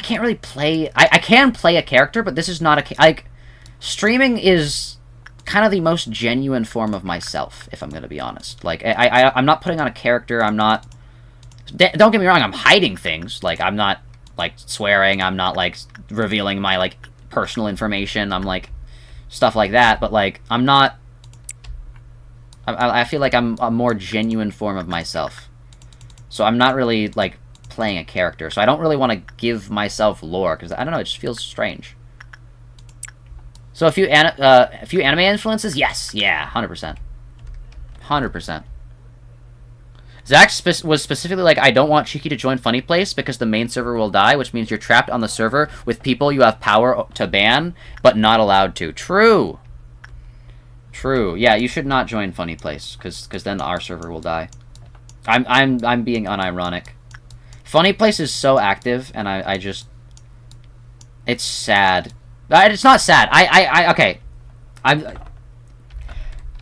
can't really play, I can play a character, but this is not a, like, streaming is kind of the most genuine form of myself, if I'm gonna be honest. Like, I'm not putting on a character, I'm not, don't get me wrong, I'm hiding things. Like, I'm not, like, swearing, I'm not, like, revealing my, like, personal information, I'm, like, stuff like that, but, like, I'm not, I feel like I'm a more genuine form of myself. So I'm not really, like, playing a character, so I don't really want to give myself lore, because, I don't know, it just feels strange. So a few anime influences? Yes, yeah, 100%. 100%. Zach was specifically like, I don't want Cheeky to join Funny Place because the main server will die, which means you're trapped on the server with people you have power to ban, but not allowed to. True. True. Yeah, you should not join Funny Place, because then our server will die. I'm being unironic. Funny Place is so active, and I just... It's sad. It's not sad. Okay.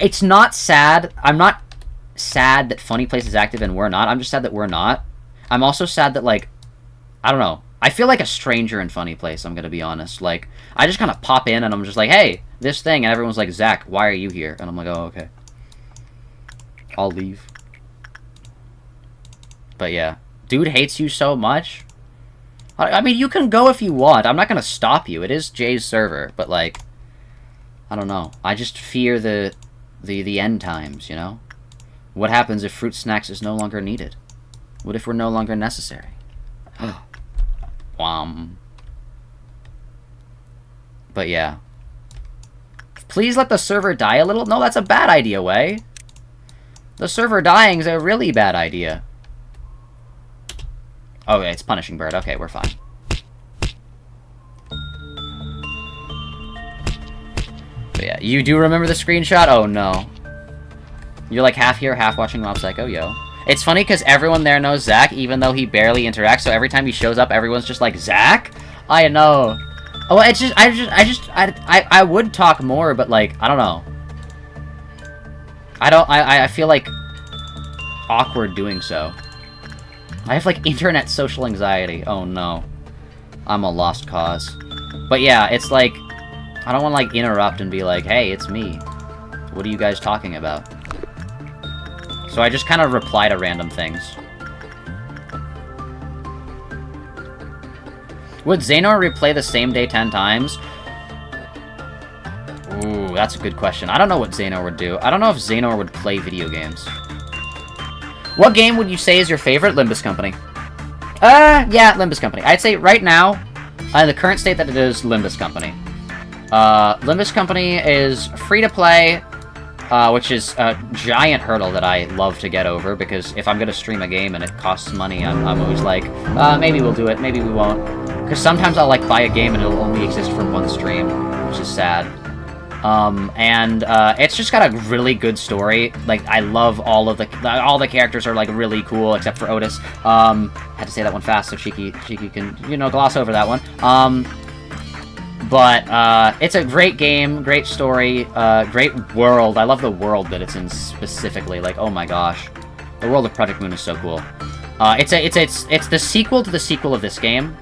It's not sad. I'm not sad that Funny Place is active and we're not. I'm just sad that we're not. I'm also sad that, like, I don't know. I feel like a stranger in Funny Place, I'm gonna be honest. Like, I just kind of pop in and I'm just like, hey, this thing, and everyone's like, Zach, why are you here? And I'm like, oh, okay. I'll leave. But yeah. Dude hates you so much. I mean, you can go if you want. I'm not gonna stop you. It is Jay's server, but, like, I don't know. I just fear the end times, you know? What happens if fruit snacks is no longer needed? What if we're no longer necessary? Wham. But yeah. Please let the server die a little? No, that's a bad idea, Way. The server dying is a really bad idea. Okay, it's Punishing Bird. Okay, we're fine. But yeah, you do remember the screenshot? Oh no. You're like half here, half watching Mob Psycho, yo. It's funny because everyone there knows Zach, even though he barely interacts, so every time he shows up, everyone's just like, Zach? I know. Oh, it's just, I would talk more, but, like, I don't know. I feel like awkward doing so. I have, like, internet social anxiety. Oh, no. I'm a lost cause. But yeah, it's like, I don't want to, like, interrupt and be like, hey, it's me. What are you guys talking about? So I just kind of reply to random things. Would Xehanort replay the same day 10 times? Ooh, that's a good question. I don't know what Xehanort would do. I don't know if Xehanort would play video games. What game would you say is your favorite? Limbus Company. Yeah, Limbus Company. I'd say right now, in the current state that it is, Limbus Company. Limbus Company is free-to-play, which is a giant hurdle that I love to get over, because if I'm going to stream a game and it costs money, I'm always like, maybe we'll do it, maybe we won't. Because sometimes I'll, like, buy a game and it'll only exist for one stream, which is sad. It's just got a really good story. Like, I love all the characters are, like, really cool, except for Otis. Had to say that one fast so Cheeky can, you know, gloss over that one. It's a great game, great story, great world. I love the world that it's in specifically. Like, oh my gosh. The world of Project Moon is so cool. It's the sequel to the sequel of this game.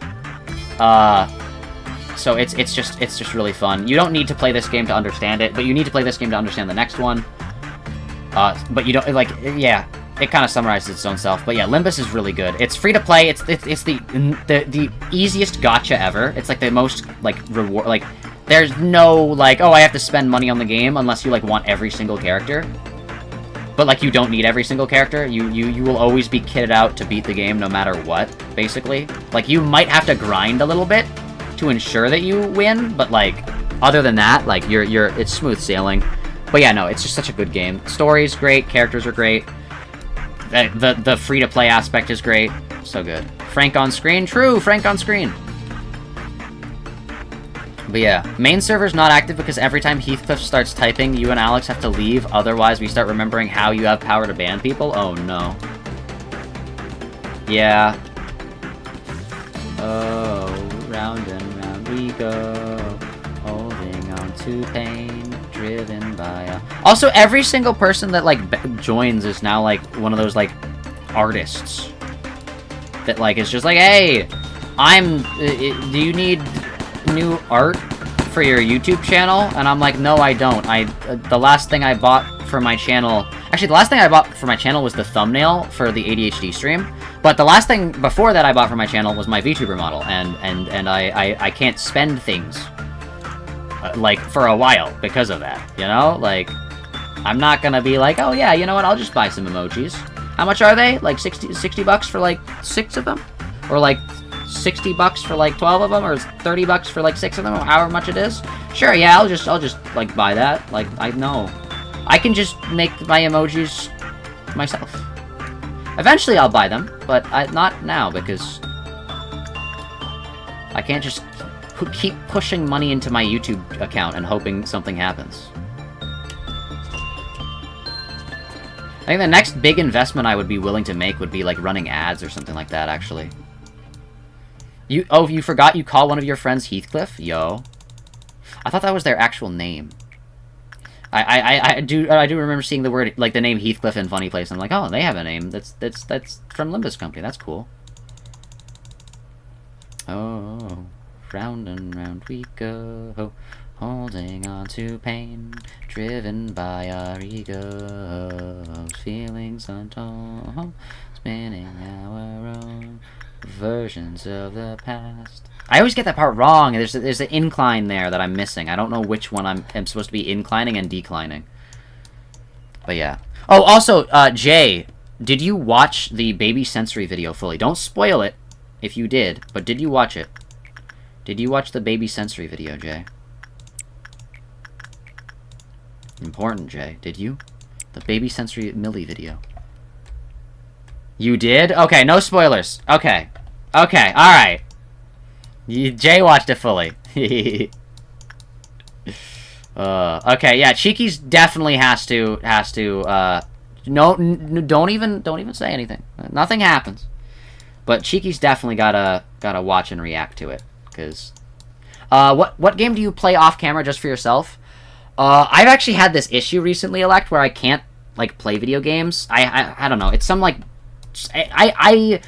So it's just really fun. You don't need to play this game to understand it, but you need to play this game to understand the next one. But you don't, like, yeah, it kind of summarizes its own self. But yeah, Limbus is really good. It's free to play. It's the easiest gacha ever. It's like the most, like, reward, like, there's no, like, oh, I have to spend money on the game unless you, like, want every single character. But, like, you don't need every single character. You will always be kitted out to beat the game no matter what, basically. Like, you might have to grind a little bit to ensure that you win, but, like, other than that, like, it's smooth sailing. But yeah, no, it's just such a good game. Story's great, characters are great. The free-to-play aspect is great. So good. Frank on screen? True, Frank on screen. But yeah, main server's not active because every time Heathcliff starts typing, you and Alex have to leave, otherwise we start remembering how you have power to ban people? Oh no. Yeah. Oh, round and round we go, holding on to pain, driven by a... Also, every single person that, like, joins is now, like, one of those, like, artists. That, like, is just like, hey, do you need new art for your YouTube channel? And I'm like, no, I don't. The last thing I bought for my channel... Actually, the last thing I bought for my channel was the thumbnail for the ADHD stream. But the last thing before that I bought for my channel was my VTuber model. And I can't spend things, like, for a while because of that, you know? Like, I'm not gonna be like, oh yeah, you know what, I'll just buy some emojis. How much are they? Like 60 bucks for, like, 6 of them? Or, like, 60 bucks for, like, 12 of them? Or 30 bucks for, like, 6 of them? Or however much it is? Sure, yeah, I'll just, like, buy that. Like, I know. I can just make my emojis myself. Eventually I'll buy them, but not now, because I can't just keep pushing money into my YouTube account and hoping something happens. I think the next big investment I would be willing to make would be, like, running ads or something like that, actually. You forgot you call one of your friends Heathcliff? Yo. I thought that was their actual name. I do remember seeing the word, like, the name Heathcliff in Funny Place. I'm like, oh, they have a name. That's from Limbus Company. That's cool. Oh, round and round we go, holding on to pain, driven by our egos, feelings untold, spinning our own versions of the past. I always get that part wrong. There's an incline there that I'm missing. I don't know which one I'm supposed to be inclining and declining. But yeah. Oh, also, Jay, did you watch the baby sensory video fully? Don't spoil it if you did, but did you watch it? Did you watch the baby sensory video, Jay? Important, Jay. Did you? The baby sensory Millie video. You did? Okay, no spoilers. Okay. Okay, alright. Jay watched it fully. Okay, yeah, Cheeky's definitely has to, don't even say anything. Nothing happens. But Cheeky's definitely gotta watch and react to it, because, what game do you play off camera just for yourself? I've actually had this issue recently, Elect, where I can't like, play video games. I don't know. It's some, like... I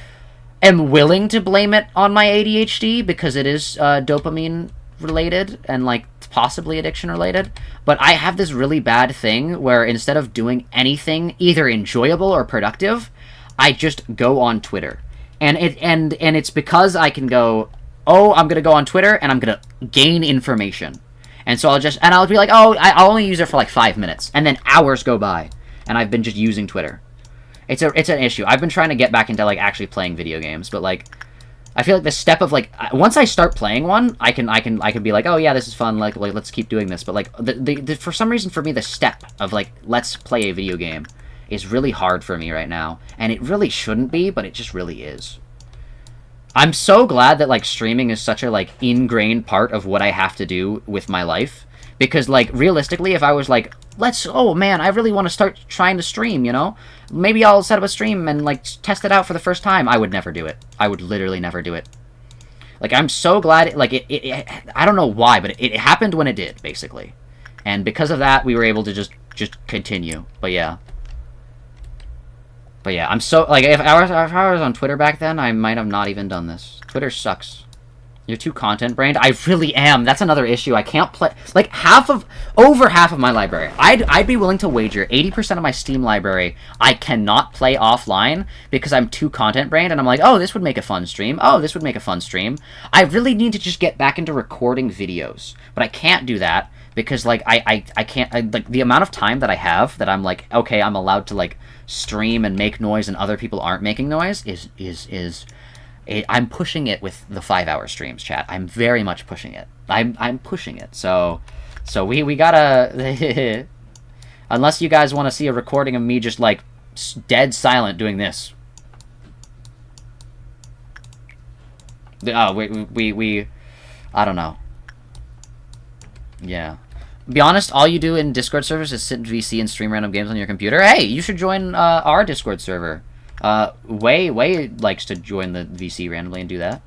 am willing to blame it on my ADHD, because it is dopamine-related, and, like, possibly addiction-related. But I have this really bad thing where instead of doing anything either enjoyable or productive, I just go on Twitter. And it's because I can go, oh, I'm gonna go on Twitter, and I'm gonna gain information. And so I'll be like, oh, I'll only use it for like 5 minutes, and then hours go by, and I've been just using Twitter. It's an issue. I've been trying to get back into like actually playing video games, but like, I feel like the step of like once I start playing one, I can be like, oh yeah, this is fun. Like let's keep doing this. But like the for some reason for me, the step of like let's play a video game is really hard for me right now, and it really shouldn't be, but it just really is. I'm so glad that, like, streaming is such a, like, ingrained part of what I have to do with my life. Because, like, realistically, if I was like, oh, man, I really want to start trying to stream, you know? Maybe I'll set up a stream and, like, test it out for the first time. I would never do it. I would literally never do it. Like, I'm so glad, I don't know why, but it happened when it did, basically. And because of that, we were able to just continue. But, yeah. But yeah, I'm so, like, if I was on Twitter back then, I might have not even done this. Twitter sucks. You're too content-brained. I really am. That's another issue. I can't play, like, over half of my library. I'd be willing to wager 80% of my Steam library I cannot play offline because I'm too content-brained, and I'm like, oh, this would make a fun stream. Oh, this would make a fun stream. I really need to just get back into recording videos, but I can't do that because, like, I can't, like, the amount of time that I have that I'm like, okay, I'm allowed to, like, stream and make noise and other people aren't making noise I'm pushing it with the 5-hour streams, chat. I'm very much pushing it. I'm pushing it. So we gotta unless you guys want to see a recording of me just like dead silent doing this. Oh, we I don't know. Yeah. Be honest, all you do in Discord servers is sit in VC and stream random games on your computer. Hey, you should join our Discord server. Way likes to join the VC randomly and do that.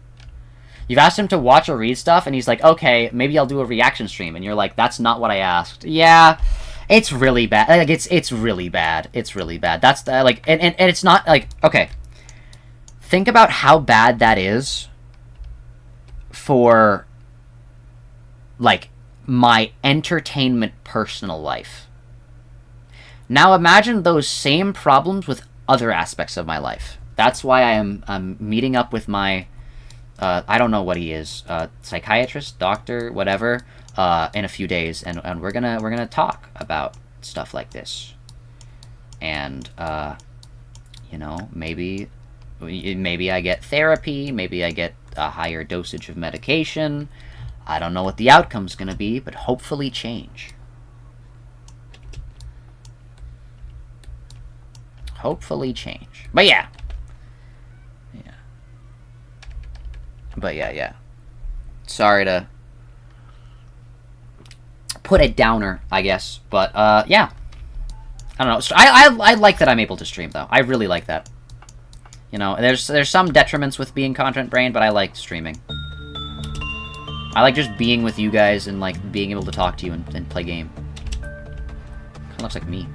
You've asked him to watch or read stuff, and he's like, okay, maybe I'll do a reaction stream. And you're like, that's not what I asked. Yeah, it's really bad. Like, it's really bad. It's really bad. That's, like, and it's not, like, okay. Think about how bad that is for, like, my entertainment personal life. Now imagine those same problems with other aspects of my life. That's why I'm meeting up with my I don't know what he is, psychiatrist, doctor, whatever, in a few days, and we're gonna talk about stuff like this. And you know, maybe I get therapy, maybe I get a higher dosage of medication. I don't know what the outcome's gonna be, but hopefully change. Hopefully change. But yeah. Yeah. But yeah. Sorry to put a downer, I guess. But, yeah. I don't know. I like that I'm able to stream, though. I really like that. You know, there's some detriments with being content-brained, but I like streaming. I like just being with you guys and, like, being able to talk to you and play game. Kinda looks like me.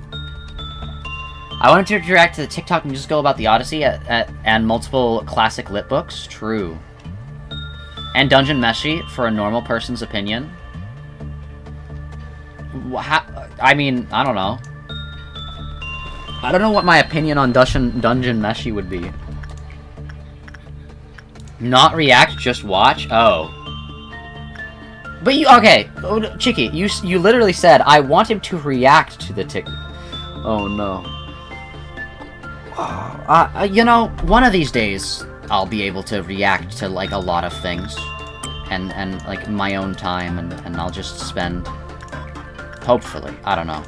I wanted to interact to the TikTok and just go about the Odyssey and multiple classic lit books. True. And Dungeon Meshi for a normal person's opinion. I mean, I don't know. I don't know what my opinion on Dungeon Meshi would be. Not react, just watch? Oh. But you, okay, Chicky, you literally said, I want him to react to the TikTok. Oh no. You know, one of these days, I'll be able to react to, like, a lot of things. And like, my own time, and I'll just spend... Hopefully. I don't know.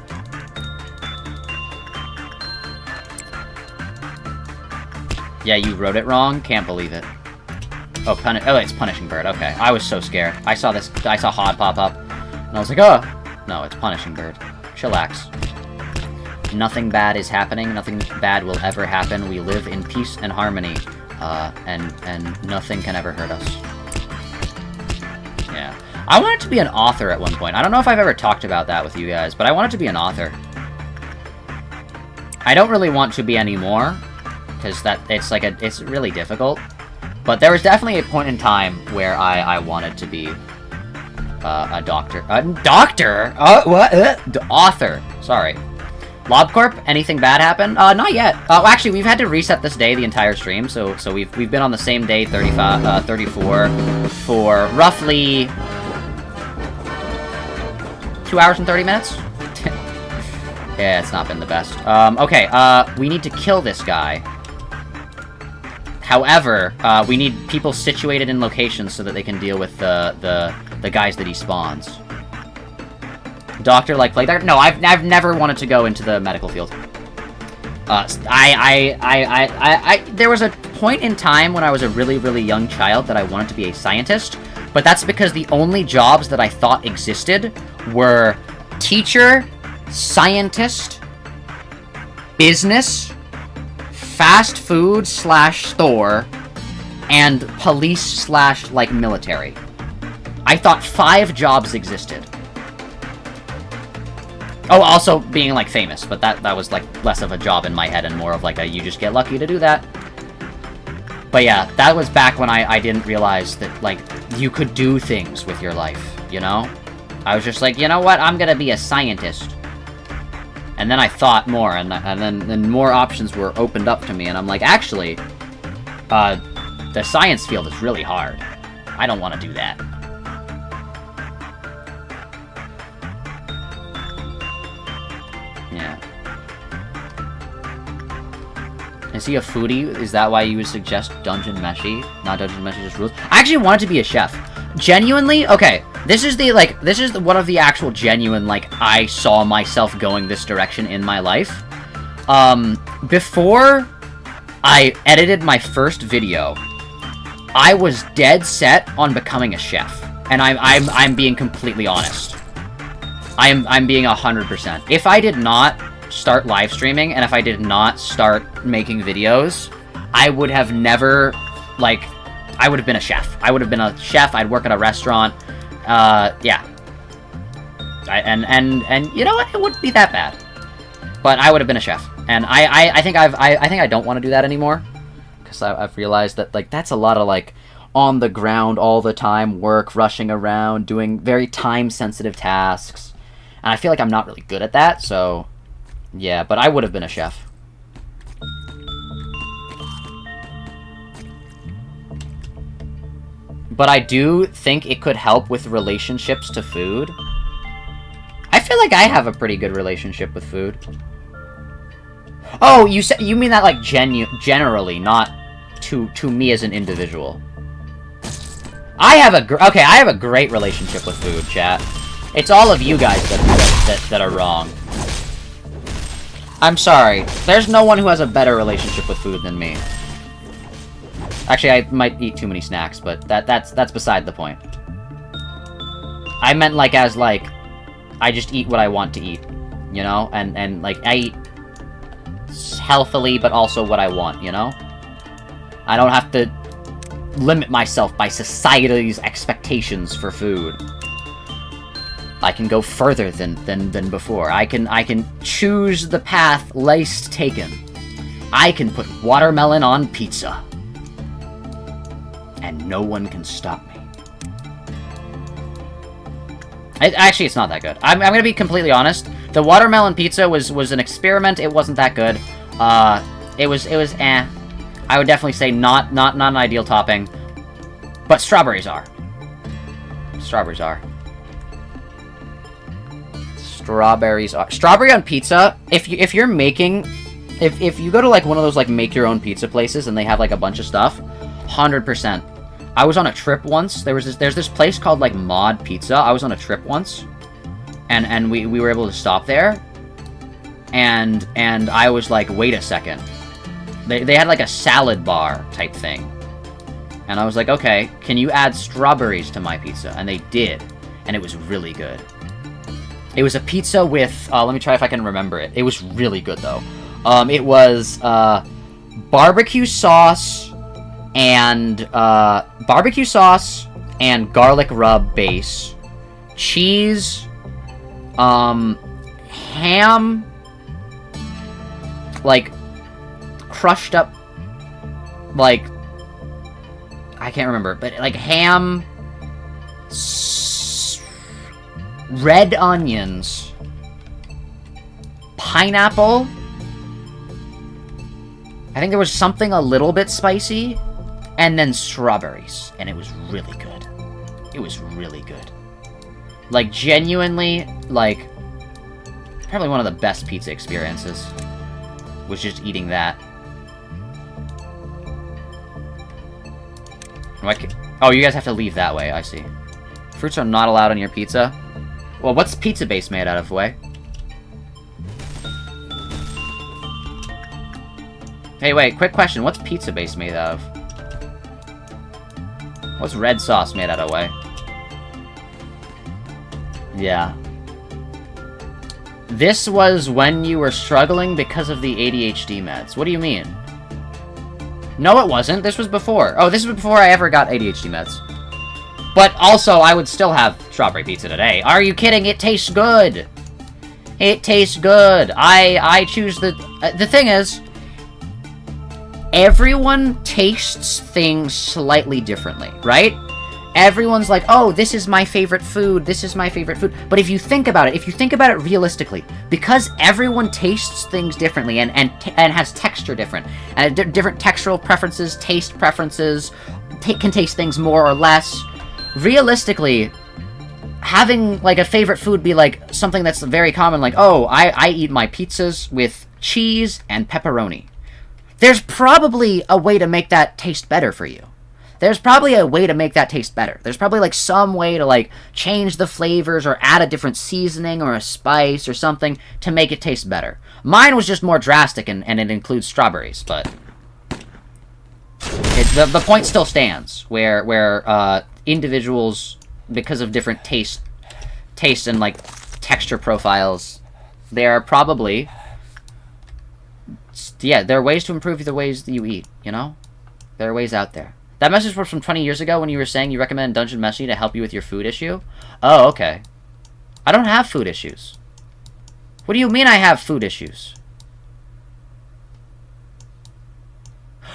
Yeah, you wrote it wrong? Can't believe it. Oh, it's Punishing Bird. Okay. I was so scared. I saw HOD pop up, and I was like, oh! No, it's Punishing Bird. Chillax. Nothing bad is happening. Nothing bad will ever happen. We live in peace and harmony. And nothing can ever hurt us. Yeah. I wanted to be an author at one point. I don't know if I've ever talked about that with you guys, but I wanted to be an author. I don't really want to be anymore, because it's really difficult. But there was definitely a point in time where I wanted to be a doctor. A doctor? What? Author. Sorry. LobCorp, anything bad happen? Not yet. Actually, we've had to reset this day the entire stream, so we've been on the same day, 34, for roughly 2 hours and 30 minutes? Yeah, it's not been the best. Okay, we need to kill this guy. However, we need people situated in locations so that they can deal with the guys that he spawns. Doctor like plague doctor? No, I've never wanted to go into the medical field. There was a point in time when I was a really, really young child that I wanted to be a scientist, but that's because the only jobs that I thought existed were teacher, scientist, business, fast food / store, and police / like military. I thought 5 jobs existed. Oh, also being, like, famous, but that was, like, less of a job in my head and more of, like, a you just get lucky to do that. But yeah, that was back when I didn't realize that, like, you could do things with your life, you know? I was just like, you know what, I'm gonna be a scientist. And then I thought more, and then more options were opened up to me, and I'm like, actually, the science field is really hard. I don't want to do that. Yeah. Is he a foodie? Is that why you would suggest Dungeon Meshi? Not Dungeon Meshi, just rules? I actually wanted to be a chef. Genuinely? Okay. This is one of the actual genuine, like, I saw myself going this direction in my life. Before I edited my first video, I was dead set on becoming a chef. And I'm being completely honest. I'm being 100%. If I did not start live streaming, and if I did not start making videos, I would have never, like, I would have been a chef. I would have been a chef, I'd work at a restaurant, yeah. And you know what, it wouldn't be that bad. But I would have been a chef. And I think I don't want to do that anymore. Because I've realized that, like, that's a lot of, like, on the ground all the time work, rushing around, doing very time-sensitive tasks. And I feel like I'm not really good at that, so... yeah, but I would have been a chef. But I do think it could help with relationships to food. I feel like I have a pretty good relationship with food. Oh, you mean that, like, generally, not to me as an individual. I have a great relationship with food, chat. It's all of you guys that are wrong. I'm sorry. There's no one who has a better relationship with food than me. Actually, I might eat too many snacks, but that's beside the point. I meant, like, as, like, I just eat what I want to eat, you know? And like, I eat healthily, but also what I want, you know? I don't have to limit myself by society's expectations for food. I can go further than before. I can choose the path least taken. I can put watermelon on pizza. And no one can stop me. Actually, it's not that good. I'm gonna be completely honest. The watermelon pizza was an experiment. It wasn't that good. It was eh. I would definitely say not an ideal topping. But strawberries are. Strawberries are. Strawberries are. Strawberry on pizza, if you're making... If you go to, like, one of those, like, make-your-own pizza places and they have, like, a bunch of stuff, 100%. I was on a trip once. There's this place called, like, Mod Pizza. I was on a trip once. And we were able to stop there. And I was like, wait a second. They had, like, a salad bar type thing. And I was like, okay, can you add strawberries to my pizza? And they did. And it was really good. It was a pizza with... let me try if I can remember it. It was really good, though. It was barbecue sauce and garlic rub base, cheese, ham. like, crushed up, like, I can't remember, but, like, ham, red onions, pineapple, I think there was something a little bit spicy, and then strawberries, and it was really good. It was really good. Like, genuinely, like, probably one of the best pizza experiences was just eating that. Oh, you guys have to leave that way, I see. Fruits are not allowed on your pizza? Well, what's pizza base made out of, Way? Hey, wait, quick question. What's pizza base made out of? What's red sauce made out of, Way? Yeah. This was when you were struggling because of the ADHD meds. What do you mean? No, it wasn't. This was before. Oh, this was before I ever got ADHD meds. But also, I would still have strawberry pizza today. Are you kidding? It tastes good. It tastes good. I choose the... the thing is, everyone tastes things slightly differently, right? Everyone's like, oh, this is my favorite food, this is my favorite food. But if you think about it, realistically, because everyone tastes things differently and has texture different, and different textural preferences, taste preferences, can taste things more or less, realistically, having, like, a favorite food be, like, something that's very common, like, oh, I eat my pizzas with cheese and pepperoni. There's probably a way to make that taste better for you. There's probably a way to make that taste better. There's probably, like, some way to, like, change the flavors or add a different seasoning or a spice or something to make it taste better. Mine was just more drastic, and it includes strawberries, but... the point still stands, where individuals, because of different taste and, like, texture profiles, there are probably... Yeah, there are ways to improve the ways that you eat, you know? There are ways out there. That message was from 20 years ago when you were saying you recommend Dungeon Meshi to help you with your food issue? Oh, okay. I don't have food issues. What do you mean I have food issues?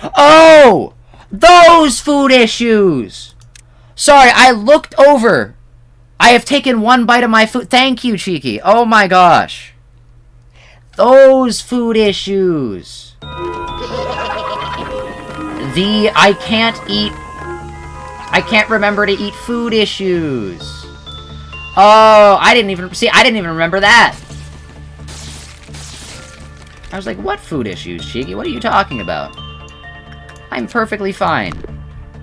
Oh! Those food issues! Sorry, I looked over. I have taken one bite of my food. Thank you, Cheeky. Oh my gosh. Those food issues. I can't remember to eat food issues. Oh, I didn't even remember that. I was like, what food issues, Cheeky? What are you talking about? I'm perfectly fine.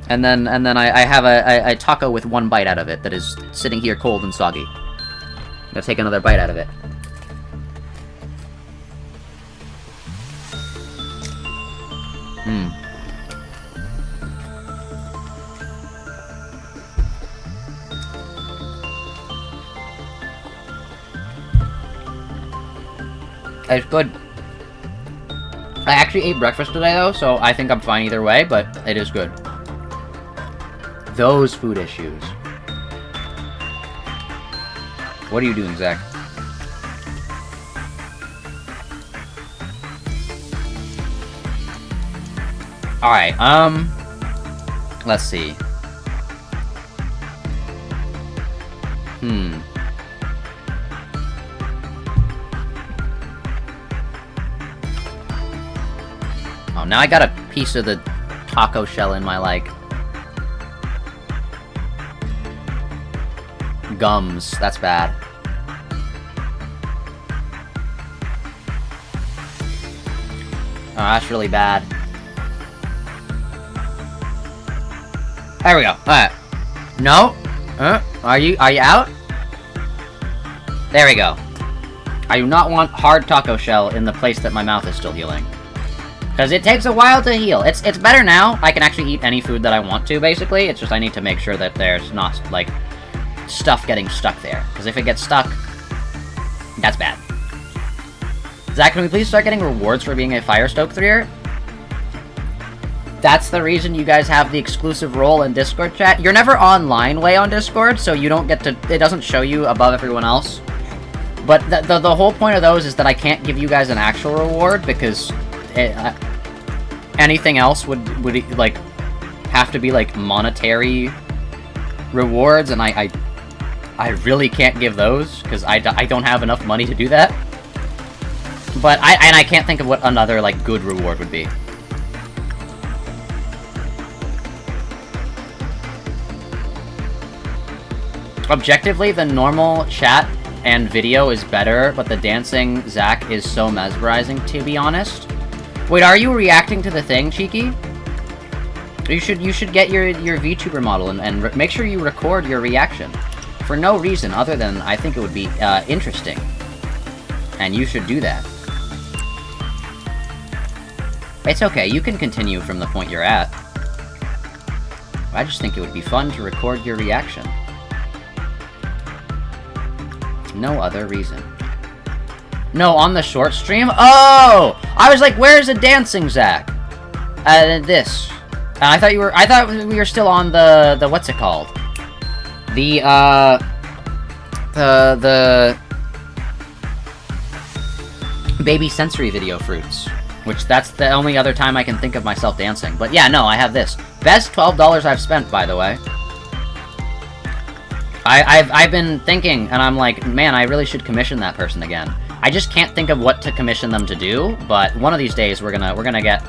And then I have a taco with one bite out of it that is sitting here cold and soggy. I'm gonna take another bite out of it. It's good. I actually ate breakfast today, though, so I think I'm fine either way, but it is good. Those food issues. What are you doing, Zach? Alright, let's see. Oh, now I got a piece of the taco shell in my, like, gums. That's bad. Oh, that's really bad. There we go. Alright. No? Are you out? There we go. I do not want hard taco shell in the place that my mouth is still healing. Because it takes a while to heal. It's better now. I can actually eat any food that I want to, basically. It's just I need to make sure that there's not, like, stuff getting stuck there. Because if it gets stuck, that's bad. Zach, can we please start getting rewards for being a Firestoke 3er? That's the reason you guys have the exclusive role in Discord chat. You're never online way on Discord, so you don't get to... It doesn't show you above everyone else. But the whole point of those is that I can't give you guys an actual reward, because anything else would like have to be like monetary rewards, and I really can't give those because I don't have enough money to do that. But I can't think of what another like good reward would be. Objectively, the normal chat and video is better, but the dancing Zach is so mesmerizing, to be honest. Wait, are you reacting to the thing, Cheeky? You should get your VTuber model and make sure you record your reaction. For no reason other than I think it would be interesting. And you should do that. It's okay, you can continue from the point you're at. I just think it would be fun to record your reaction. No other reason. No, on the short stream? Oh! I was like, where's the dancing Zach? This. I thought we were still on the what's it called? The baby sensory video fruits. Which, that's the only other time I can think of myself dancing. But yeah, no, I have this. Best $12 I've spent, by the way. I've been thinking, and I'm like, man, I really should commission that person again. I just can't think of what to commission them to do, but one of these days we're gonna get...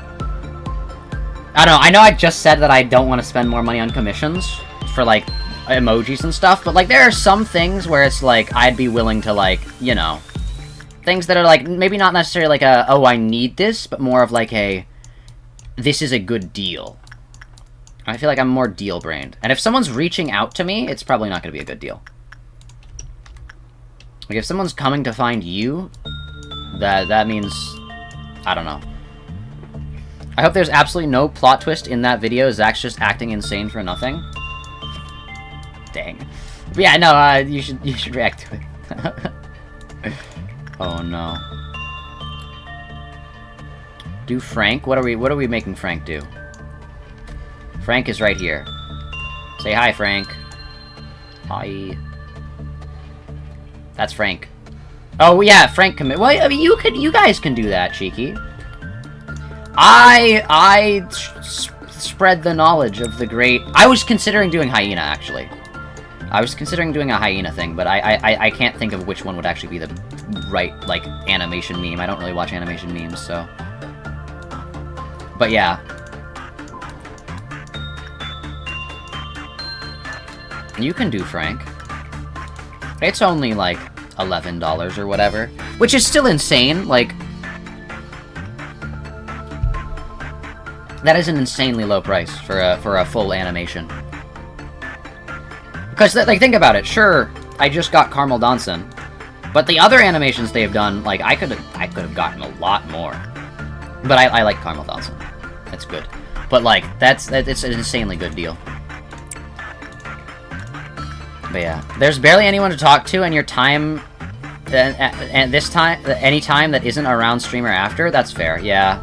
I don't know, I know I just said that I don't want to spend more money on commissions for, like, emojis and stuff, but, like, there are some things where it's, like, I'd be willing to, like, you know... Things that are, like, maybe not necessarily like a, oh, I need this, but more of, like, a, this is a good deal. I feel like I'm more deal-brained. And if someone's reaching out to me, it's probably not going to be a good deal. Like, if someone's coming to find you, that means... I don't know. I hope there's absolutely no plot twist in that video. Zach's just acting insane for nothing. Dang. But yeah, no, you should react to it. Oh no. Do Frank? What are we making Frank do? Frank is right here. Say hi, Frank. Hi. That's Frank. Oh yeah, Frank commit. Well, I mean, you guys can do that, Cheeky. I spread the knowledge of the great... I was considering doing hyena, actually. I was considering doing a hyena thing, but I can't think of which one would actually be the right, like, animation meme. I don't really watch animation memes, so... But yeah. You can do Frank. It's only, like, $11 or whatever. Which is still insane, like... That is an insanely low price for a full animation. Because, like, think about it. Sure, I just got Caramelldansen, but the other animations they've done, like, I could have gotten a lot more. But I like Caramelldansen. That's good. But, like, it's an insanely good deal. But yeah, there's barely anyone to talk to, and your time, and this time, any time that isn't around stream or after, that's fair, yeah.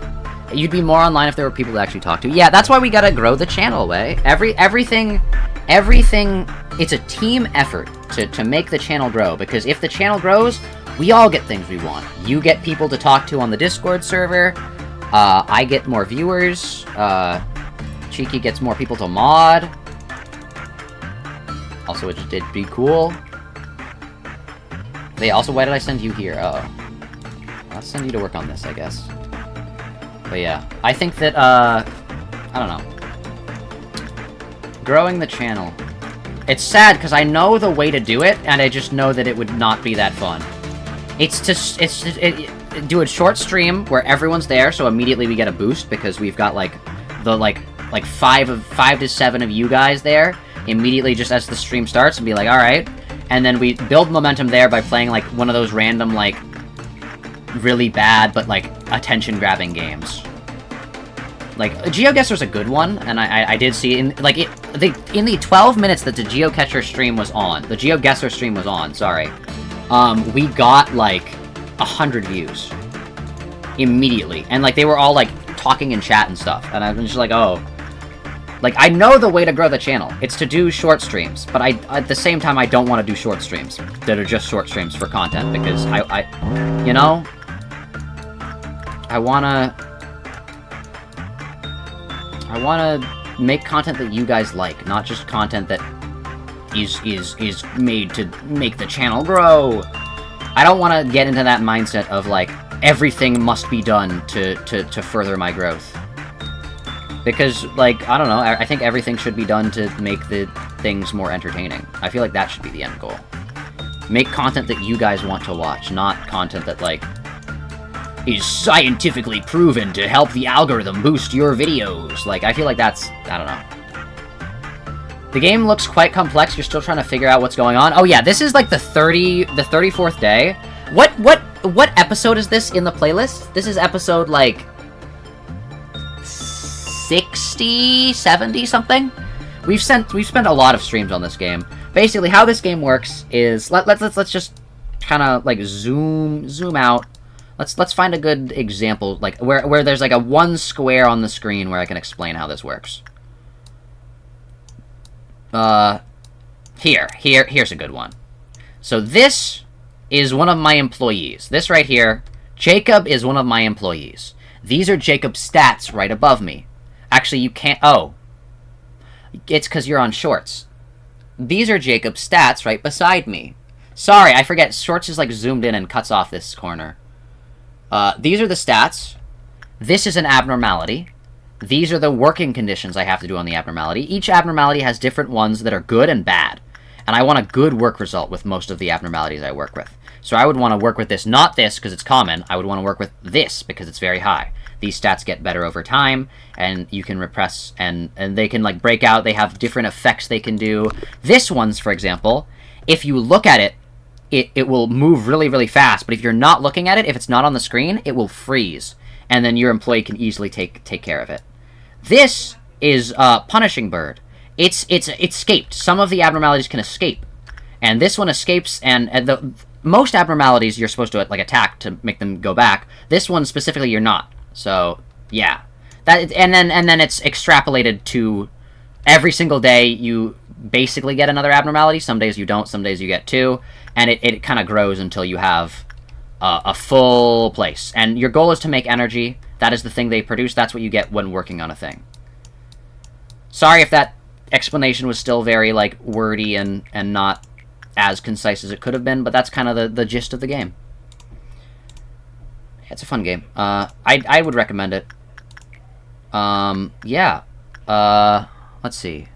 You'd be more online if there were people to actually talk to. Yeah, that's why we gotta grow the channel, way. Everything, it's a team effort to make the channel grow, because if the channel grows, we all get things we want. You get people to talk to on the Discord server, I get more viewers, Cheeky gets more people to mod. Also, it just did be cool. Why did I send you here? Uh-oh. I'll send you to work on this, I guess. But yeah, I think that, I don't know. Growing the channel. It's sad, because I know the way to do it, and I just know that it would not be that fun. Do a short stream where everyone's there, so immediately we get a boost, because we've got, like, the, like 5 to 7 of you guys there, immediately just as the stream starts, and be like, alright. And then we build momentum there by playing, like, one of those random, like, really bad, but, like, attention-grabbing games. Like, GeoGuessr's a good one, and I did see, in the 12 minutes that the GeoCatcher stream was on, the GeoGuessr stream was on, sorry, we got, like, 100 views. Immediately. And, like, they were all, like, talking in chat and stuff, and I was just like, oh. Like, I know the way to grow the channel. It's to do short streams, but at the same time, I don't want to do short streams that are just short streams for content, because you know, I wanna make content that you guys like, not just content that is made to make the channel grow. I don't want to get into that mindset of, like, everything must be done to further my growth. Because, like, I don't know, I think everything should be done to make the things more entertaining. I feel like that should be the end goal. Make content that you guys want to watch, not content that, like, is scientifically proven to help the algorithm boost your videos. Like, I feel like that's, I don't know. The game looks quite complex. You're still trying to figure out what's going on. Oh yeah, this is like the 34th day. What episode is this in the playlist? This is episode, like, 60, 70 something? We've spent a lot of streams on this game. Basically, how this game works is, let's just kind of, like, zoom out. Let's find a good example, like, where there's, like, a one square on the screen where I can explain how this works. Here's a good one. So this is one of my employees. This right here, Jacob is one of my employees. These are Jacob's stats right above me. Actually, you can't, oh. It's because you're on shorts. These are Jacob's stats right beside me. Sorry, I forget, shorts is, like, zoomed in and cuts off this corner. These are the stats. This is an abnormality. These are the working conditions I have to do on the abnormality. Each abnormality has different ones that are good and bad. And I want a good work result with most of the abnormalities I work with. So I would want to work with this, not this, because it's common. I would want to work with this, because it's very high. These stats get better over time, and you can repress, and they can, like, break out. They have different effects they can do. This one's, for example, if you look at it, it will move really, really fast. But if you're not looking at it, if it's not on the screen, it will freeze. And then your employee can easily take care of it. This is Punishing Bird. It's escaped. Some of the abnormalities can escape. And this one escapes, and most abnormalities you're supposed to, like, attack to make them go back. This one specifically you're not. So, yeah. And then it's extrapolated to every single day you basically get another abnormality. Some days you don't, some days you get two. And it kind of grows until you have a full place. And your goal is to make energy. That is the thing they produce. That's what you get when working on a thing. Sorry if that explanation was still very, like, wordy and not as concise as it could have been, but that's kind of the gist of the game. It's a fun game. I would recommend it. Yeah. Let's see.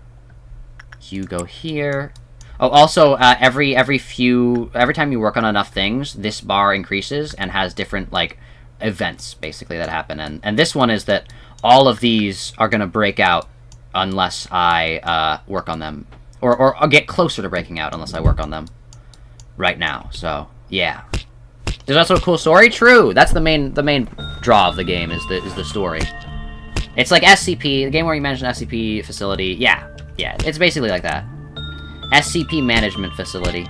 You go here. Oh, also, every time you work on enough things, this bar increases and has different, like, events, basically, that happen. And this one is that all of these are going to break out unless I work on them. Or I'll get closer to breaking out unless I work on them right now. So, yeah. There's also a cool story? True! That's the main draw of the game, is the story. It's like SCP, the game where you manage an SCP facility. Yeah, it's basically like that. SCP management facility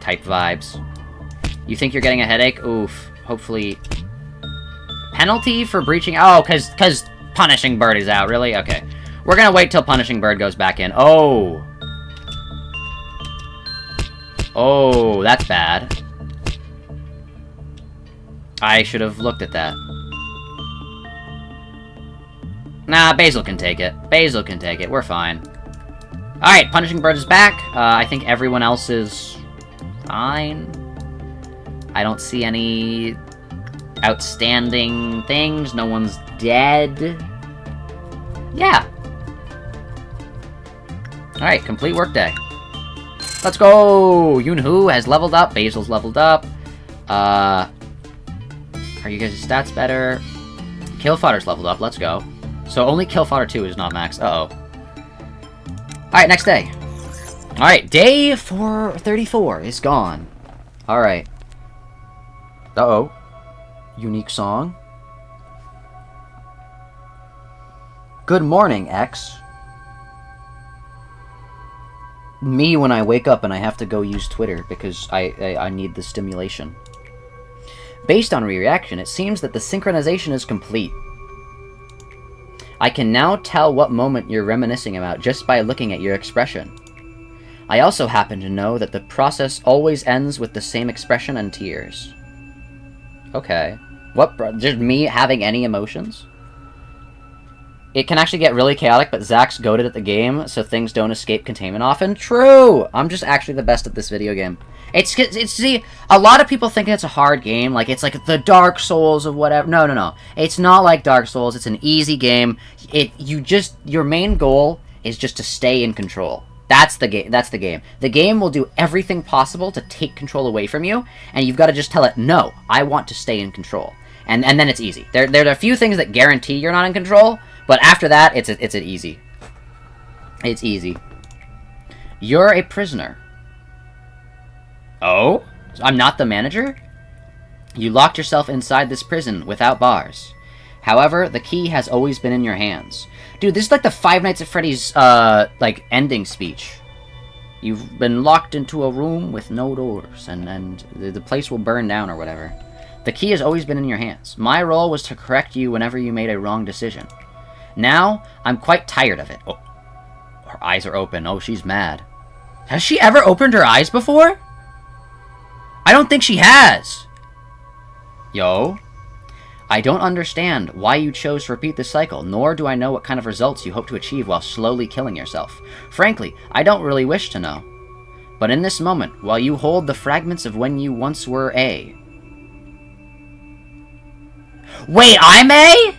type vibes. You think you're getting a headache? Oof. Hopefully. Penalty for breaching? Oh, cause Punishing Bird is out, really? Okay. We're gonna wait till Punishing Bird goes back in. Oh, that's bad. I should have looked at that. Nah, Basil can take it. Basil can take it. We're fine. Alright, Punishing Bird is back. I think everyone else is fine. I don't see any outstanding things. No one's dead. Yeah. Alright, complete workday. Let's go! Yunhu has leveled up. Basil's leveled up. Are you guys' stats better? Kill Fodder's leveled up. Let's go. So only Kill Fodder 2 is not maxed. Uh-oh. Alright, next day. Alright, day 34 is gone. Alright. Uh-oh. Unique song. Good morning, X. Me when I wake up and I have to go use Twitter because I need the stimulation. Based on reaction, it seems that the synchronization is complete. I can now tell what moment you're reminiscing about just by looking at your expression. I also happen to know that the process always ends with the same expression and tears. Okay. What, just me having any emotions? It can actually get really chaotic, but Zak's goated at the game, so things don't escape containment often. True! I'm just actually the best at this video game. See, a lot of people think it's a hard game, like it's like the Dark Souls of whatever. No. It's not like Dark Souls, it's an easy game. Your main goal is just to stay in control. That's the game. The game will do everything possible to take control away from you, and you've got to just tell it, no, I want to stay in control. And then it's easy. There are a few things that guarantee you're not in control, but after that, it's an easy. It's easy. You're a prisoner. Oh? I'm not the manager? You locked yourself inside this prison without bars. However, the key has always been in your hands. Dude, this is like the Five Nights at Freddy's, like, ending speech. You've been locked into a room with no doors, and the place will burn down or whatever. The key has always been in your hands. My role was to correct you whenever you made a wrong decision. Now, I'm quite tired of it. Oh, her eyes are open. Oh, she's mad. Has she ever opened her eyes before? I don't think she has. Yo. I don't understand why you chose to repeat this cycle, nor do I know what kind of results you hope to achieve while slowly killing yourself. Frankly, I don't really wish to know. But in this moment, while you hold the fragments of when you once were A... Wait, I'm A?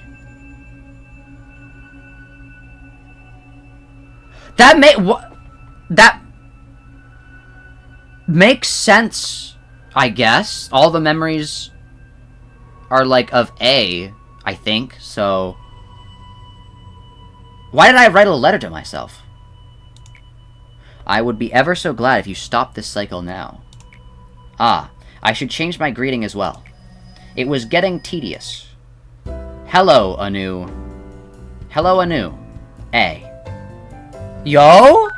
That makes sense, I guess. All the memories are, like, of A, I think, so... Why did I write a letter to myself? I would be ever so glad if you stopped this cycle now. Ah, I should change my greeting as well. It was getting tedious. Hello, Anu. Hello, Anu. A. Yo?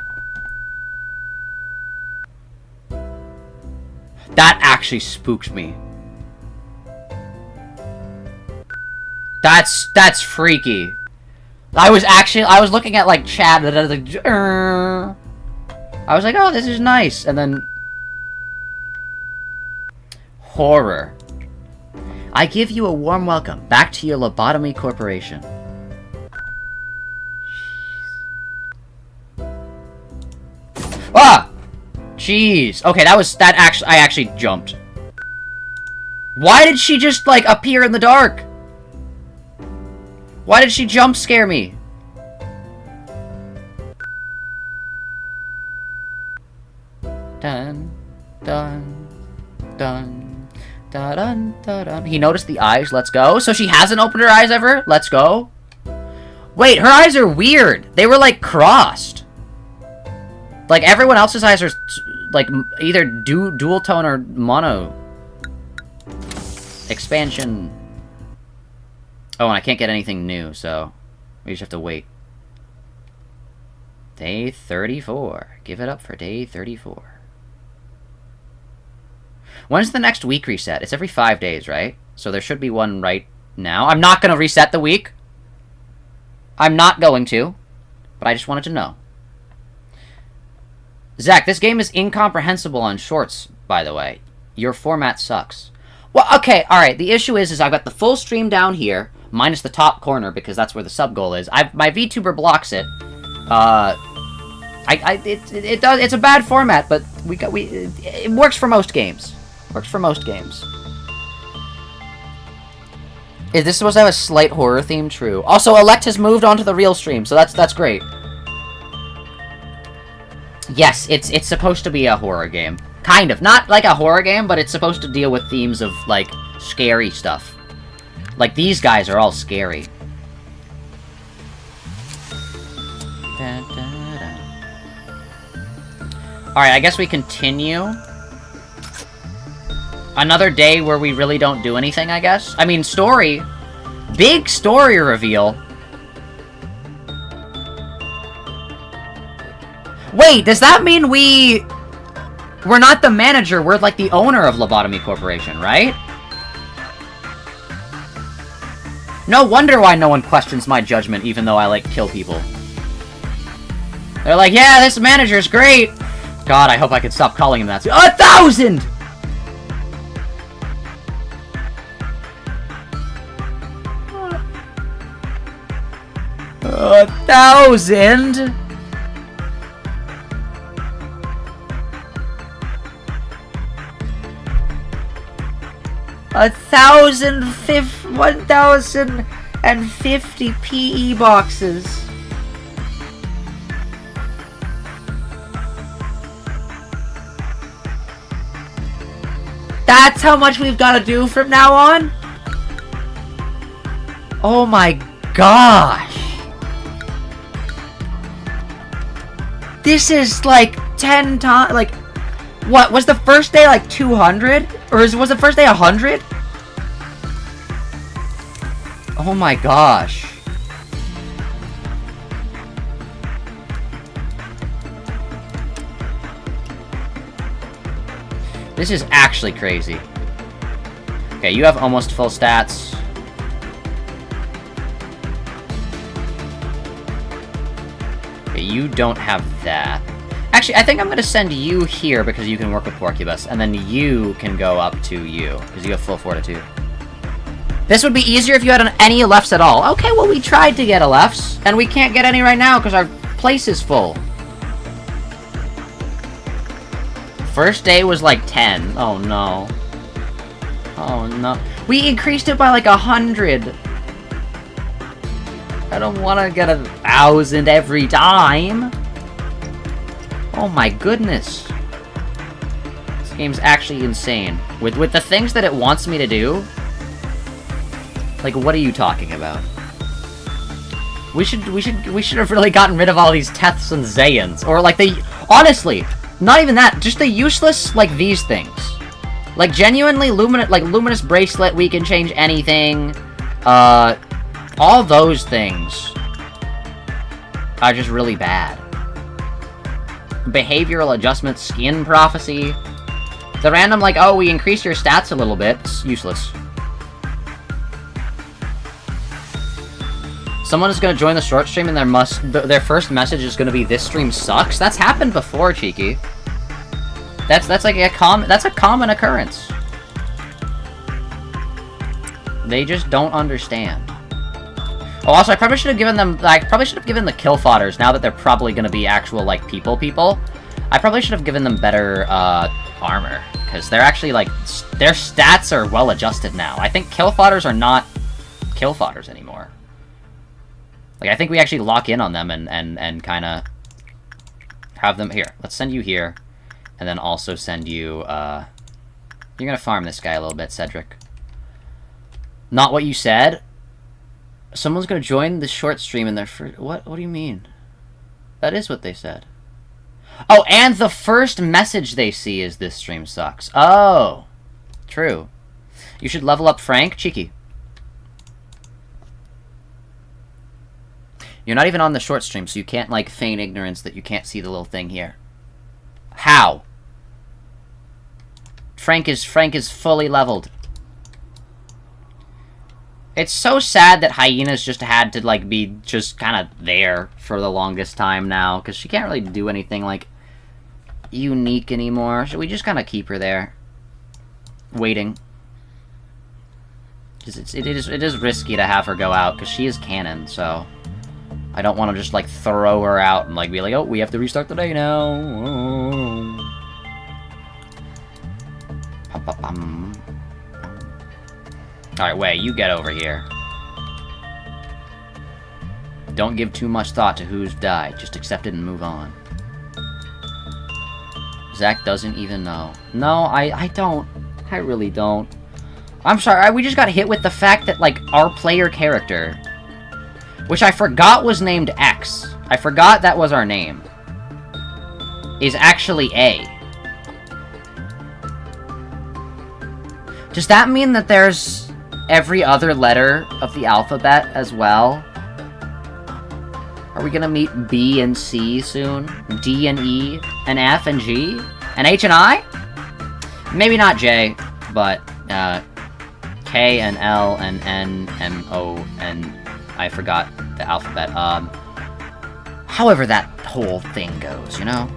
That actually spooked me. That's freaky. I was looking at, like, chat, and I was like, I was like, oh, this is nice, and then... Horror. I give you a warm welcome back to your Lobotomy Corporation. Ah! Jeez. Okay, I actually jumped. Why did she just, like, appear in the dark? Why did she jump scare me? Dun, dun, dun, dun, dun, dun, dun. He noticed the eyes, let's go. So she hasn't opened her eyes ever? Let's go. Wait, her eyes are weird. They were, like, crossed. Like, everyone else's eyes are, like, either dual tone or mono. Expansion. Oh, and I can't get anything new, so we just have to wait. Day 34. Give it up for day 34. When's the next week reset? It's every 5 days, right? So there should be one right now. I'm not going to reset the week. I'm not going to. But I just wanted to know. Zach, this game is incomprehensible on shorts, by the way. Your format sucks. Well, okay, alright. The issue is I've got the full stream down here, minus the top corner, because that's where the sub goal is. My VTuber blocks it. It's a bad format, but it works for most games. Works for most games. Is this supposed to have a slight horror theme? True. Also, Elect has moved onto the real stream, so that's great. Yes, it's supposed to be a horror game. Kind of. Not like a horror game, but it's supposed to deal with themes of, like, scary stuff. Like, these guys are all scary. Alright, I guess we continue. Another day where we really don't do anything, I guess. I mean, story. Big story reveal. Wait, does that mean we're not the manager, we're like the owner of Lobotomy Corporation, right? No wonder why no one questions my judgment, even though I, like, kill people. They're like, yeah, this manager's great! God, I hope I could stop calling him that. 1,000! $1,000? 1,050 PE boxes. That's how much we've got to do from now on? Oh my gosh. This is like 10 times, like, what, was the first day like 200? Or was the first day 100? Oh my gosh. This is actually crazy. Okay, you have almost full stats. Okay, you don't have that. Actually, I think I'm gonna send you here because you can work with Porcubus, and then you can go up to you, because you have full fortitude. This would be easier if you had any lefts at all. Okay, well, we tried to get a lefts, and we can't get any right now because our place is full. First day was like 10. Oh no. Oh no. We increased it by like 100. I don't want to get 1,000 every time. Oh my goodness. This game's actually insane. With the things that it wants me to do. Like, what are you talking about? We should have really gotten rid of all these Teths and Zayans. Or like honestly, not even that, just the useless, like, these things. Like, genuinely, Luminous Bracelet, we can change anything. All those things are just really bad. Behavioral Adjustment, Skin Prophecy. The random, like, oh, we increased your stats a little bit. It's useless. Someone is going to join the short stream and their first message is going to be, this stream sucks? That's happened before, Cheeky. That's like a common occurrence. They just don't understand. Oh, also, I probably should have given them, the kill fodders, now that they're probably going to be actual, like, people. I probably should have given them better, armor. Because they're actually, like, their stats are well adjusted now. I think kill fodders are not kill fodders anymore. Like, I think we actually lock in on them and kind of have them... Here, let's send you here. And then also send you, You're gonna farm this guy a little bit, Cedric. Not what you said? Someone's gonna join the short stream in their first... What do you mean? That is what they said. Oh, and the first message they see is, this stream sucks. Oh. True. You should level up Frank. Cheeky. You're not even on the short stream, so you can't, like, feign ignorance that you can't see the little thing here. How? Frank is fully leveled. It's so sad that Hyena's just had to, like, be just kind of there for the longest time now, because she can't really do anything, like, unique anymore. Should we just kind of keep her there? Waiting. Because it is risky to have her go out, because she is canon, so... I don't want to just, like, throw her out and, like, be like, oh, we have to restart the day now. Alright, Wei, you get over here. Don't give too much thought to who's died. Just accept it and move on. Zach doesn't even know. No, I don't. I really don't. I'm sorry, we just got hit with the fact that, like, our player character... which I forgot was named X. I forgot that was our name. Is actually A. Does that mean that there's every other letter of the alphabet as well? Are we gonna meet B and C soon? D and E? And F and G? And H and I? Maybe not J, but, K and L and N M O and I forgot the alphabet. However that whole thing goes, you know?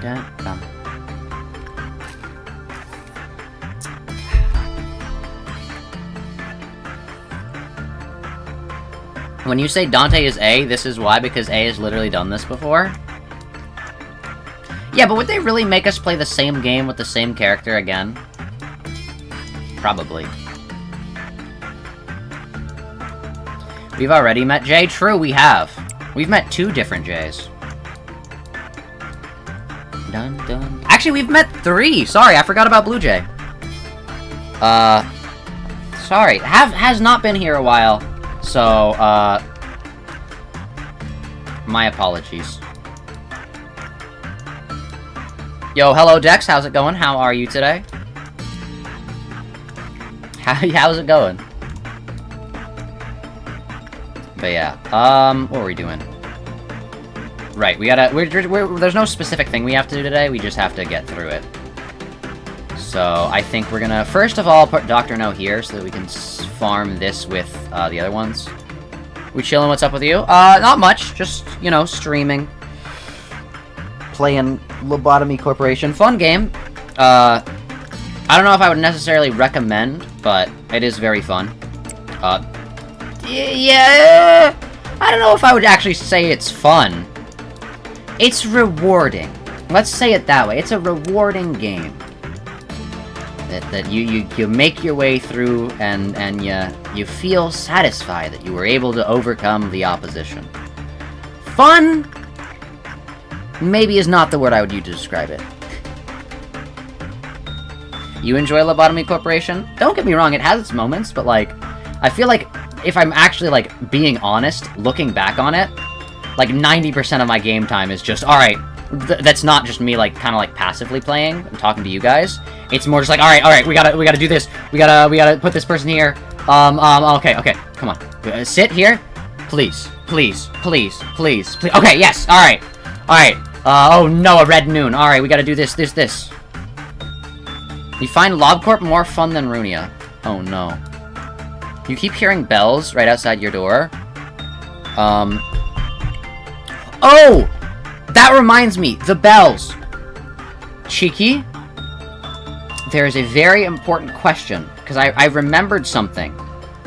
Dun-dum. When you say Dante is A, this is why, because A has literally done this before. Yeah, but would they really make us play the same game with the same character again? Probably. We've already met Jay? True, we have. We've met 2 different Jays. Dun dun. Actually, we've met 3! Sorry, I forgot about Blue Jay. Sorry. Has not been here a while. So, my apologies. Yo, hello Dex, how's it going? How are you today? How's it going? But yeah, what were we doing? Right, we gotta, there's no specific thing we have to do today, we just have to get through it. So, I think we're gonna, first of all, put Dr. No here, so that we can farm this with, the other ones. We chillin', what's up with you? Not much, just, you know, streaming. Playing Lobotomy Corporation. Fun game. I don't know if I would necessarily recommend, but it is very fun. Yeah, I don't know if I would actually say it's fun. It's rewarding. Let's say it that way. It's a rewarding game. That you make your way through and you feel satisfied that you were able to overcome the opposition. Fun maybe is not the word I would use to describe it. You enjoy Lobotomy Corporation? Don't get me wrong, it has its moments, but like, I feel like if I'm actually like being honest, looking back on it, like 90% of my game time is just, alright, that's not just me like kind of like passively playing and talking to you guys. It's more just like, alright, we gotta do this. We gotta put this person here. Okay, come on. Sit here. Please. Okay, yes, alright. Oh no, a red noon. Alright, we gotta do this. You find LobCorp more fun than Runia. Oh no. You keep hearing bells right outside your door. Oh! That reminds me, the bells. Cheeky, there is a very important question, because I remembered something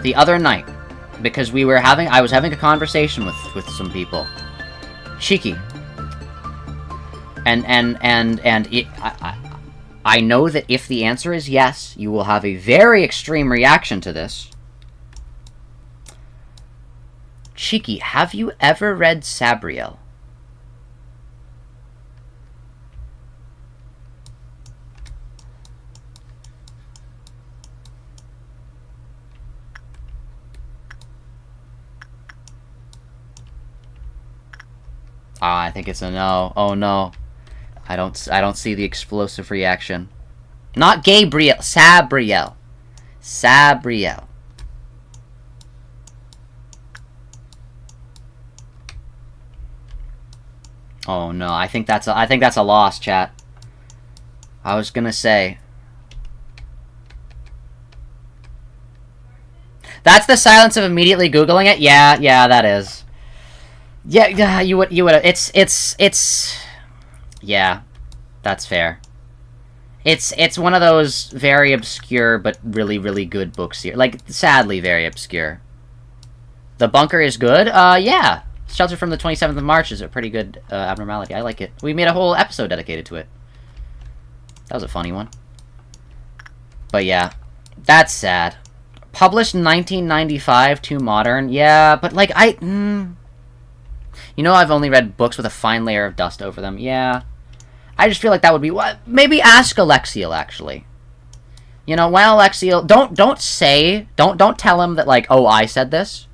the other night, because I was having a conversation with some people. Cheeky. I know that if the answer is yes, you will have a very extreme reaction to this. Cheeky, have you ever read Sabriel? I think it's a no. Oh no. I don't see the explosive reaction. Not Gabriel, Sabriel. Sabriel. Oh no, I think that's a loss, chat. I was gonna say. That's the silence of immediately Googling it? Yeah, that is. Yeah, you would, it's, yeah, that's fair. It's one of those very obscure, but really, really good books here. Like, sadly very obscure. The Bunker is good? Yeah. Shelter from the 27th of March is a pretty good, abnormality. I like it. We made a whole episode dedicated to it. That was a funny one. But yeah, that's sad. Published 1995 to modern. Yeah, but like, you know, I've only read books with a fine layer of dust over them. Yeah. I just feel like that would be what. Maybe ask Alexiel, actually. You know, when Alexiel, don't tell him that, like, oh, I said this.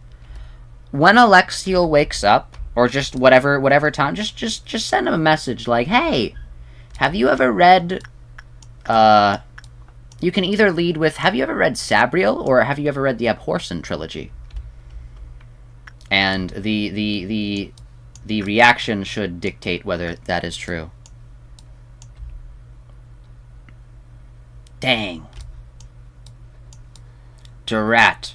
When Alexiel wakes up, or just whatever time, just send him a message like, hey, have you ever read, you can either lead with, have you ever read Sabriel, or have you ever read the Abhorsen trilogy? And the reaction should dictate whether that is true. Dang. Drat.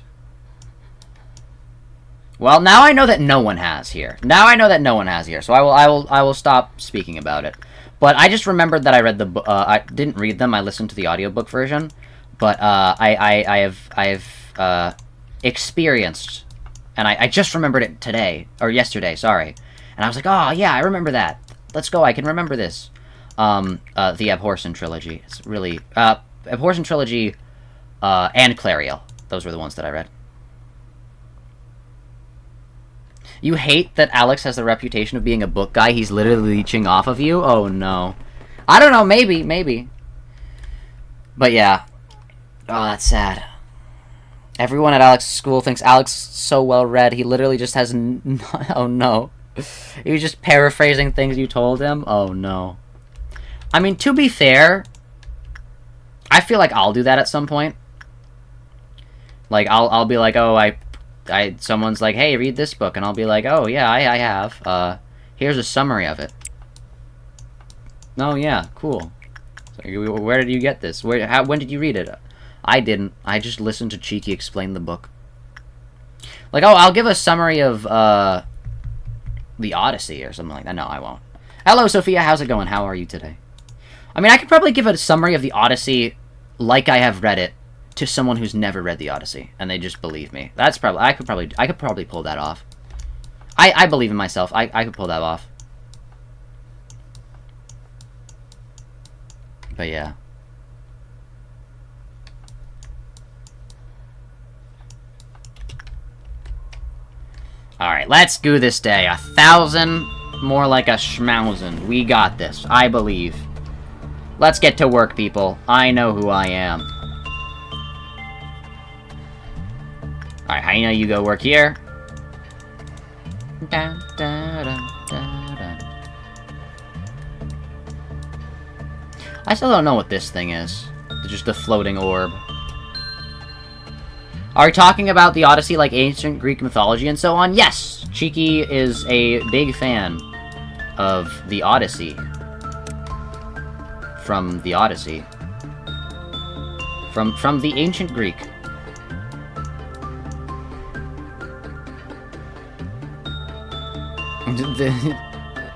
Well, now I know that no one has here. Now I know that no one has here, so I will stop speaking about it. But I just remembered that I read the book. I didn't read them. I listened to the audiobook version. But I have experienced, and I just remembered it today or yesterday. Sorry, and I was like, oh yeah, I remember that. Let's go. I can remember this. The Abhorsen trilogy. It's really Abhorsen trilogy, and Clariel. Those were the ones that I read. You hate that Alex has the reputation of being a book guy. He's literally leeching off of you? Oh, no. I don't know. Maybe. But, yeah. Oh, that's sad. Everyone at Alex's school thinks Alex is so well-read. He literally just has... Oh, no. He was just paraphrasing things you told him? Oh, no. I mean, to be fair, I feel like I'll do that at some point. Like, I'll be like, oh, someone's like, hey, read this book, and I'll be like, oh, yeah, I have. Here's a summary of it. Oh, yeah, cool. So, where did you get this? When did you read it? I didn't. I just listened to Cheeky explain the book. Like, oh, I'll give a summary of, the Odyssey or something like that. No, I won't. Hello, Sophia, how's it going? How are you today? I mean, I could probably give a summary of the Odyssey like I have read it to someone who's never read the Odyssey, and they just believe me. That's probably... I could probably pull that off. I believe in myself. I could pull that off. But yeah. Alright, let's go this day. 1,000, more like a schmausen. We got this. I believe. Let's get to work, people. I know who I am. Alright, Hyena, you go work here. Da, da, da, da, da. I still don't know what this thing is. It's just a floating orb. Are we talking about the Odyssey like ancient Greek mythology and so on? Yes! Cheeky is a big fan of the Odyssey. From the Odyssey. From the ancient Greek.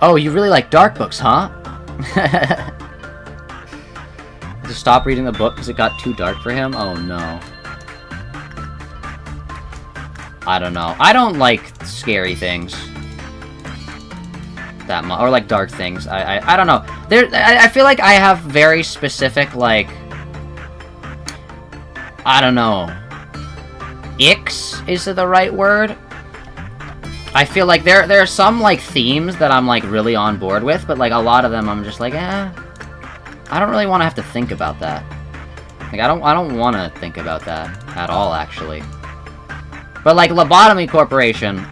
Oh, you really like dark books, huh? Just stop reading the book because it got too dark for him? Oh, no. I don't know. I don't like scary things. That much. Or, like, dark things. I don't know. I feel like I have very specific, like... I don't know. Icks is the right word? I feel like there are some, like, themes that I'm, like, really on board with, but, like, a lot of them I'm just like, I don't really want to have to think about that. Like, I don't want to think about that at all, actually. But, like, Lobotomy Corporation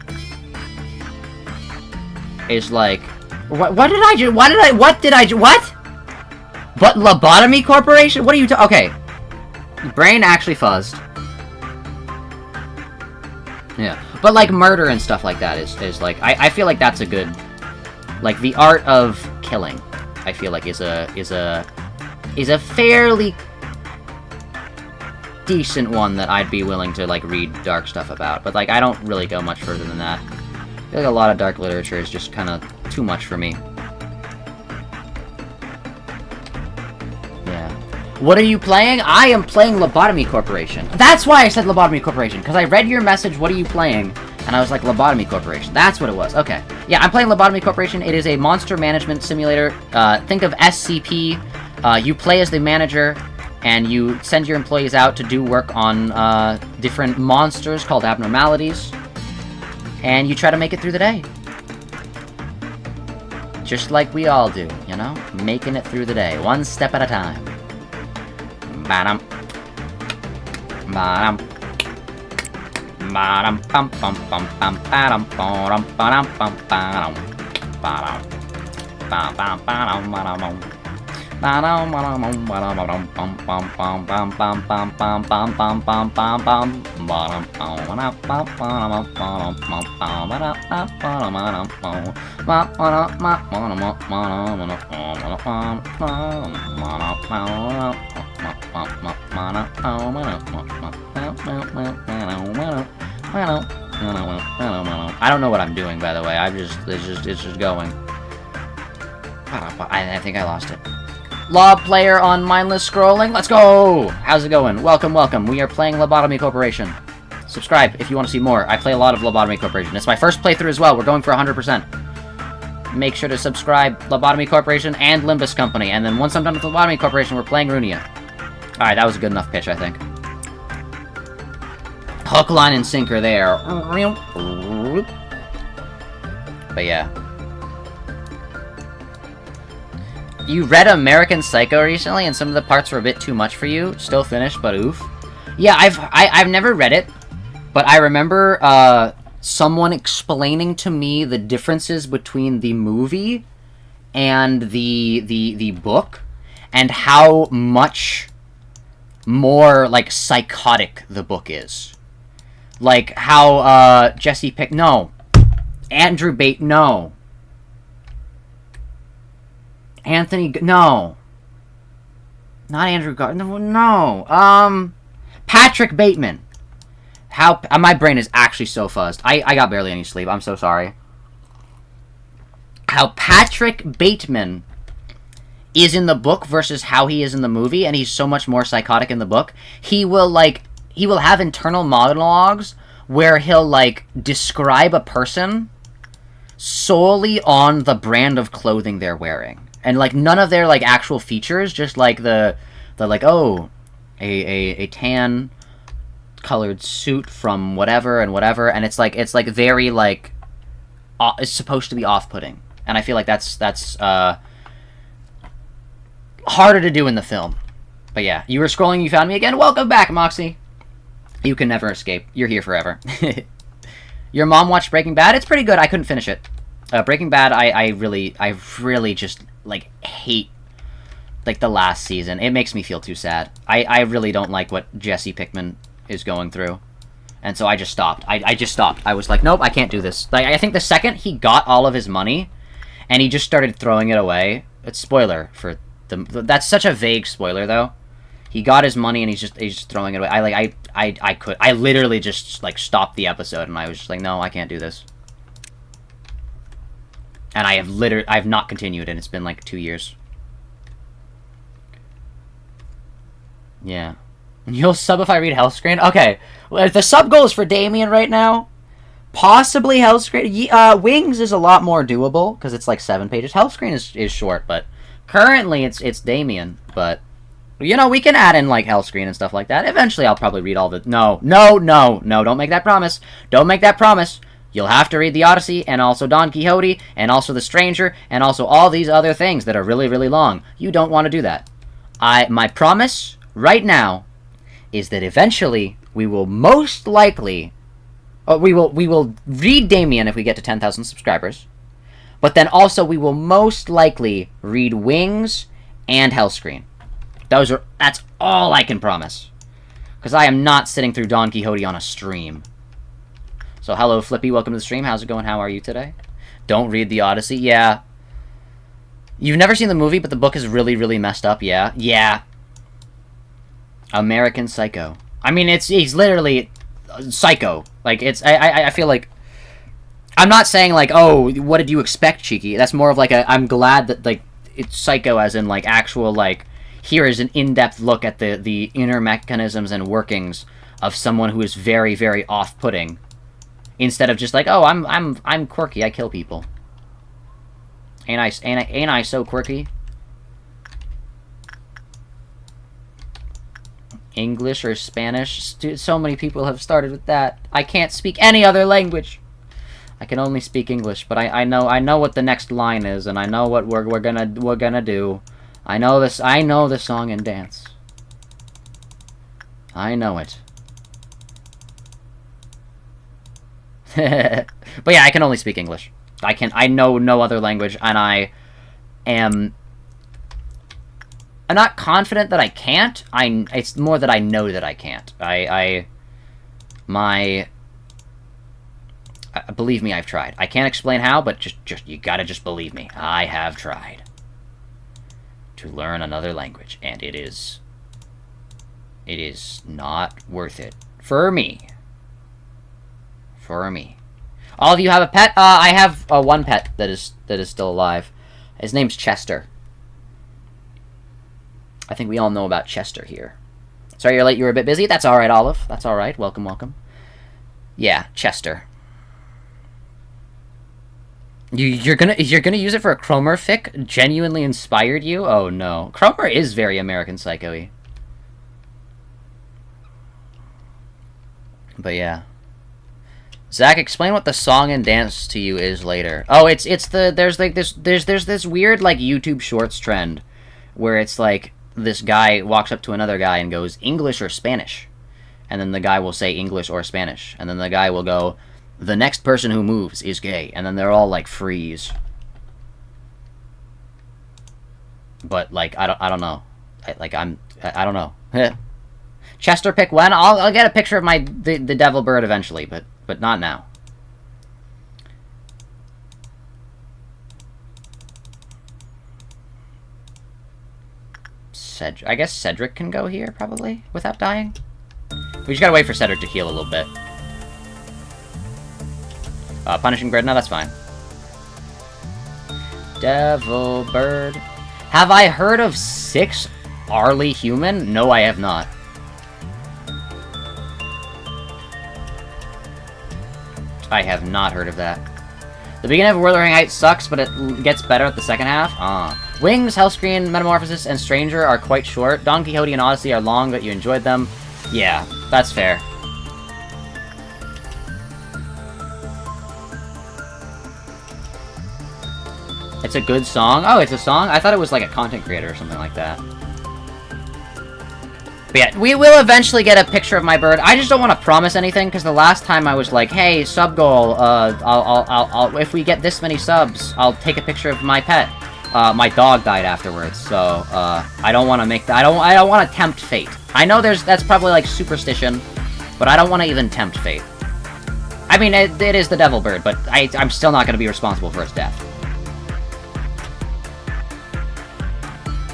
is, like... What did I do? What did I do? What? But Lobotomy Corporation? What are you okay. Brain actually fuzzed. Yeah. But, like, murder and stuff like that is like... I feel like that's a good... Like, the art of killing, I feel like is a fairly decent one that I'd be willing to, like, read dark stuff about. But, like, I don't really go much further than that. I feel like a lot of dark literature is just kind of too much for me. Yeah. What are you playing? I am playing Lobotomy Corporation. That's why I said Lobotomy Corporation, because I read your message, what are you playing? And I was like, Lobotomy Corporation. That's what it was. Okay. Yeah, I'm playing Lobotomy Corporation. It is a monster management simulator. Think of SCP. You play as the manager, and you send your employees out to do work on different monsters called abnormalities. And you try to make it through the day. Just like we all do, you know? Making it through the day, one step at a time. Ba-dum. Ba-dum. Ba-dum bum bum bum bum ba-dum ba-dum ba-dum bum ba-dum ba-dum ba-dum ba-dum ba-dum ba-dum ba-dum bum bum bum bum bum bum bum bum bum bum bum bum ba-dum ba-dum ba-dum ba-dum ba-dum ba-dum I don't know what I'm doing, by the way. It's just going. I think I lost it. Lob player on mindless scrolling. Let's go! How's it going? Welcome, welcome. We are playing Lobotomy Corporation. Subscribe if you want to see more. I play a lot of Lobotomy Corporation. It's my first playthrough as well. We're going for 100%. Make sure to subscribe Lobotomy Corporation and Limbus Company. And then once I'm done with Lobotomy Corporation, we're playing Runia. Alright, that was a good enough pitch, I think. Hook, line, and sinker there. But yeah. You read American Psycho recently, and some of the parts were a bit too much for you. Still finished, but oof. Yeah, I've never read it, but I remember someone explaining to me the differences between the movie and the book, and how much more like psychotic the book is. Like how Andrew Bate, no. Anthony, no. Not Andrew no. Patrick Bateman. How, my brain is actually so fuzzed. I got barely any sleep, I'm so sorry. How Patrick Bateman is in the book versus how he is in the movie, and he's so much more psychotic in the book. He will have internal monologues where he'll, like, describe a person solely on the brand of clothing they're wearing. And, like, none of their, like, actual features, just, like, the like, oh, a tan-colored suit from whatever and whatever, and it's, like, very, like, it's supposed to be off-putting. And I feel like that's harder to do in the film. But yeah, you were scrolling, you found me again. Welcome back, Moxie. You can never escape. You're here forever. Your mom watched Breaking Bad? It's pretty good. I couldn't finish it. Breaking Bad, I really just, like, hate, like, the last season. It makes me feel too sad. I really don't like what Jesse Pinkman is going through. And so I just stopped. I just stopped. I was like, nope, I can't do this. Like, I think the second he got all of his money, and he just started throwing it away. It's spoiler for the... That's such a vague spoiler, though. He got his money, and he's just throwing it away. I literally just, like, stopped the episode, and I was just like, no, I can't do this. And I have not continued, and it's been like 2 years. Yeah. You'll sub if I read Hellscreen? Okay. Well, the sub goal is for Damien right now. Possibly Hellscreen. Wings is a lot more doable, because it's like 7 pages. Hellscreen is short, but currently it's Damien. But, you know, we can add in, like, Hellscreen and stuff like that. Eventually I'll probably read all the... No, don't make that promise. Don't make that promise. You'll have to read the Odyssey, and also Don Quixote, and also The Stranger, and also all these other things that are really, really long. You don't want to do that. My promise right now is that eventually we will most likely... we will read Damien if we get to 10,000 subscribers. But then also we will most likely read Wings and Hellscreen. That's all I can promise. Because I am not sitting through Don Quixote on a stream. So, hello, Flippy. Welcome to the stream. How's it going? How are you today? Don't read the Odyssey. Yeah. You've never seen the movie, but the book is really, really messed up. Yeah. Yeah. American Psycho. I mean, he's literally psycho. Like, I feel like... I'm not saying, like, oh, what did you expect, Cheeky? That's more of, like, I'm glad that, like, it's psycho as in, like, actual, like, here is an in-depth look at the inner mechanisms and workings of someone who is very, very off-putting. Instead of just like, oh, I'm quirky, I kill people. Ain't I so quirky? English or Spanish? So many people have started with that. I can't speak any other language. I can only speak English, but I know what the next line is, and I know what we're gonna do. I know the song and dance. I know it. But yeah, I can only speak English. I know no other language, and I'm not confident that I can't. It's more that I know that I can't. Believe me, I've tried. I can't explain how, but just you gotta just believe me. I have tried to learn another language, and it is It is not worth it. For me. For me. All of you have a pet? I have one pet that is still alive. His name's Chester. I think we all know about Chester here. Sorry you're late, you were a bit busy. That's alright, Olive. That's alright. Welcome, welcome. Yeah, Chester. You're gonna use it for a Cromer fic? Genuinely inspired you? Oh no. Cromer is very American Psycho-y. But yeah. Zach, explain what the song and dance to you is later. Oh, it's the there's this weird like YouTube Shorts trend where it's like this guy walks up to another guy and goes English or Spanish, and then the guy will say English or Spanish, and then the guy will go, the next person who moves is gay, and then they're all like freeze. But like I don't know, I don't know. Chester pick when? I'll get a picture of the devil bird eventually, but not now. I guess Cedric can go here, probably, without dying. We just gotta wait for Cedric to heal a little bit. Punishing bird? No, that's fine. Devil bird. Have I heard of 6 Arly human? No, I have not. I have not heard of that. The beginning of Wuthering Heights sucks, but it gets better at the second half. Wings, Hellscreen, Metamorphosis, and Stranger are quite short. Don Quixote and Odyssey are long, but you enjoyed them. Yeah, that's fair. It's a good song? Oh, it's a song? I thought it was like a content creator or something like that. But yeah, we will eventually get a picture of my bird. I just don't want to promise anything, because the last time I was like, hey, sub goal, if we get this many subs, I'll take a picture of my pet. My dog died afterwards, so, I don't want to make that, I don't want to tempt fate. I know that's probably like superstition, but I don't want to even tempt fate. I mean, it is the devil bird, but I'm still not going to be responsible for its death.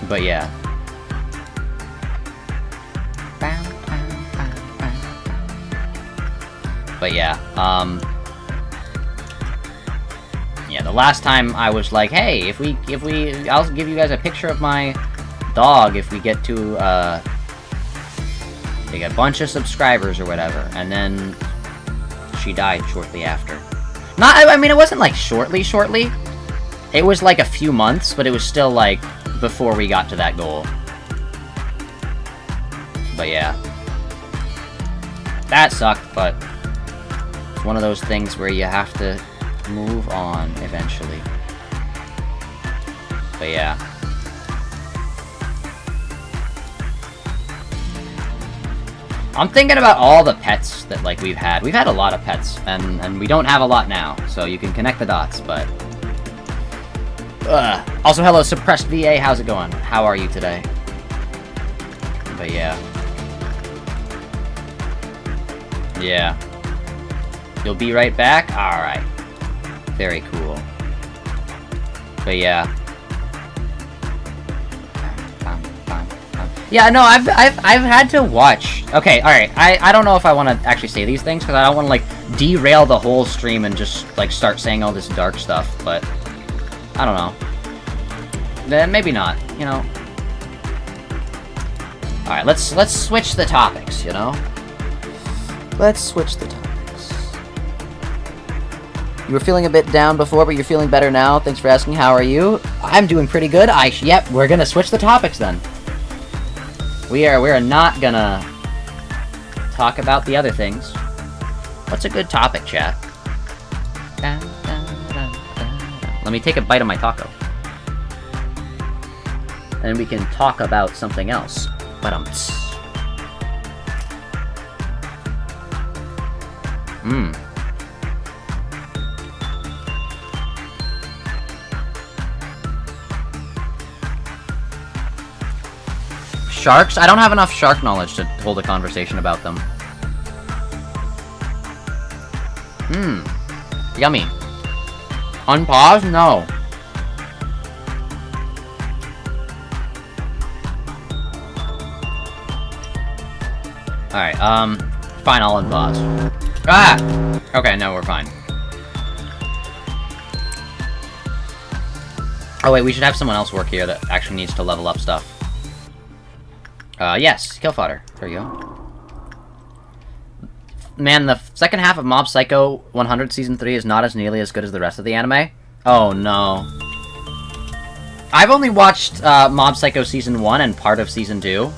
But yeah. But yeah, yeah, the last time I was like, hey, if we, I'll give you guys a picture of my dog if we get to, like a bunch of subscribers or whatever, and then she died shortly after. I mean, it wasn't like shortly. It was like a few months, but it was still like before we got to that goal. But yeah. That sucked, but it's one of those things where you have to move on eventually. But yeah. I'm thinking about all the pets that like we've had. We've had a lot of pets, and we don't have a lot now, so you can connect the dots, but also, hello, Suppressed VA, how's it going? How are you today? But yeah. Yeah. You'll be right back? Alright. Very cool. But yeah. Yeah, no, I've had to watch. Okay, alright. I don't know if I want to actually say these things, because I don't want to, like, derail the whole stream and just, like, start saying all this dark stuff, but I don't know. Then maybe not, you know. Alright, let's switch the topics, you know? Let's switch the topics. You were feeling a bit down before, but you're feeling better now. Thanks for asking. How are you? I'm doing pretty good. Yep, we're gonna switch the topics then. We're not gonna talk about the other things. What's a good topic, chat? Let me take a bite of my taco. And we can talk about something else. Sharks? I don't have enough shark knowledge to hold a conversation about them. Yummy. Unpause? No. Alright, fine, I'll unpause. Ah! Okay, no, we're fine. Oh wait, we should have someone else work here that actually needs to level up stuff. Yes, kill fodder. There you go. Man, the second half of Mob Psycho 100 Season 3 is not as nearly as good as the rest of the anime. Oh no. I've only watched Mob Psycho Season 1 and part of Season 2.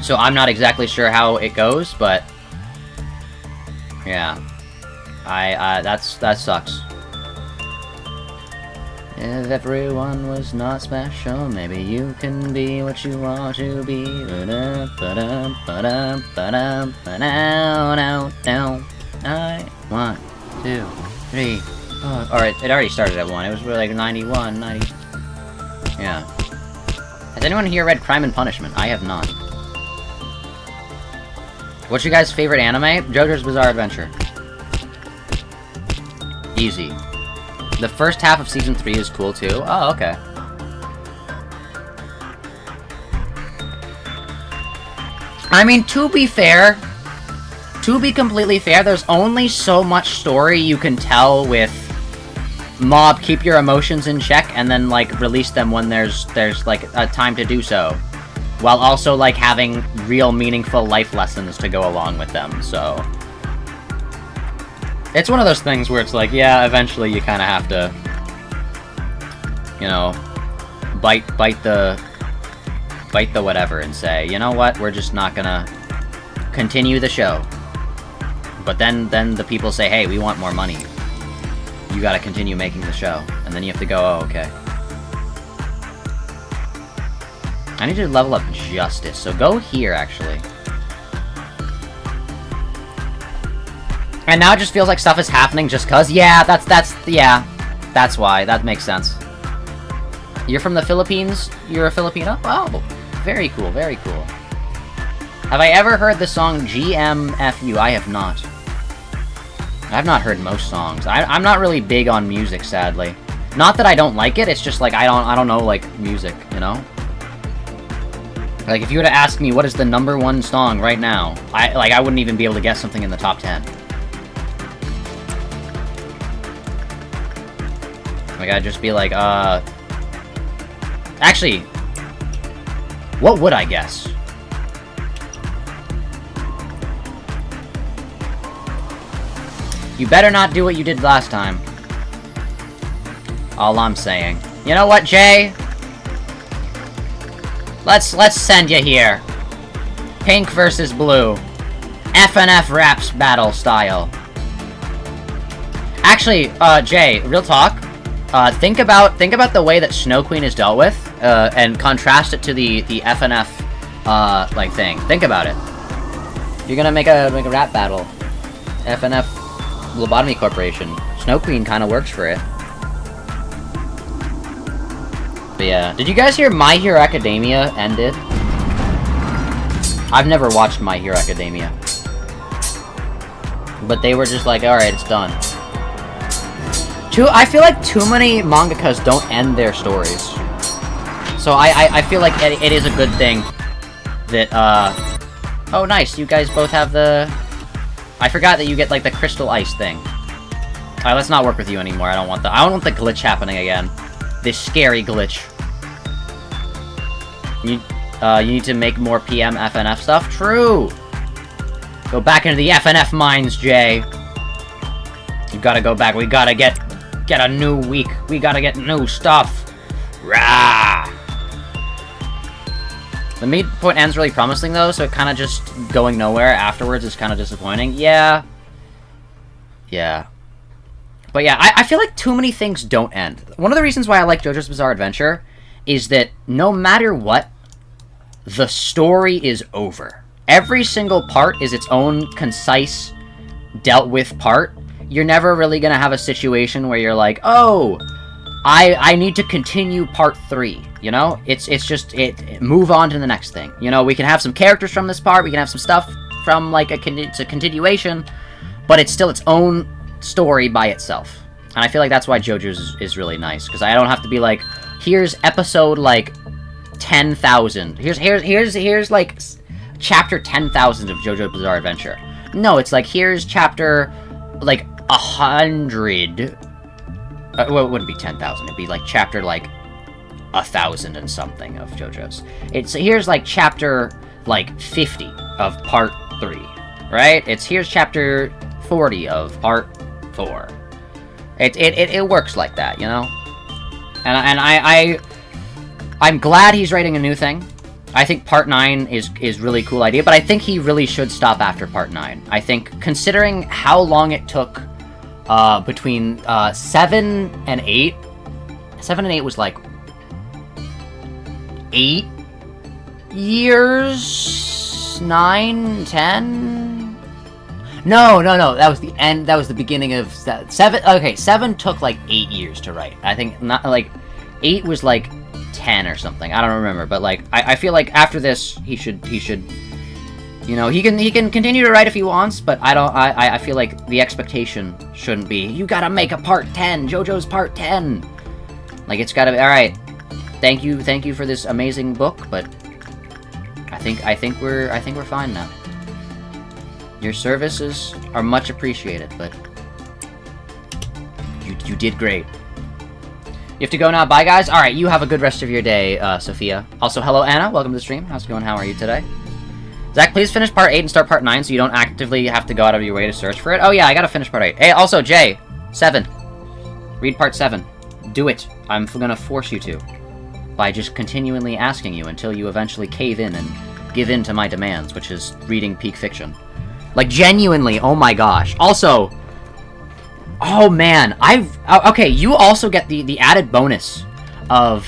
So I'm not exactly sure how it goes, but... yeah. That sucks. If everyone was not special, maybe you can be what you want to be. I 1, 2, 3, 4. Alright, it already started at 1. It was really like 91, 90. Yeah. Has anyone here read Crime and Punishment? I have not. What's your guys' favorite anime? JoJo's Bizarre Adventure. Easy. The first half of Season 3 is cool, too. Oh, okay. I mean, to be fair, to be completely fair, there's only so much story you can tell with Mob, keep your emotions in check, and then, like, release them when there's like, a time to do so. While also, like, having real meaningful life lessons to go along with them, so... it's one of those things where it's like, yeah, eventually you kind of have to, you know, bite the whatever and say, you know what, we're just not gonna continue the show. But then the people say, hey, we want more money. You gotta continue making the show. And then you have to go, oh, okay. I need to level up Justice, so go here, actually. And now it just feels like stuff is happening just cause. Yeah, that's why. That makes sense. You're from the Philippines? You're a Filipino? Oh, very cool, very cool. Have I ever heard the song GMFU? I have not. I've not heard most songs. I'm not really big on music, sadly. Not that I don't like it, it's just like I don't know, like, music, you know? Like, if you were to ask me what is the #1 song right now, I wouldn't even be able to guess something in the top 10. Like, I'd just be like, actually, what would I guess? You better not do what you did last time. All I'm saying. You know what, Jay? Let's send you here. Pink versus blue. FNF raps battle style. Actually, Jay, real talk. Think about the way that Snow Queen is dealt with, and contrast it to the FNF, like, thing. Think about it. If you're gonna make a rap battle, FNF Lobotomy Corporation, Snow Queen kind of works for it. But yeah, did you guys hear My Hero Academia ended? I've never watched My Hero Academia. But they were just like, alright, it's done. I feel like too many mangakas don't end their stories. So I feel like it is a good thing that, oh nice, you guys both have the... I forgot that you get, like, the crystal ice thing. Alright, let's not work with you anymore, I don't want the glitch happening again. This scary glitch. You need to make more PM FNF stuff? True! Go back into the FNF mines, Jay. You gotta go back, we gotta get a new week. We gotta get new stuff. Rah! The midpoint ends really promising, though, so it kind of just going nowhere afterwards is kind of disappointing. Yeah. Yeah. But yeah, I feel like too many things don't end. One of the reasons why I like JoJo's Bizarre Adventure is that no matter what, the story is over. Every single part is its own concise, dealt with part. You're never really gonna have a situation where you're like, oh, I need to continue part 3, you know? It's just, move on to the next thing. You know, we can have some characters from this part, we can have some stuff from, like, it's a continuation, but it's still its own story by itself. And I feel like that's why JoJo's is really nice, because I don't have to be like, here's episode, like, 10,000. Here's like, chapter 10,000 of JoJo's Bizarre Adventure. No, it's like, here's chapter, like, 100... well, it wouldn't be 10,000. It'd be, like, chapter, like, 1,000 and something of JoJo's. Here's, like, chapter, like, 50 of part 3, right? Here's chapter 40 of part 4. It works like that, you know? And I'm glad he's writing a new thing. I think Part 9 is really cool idea, but I think he really should stop after Part 9. I think, considering how long it took between 7 and 8... 7 and 8 was like... 8 years? 9? 10? No, that was the end, that was the beginning of... 7, okay, 7 took like 8 years to write. I think, not like... 8 was like... 10 or something. I don't remember, but like I feel like after this he should you know, he can continue to write if he wants, but I feel like the expectation shouldn't be, you gotta make a part 10, JoJo's part 10. Like, it's gotta be, alright, thank you for this amazing book, but I think we're fine now. Your services are much appreciated, but you did great. You have to go now. Bye, guys. Alright, you have a good rest of your day, Sophia. Also, hello, Anna. Welcome to the stream. How's it going? How are you today? Zach, please finish part 8 and start part 9 so you don't actively have to go out of your way to search for it. Oh, yeah, I gotta finish part 8. Hey, also, Jay, 7. Read part 7. Do it. I'm gonna force you to. By just continually asking you until you eventually cave in and give in to my demands, which is reading peak fiction. Like, genuinely, oh my gosh. Also... oh man, okay, you also get the added bonus of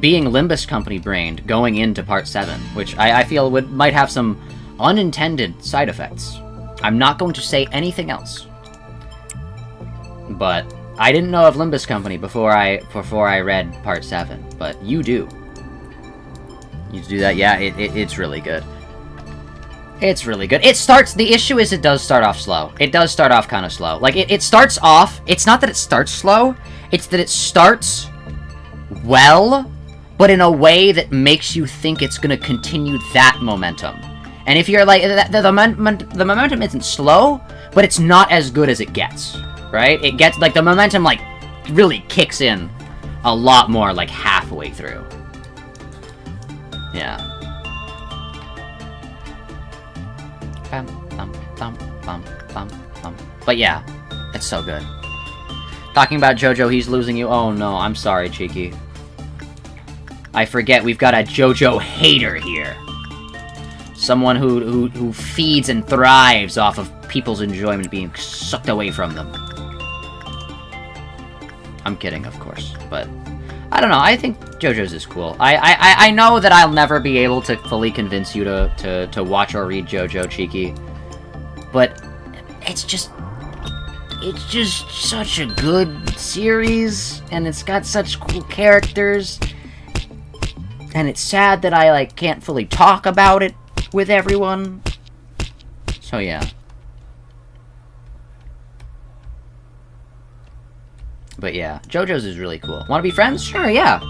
being Limbus Company brained going into part 7, which I feel might have some unintended side effects. I'm not going to say anything else. But I didn't know of Limbus Company before I read part 7, but you do. You do that, yeah, it's really good. It's really good. The issue is it does start off slow. It does start off kind of slow. Like, it starts off, it's not that it starts slow, it's that it starts well, but in a way that makes you think it's gonna continue that momentum. And if you're like, the momentum isn't slow, but it's not as good as it gets, right? It gets, like, the momentum, like, really kicks in a lot more, like, halfway through. Yeah. But yeah, it's so good. Talking about JoJo, he's losing you. Oh no, I'm sorry, Cheeky. I forget we've got a JoJo hater here. Someone who feeds and thrives off of people's enjoyment being sucked away from them. I'm kidding, of course, but I don't know. I think JoJo's is cool. I know that I'll never be able to fully convince you to watch or read JoJo, Cheeky, but it's just such a good series, and it's got such cool characters, and it's sad that I, like, can't fully talk about it with everyone. So yeah. But yeah, JoJo's is really cool. Wanna be friends? Sure, yeah.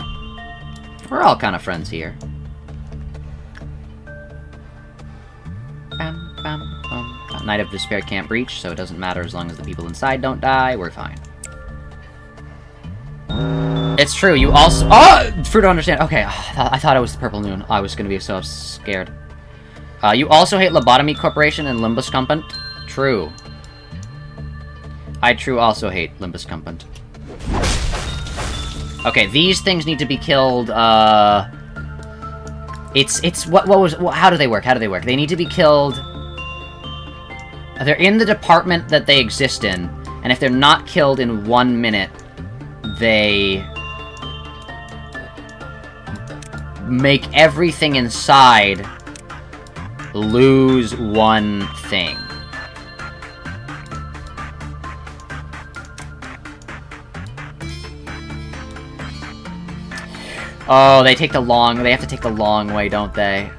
We're all kind of friends here. Bam, bam, bam, bam. Night of Despair can't breach, so it doesn't matter as long as the people inside don't die. We're fine. It's true, you also... oh! Fruit don't understand. Okay, I thought it was the Purple Moon. I was gonna be so scared. You also hate Lobotomy Corporation and Limbus Company? True. I also hate Limbus Company. Okay, these things need to be killed, how do they work? They need to be killed... they're in the department that they exist in, and if they're not killed in 1 minute, they... make everything inside lose one thing. Oh, they have to take the long way, don't they?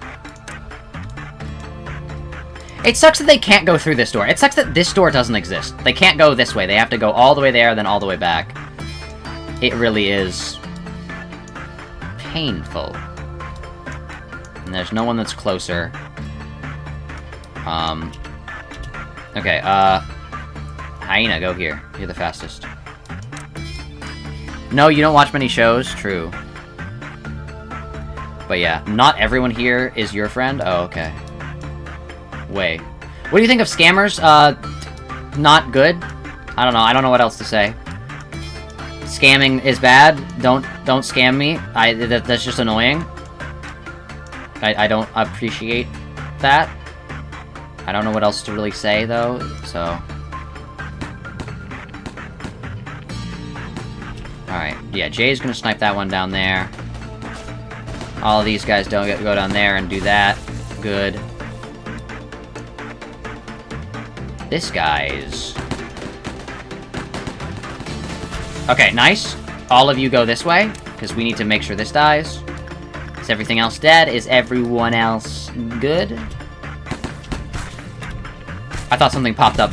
It sucks that they can't go through this door. It sucks that this door doesn't exist. They can't go this way. They have to go all the way there, then all the way back. It really is painful. And there's no one that's closer. Okay, Hyena, go here. You're the fastest. No, you don't watch many shows? True. But yeah, not everyone here is your friend? Oh, okay. Wait. What do you think of scammers? Not good? I don't know. I don't know what else to say. Scamming is bad. Don't scam me. That's just annoying. I don't appreciate that. I don't know what else to really say, though, so... Alright, yeah, Jay's gonna snipe that one down there. All of these guys don't go down there and do that. Good. This guy's... Okay, nice. All of you go this way, because we need to make sure this dies. Is everything else dead? Is everyone else good? I thought something popped up.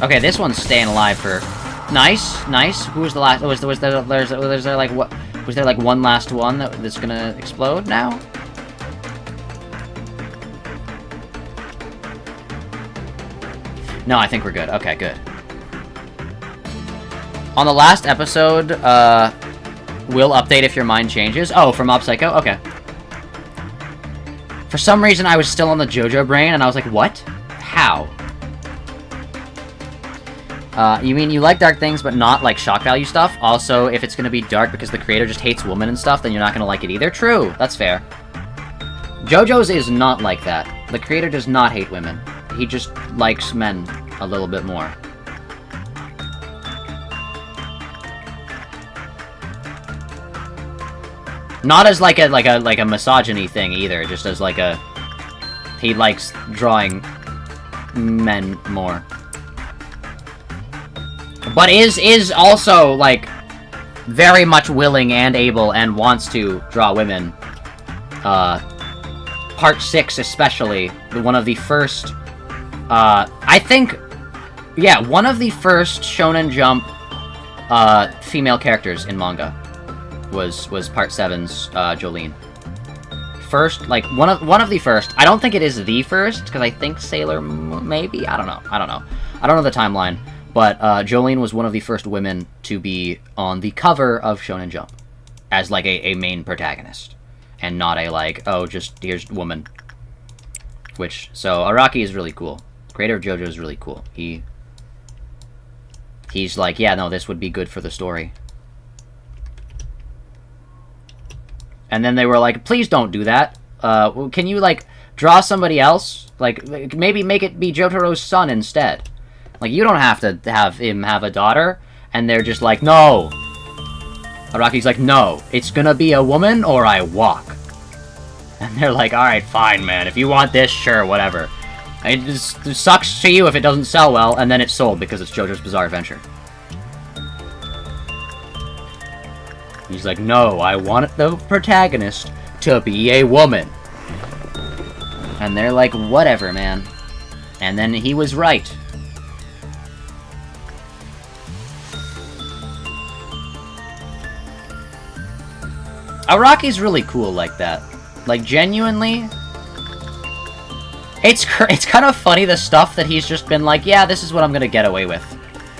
Okay, this one's staying alive for... Nice, nice. Who was the last... Was there like, what... Was there like one last one that's gonna explode now? No, I think we're good. Okay, good. On the last episode, we'll update if your mind changes. Oh, from Mob Psycho? Okay. For some reason, I was still on the JoJo brain, and I was like, what? How? You mean you like dark things, but not, like, shock value stuff? Also, if it's gonna be dark because the creator just hates women and stuff, then you're not gonna like it either? True, that's fair. JoJo's is not like that. The creator does not hate women. He just likes men a little bit more. Not as like a misogyny thing either, just as like a... He likes drawing men more. But is also, like, very much willing and able and wants to draw women. Part 6 especially, one of the first, I think, yeah, one of the first Shonen Jump, female characters in manga was Part 7's, Jolene. First, like, one of the first. I don't think it is the first, because I think Sailor Moon, maybe? I don't know. I don't know the timeline. But, Jolene was one of the first women to be on the cover of Shonen Jump. As, like, a main protagonist. And not a, like, oh, just, here's woman. Which, so, Araki is really cool. Creator of JoJo is really cool. He's like, yeah, no, this would be good for the story. And then they were like, please don't do that. Can you, like, draw somebody else? Like, maybe make it be Jotaro's son instead. Like, you don't have to have him have a daughter. And they're just like, no. Araki's like, no. It's gonna be a woman or I walk. And they're like, alright, fine, man. If you want this, sure, whatever. It just sucks to you if it doesn't sell well, and then it's sold because it's JoJo's Bizarre Adventure. He's like, no, I want the protagonist to be a woman. And they're like, whatever, man. And then he was right. Araki's really cool like that. Like, genuinely... It's kind of funny, the stuff that he's just been like, yeah, this is what I'm gonna get away with.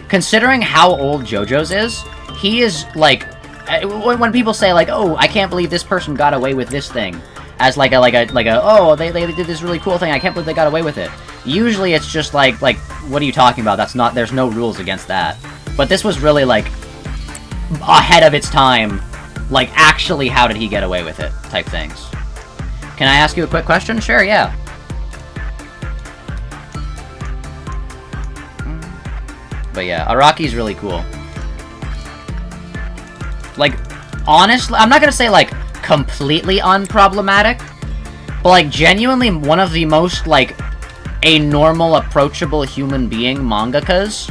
Considering how old JoJo's is, he is, like... When people say, like, oh, I can't believe this person got away with this thing, as like a oh, they did this really cool thing, I can't believe they got away with it. Usually it's just like, what are you talking about? That's not, there's no rules against that. But this was really, like, ahead of its time. Like, actually, how did he get away with it, type things. Can I ask you a quick question? Sure, yeah. But yeah, Araki's really cool. Like, honestly, I'm not gonna say, like, completely unproblematic, but, like, genuinely one of the most, like, a normal, approachable human being mangakas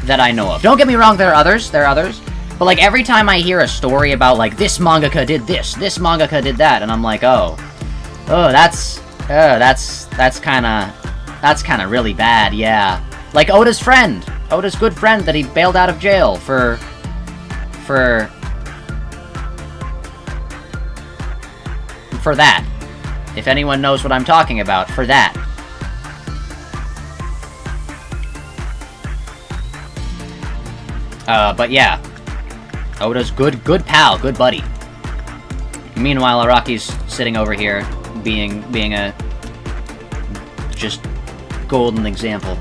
that I know of. Don't get me wrong, there are others, but, like, every time I hear a story about, like, this mangaka did this mangaka did that, and I'm like, that's kinda really bad, yeah. Like, Oda's good friend that he bailed out of jail for that. If anyone knows what I'm talking about, for that. But yeah. Oda's good pal, good buddy. Meanwhile, Araki's sitting over here, being a just golden example.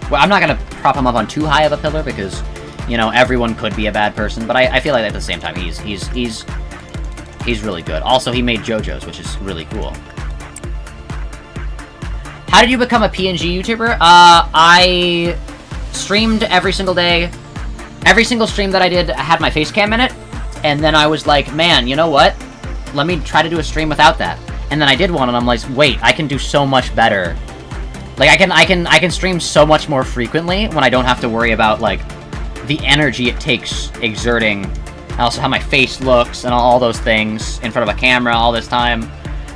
Well, I'm not gonna prop him up on too high of a pillar because, you know, everyone could be a bad person, but I feel like at the same time he's really good. Also, he made JoJo's, which is really cool. How did you become a PNG YouTuber? I streamed every single day. Every single stream that I did had my face cam in it, and then I was like, man, you know what? Let me try to do a stream without that. And then I did one, and I'm like, wait, I can do so much better. Like, I can stream so much more frequently when I don't have to worry about, like, the energy it takes exerting, and also how my face looks, and all those things in front of a camera all this time.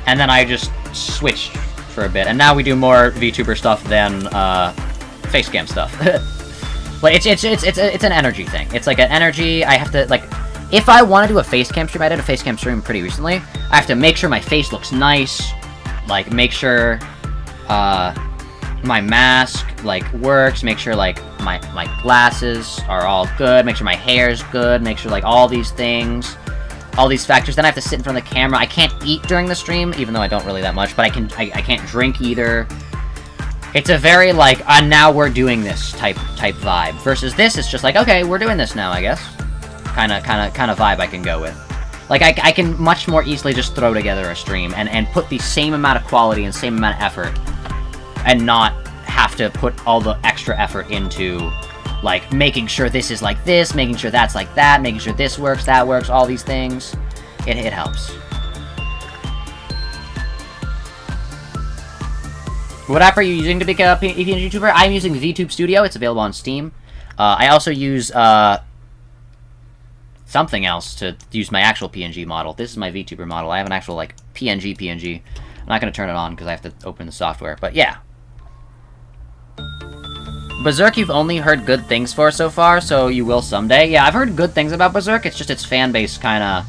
And then I just switched for a bit, and now we do more VTuber stuff than, face cam stuff. But it's an energy thing. It's like an energy, I have to, like, if I want to do a face cam stream, I did a face cam stream pretty recently, I have to make sure my face looks nice, like, make sure, my mask, like, works, make sure, like, my glasses are all good, make sure my hair's good, make sure, like, all these things, all these factors. Then I have to sit in front of the camera. I can't eat during the stream, even though I don't really that much, but I can't drink either. It's a very, like, now we're doing this type vibe. Versus this, it's just like, okay, we're doing this now, I guess. Kind of vibe I can go with. Like, I can much more easily just throw together a stream and put the same amount of quality and same amount of effort and not have to put all the extra effort into, like, making sure this is like this, making sure that's like that, making sure this works, that works, all these things. It helps. What app are you using to become a PNG YouTuber? I'm using VTube Studio. It's available on Steam. I also use something else to use my actual PNG model. This is my VTuber model. I have an actual, like, PNG. I'm not going to turn it on because I have to open the software. But yeah. Berserk you've only heard good things for so far, so you will someday. Yeah, I've heard good things about Berserk. It's just its fan base kind of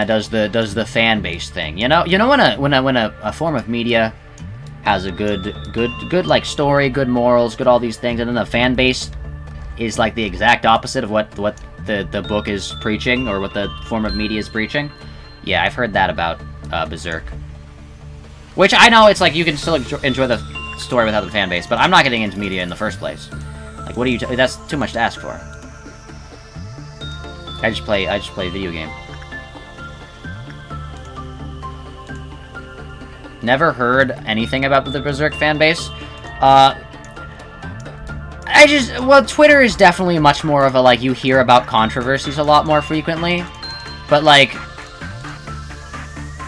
does the fan base thing. You know when a form of media has a good like story, good morals, good all these things, and then the fan base is like the exact opposite of what the book is preaching or what the form of media is preaching. Yeah, I've heard that about Berserk. Which I know it's like you can still enjoy the story without the fan base, but I'm not getting into media in the first place. Like, what do you? That's too much to ask for. I just play a video game. Never heard anything about the Berserk fanbase. Well, Twitter is definitely much more of a, like, you hear about controversies a lot more frequently. But, like,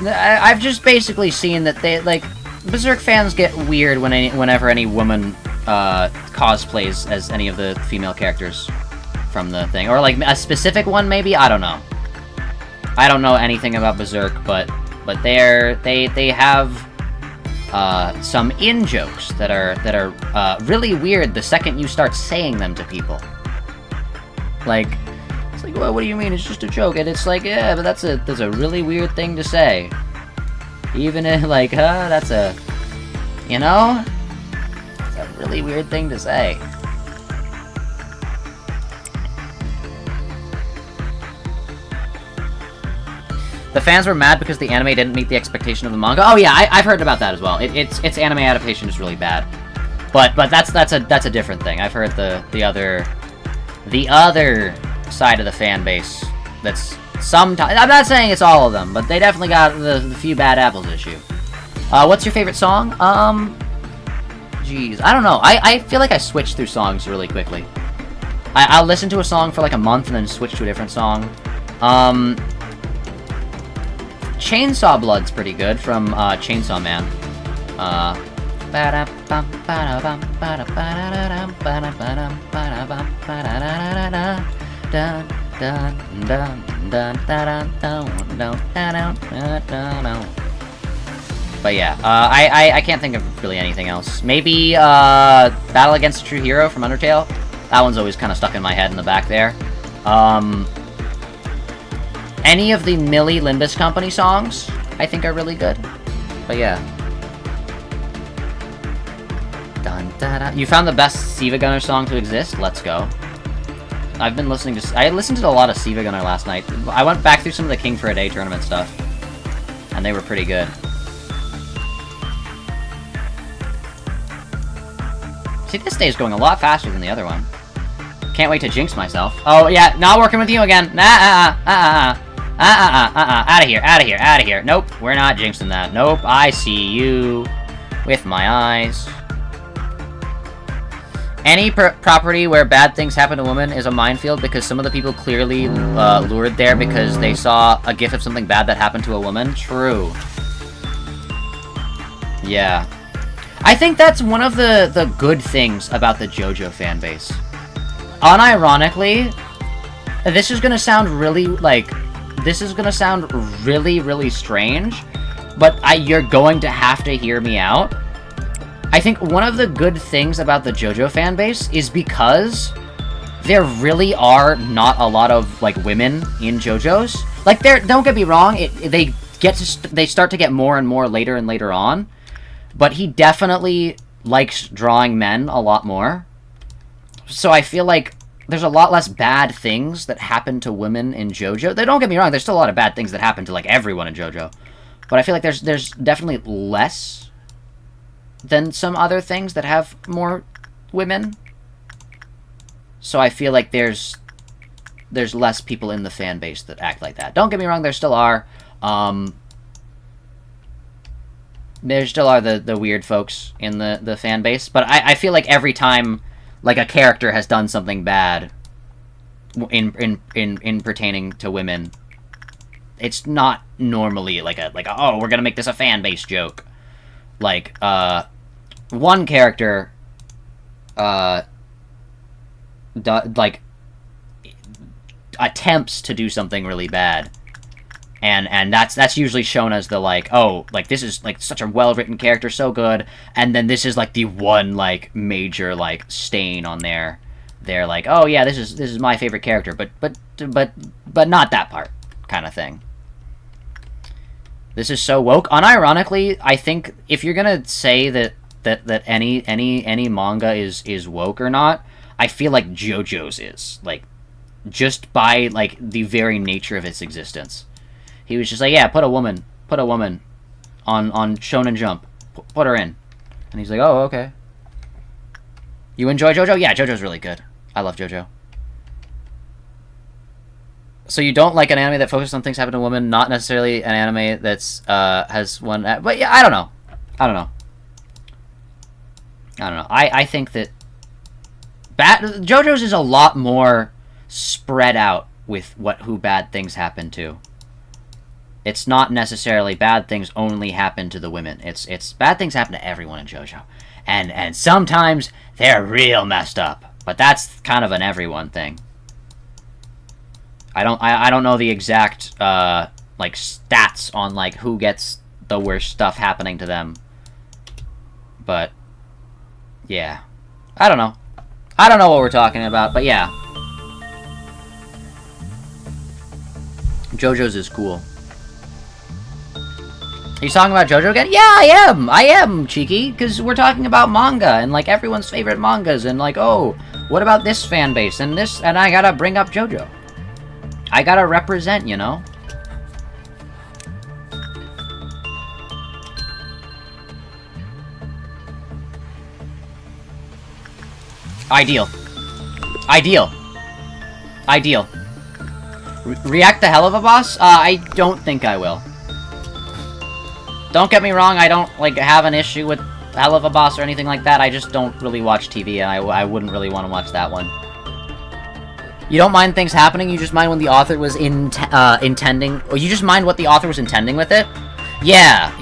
I've just basically seen that they, like, Berserk fans get weird whenever any woman, cosplays as any of the female characters from the thing. Or, like, a specific one, maybe? I don't know. I don't know anything about Berserk, but they have some in-jokes that are really weird the second you start saying them to people. Like, it's like, well, what do you mean? It's just a joke. And it's like, yeah, but that's a really weird thing to say. Even if, like, that's a, you know? It's a really weird thing to say. The fans were mad because the anime didn't meet the expectation of the manga. Oh yeah, I've heard about that as well. Its anime adaptation is really bad, but that's a different thing. I've heard the other side of the fan base. That's sometimes, I'm not saying it's all of them, but they definitely got the few bad apples issue. What's your favorite song? Jeez, I don't know. I feel like I switch through songs really quickly. I'll listen to a song for like a month and then switch to a different song. Chainsaw Blood's pretty good from Chainsaw Man. But yeah, I can't think of really anything else. Maybe Battle Against the True Hero from Undertale. That one's always kind of stuck in my head in the back there. Any of the Millie Limbus Company songs, I think, are really good. But yeah. Dun Da-da. You found the best Siva Gunner song to exist? Let's go. I've been listening to... I listened to a lot of Siva Gunner last night. I went back through some of the King for a Day tournament stuff. And they were pretty good. See, this day is going a lot faster than the other one. Can't wait to jinx myself. Oh, yeah, not working with you again. Out of here, out of here, out of here. Nope, we're not jinxing that. Nope, I see you with my eyes. Any property where bad things happen to women is a minefield because some of the people clearly lured there because they saw a gif of something bad that happened to a woman. True. Yeah. I think that's one of the good things about the JoJo fanbase. Unironically, this is gonna sound really, like, this is gonna sound really, really strange, but you're going to have to hear me out. I think one of the good things about the JoJo fanbase is because there really are not a lot of, like, women in JoJo's. Like, don't get me wrong, they start to get more and more later and later on, but he definitely likes drawing men a lot more. So I feel like there's a lot less bad things that happen to women in JoJo. Don't get me wrong, there's still a lot of bad things that happen to, like, everyone in JoJo. But I feel like there's definitely less than some other things that have more women. So I feel like there's less people in the fan base that act like that. Don't get me wrong, there still are. There still are the weird folks in the fan base. But I feel like every time, like, a character has done something bad in pertaining to women, it's not normally like a oh, we're gonna make this a fan base joke. Like, one character, like, attempts to do something really bad, and that's usually shown as the, like, oh, like, this is, like, such a well-written character, so good, and then this is, like, the one, like, major, like, stain on their, like, oh, yeah, this is my favorite character, but not that part, kind of thing. This is so woke. Unironically, I think if you're gonna say that any manga is woke or not, I feel like JoJo's is, like, just by, like, the very nature of its existence. He was just like, yeah, put a woman on Shonen Jump, put her in, and he's like, oh, okay. You enjoy JoJo? Yeah, JoJo's really good. I love JoJo. So you don't like an anime that focuses on things happening to women, not necessarily an anime that's has one, but yeah, I don't know. I think that JoJo's is a lot more spread out with who bad things happen to. It's not necessarily bad things only happen to the women. It's bad things happen to everyone in JoJo, and sometimes they're real messed up. But that's kind of an everyone thing. I don't know the exact like stats on, like, who gets the worst stuff happening to them, but yeah, I don't know what we're talking about, but yeah, JoJo's is cool. Are you talking about JoJo again? Yeah, I am, Cheeky, because we're talking about manga, and, like, everyone's favorite mangas, and, like, oh, what about this fan base, and this, and I gotta bring up JoJo. I gotta represent, you know? Ideal. React the hell of a boss? I don't think I will. Don't get me wrong, I don't, like, have an issue with hell of a boss or anything like that. I just don't really watch TV, and I wouldn't really want to watch that one. You don't mind things happening, you just mind when the author was intending... Or you just mind what the author was intending with it? Yeah.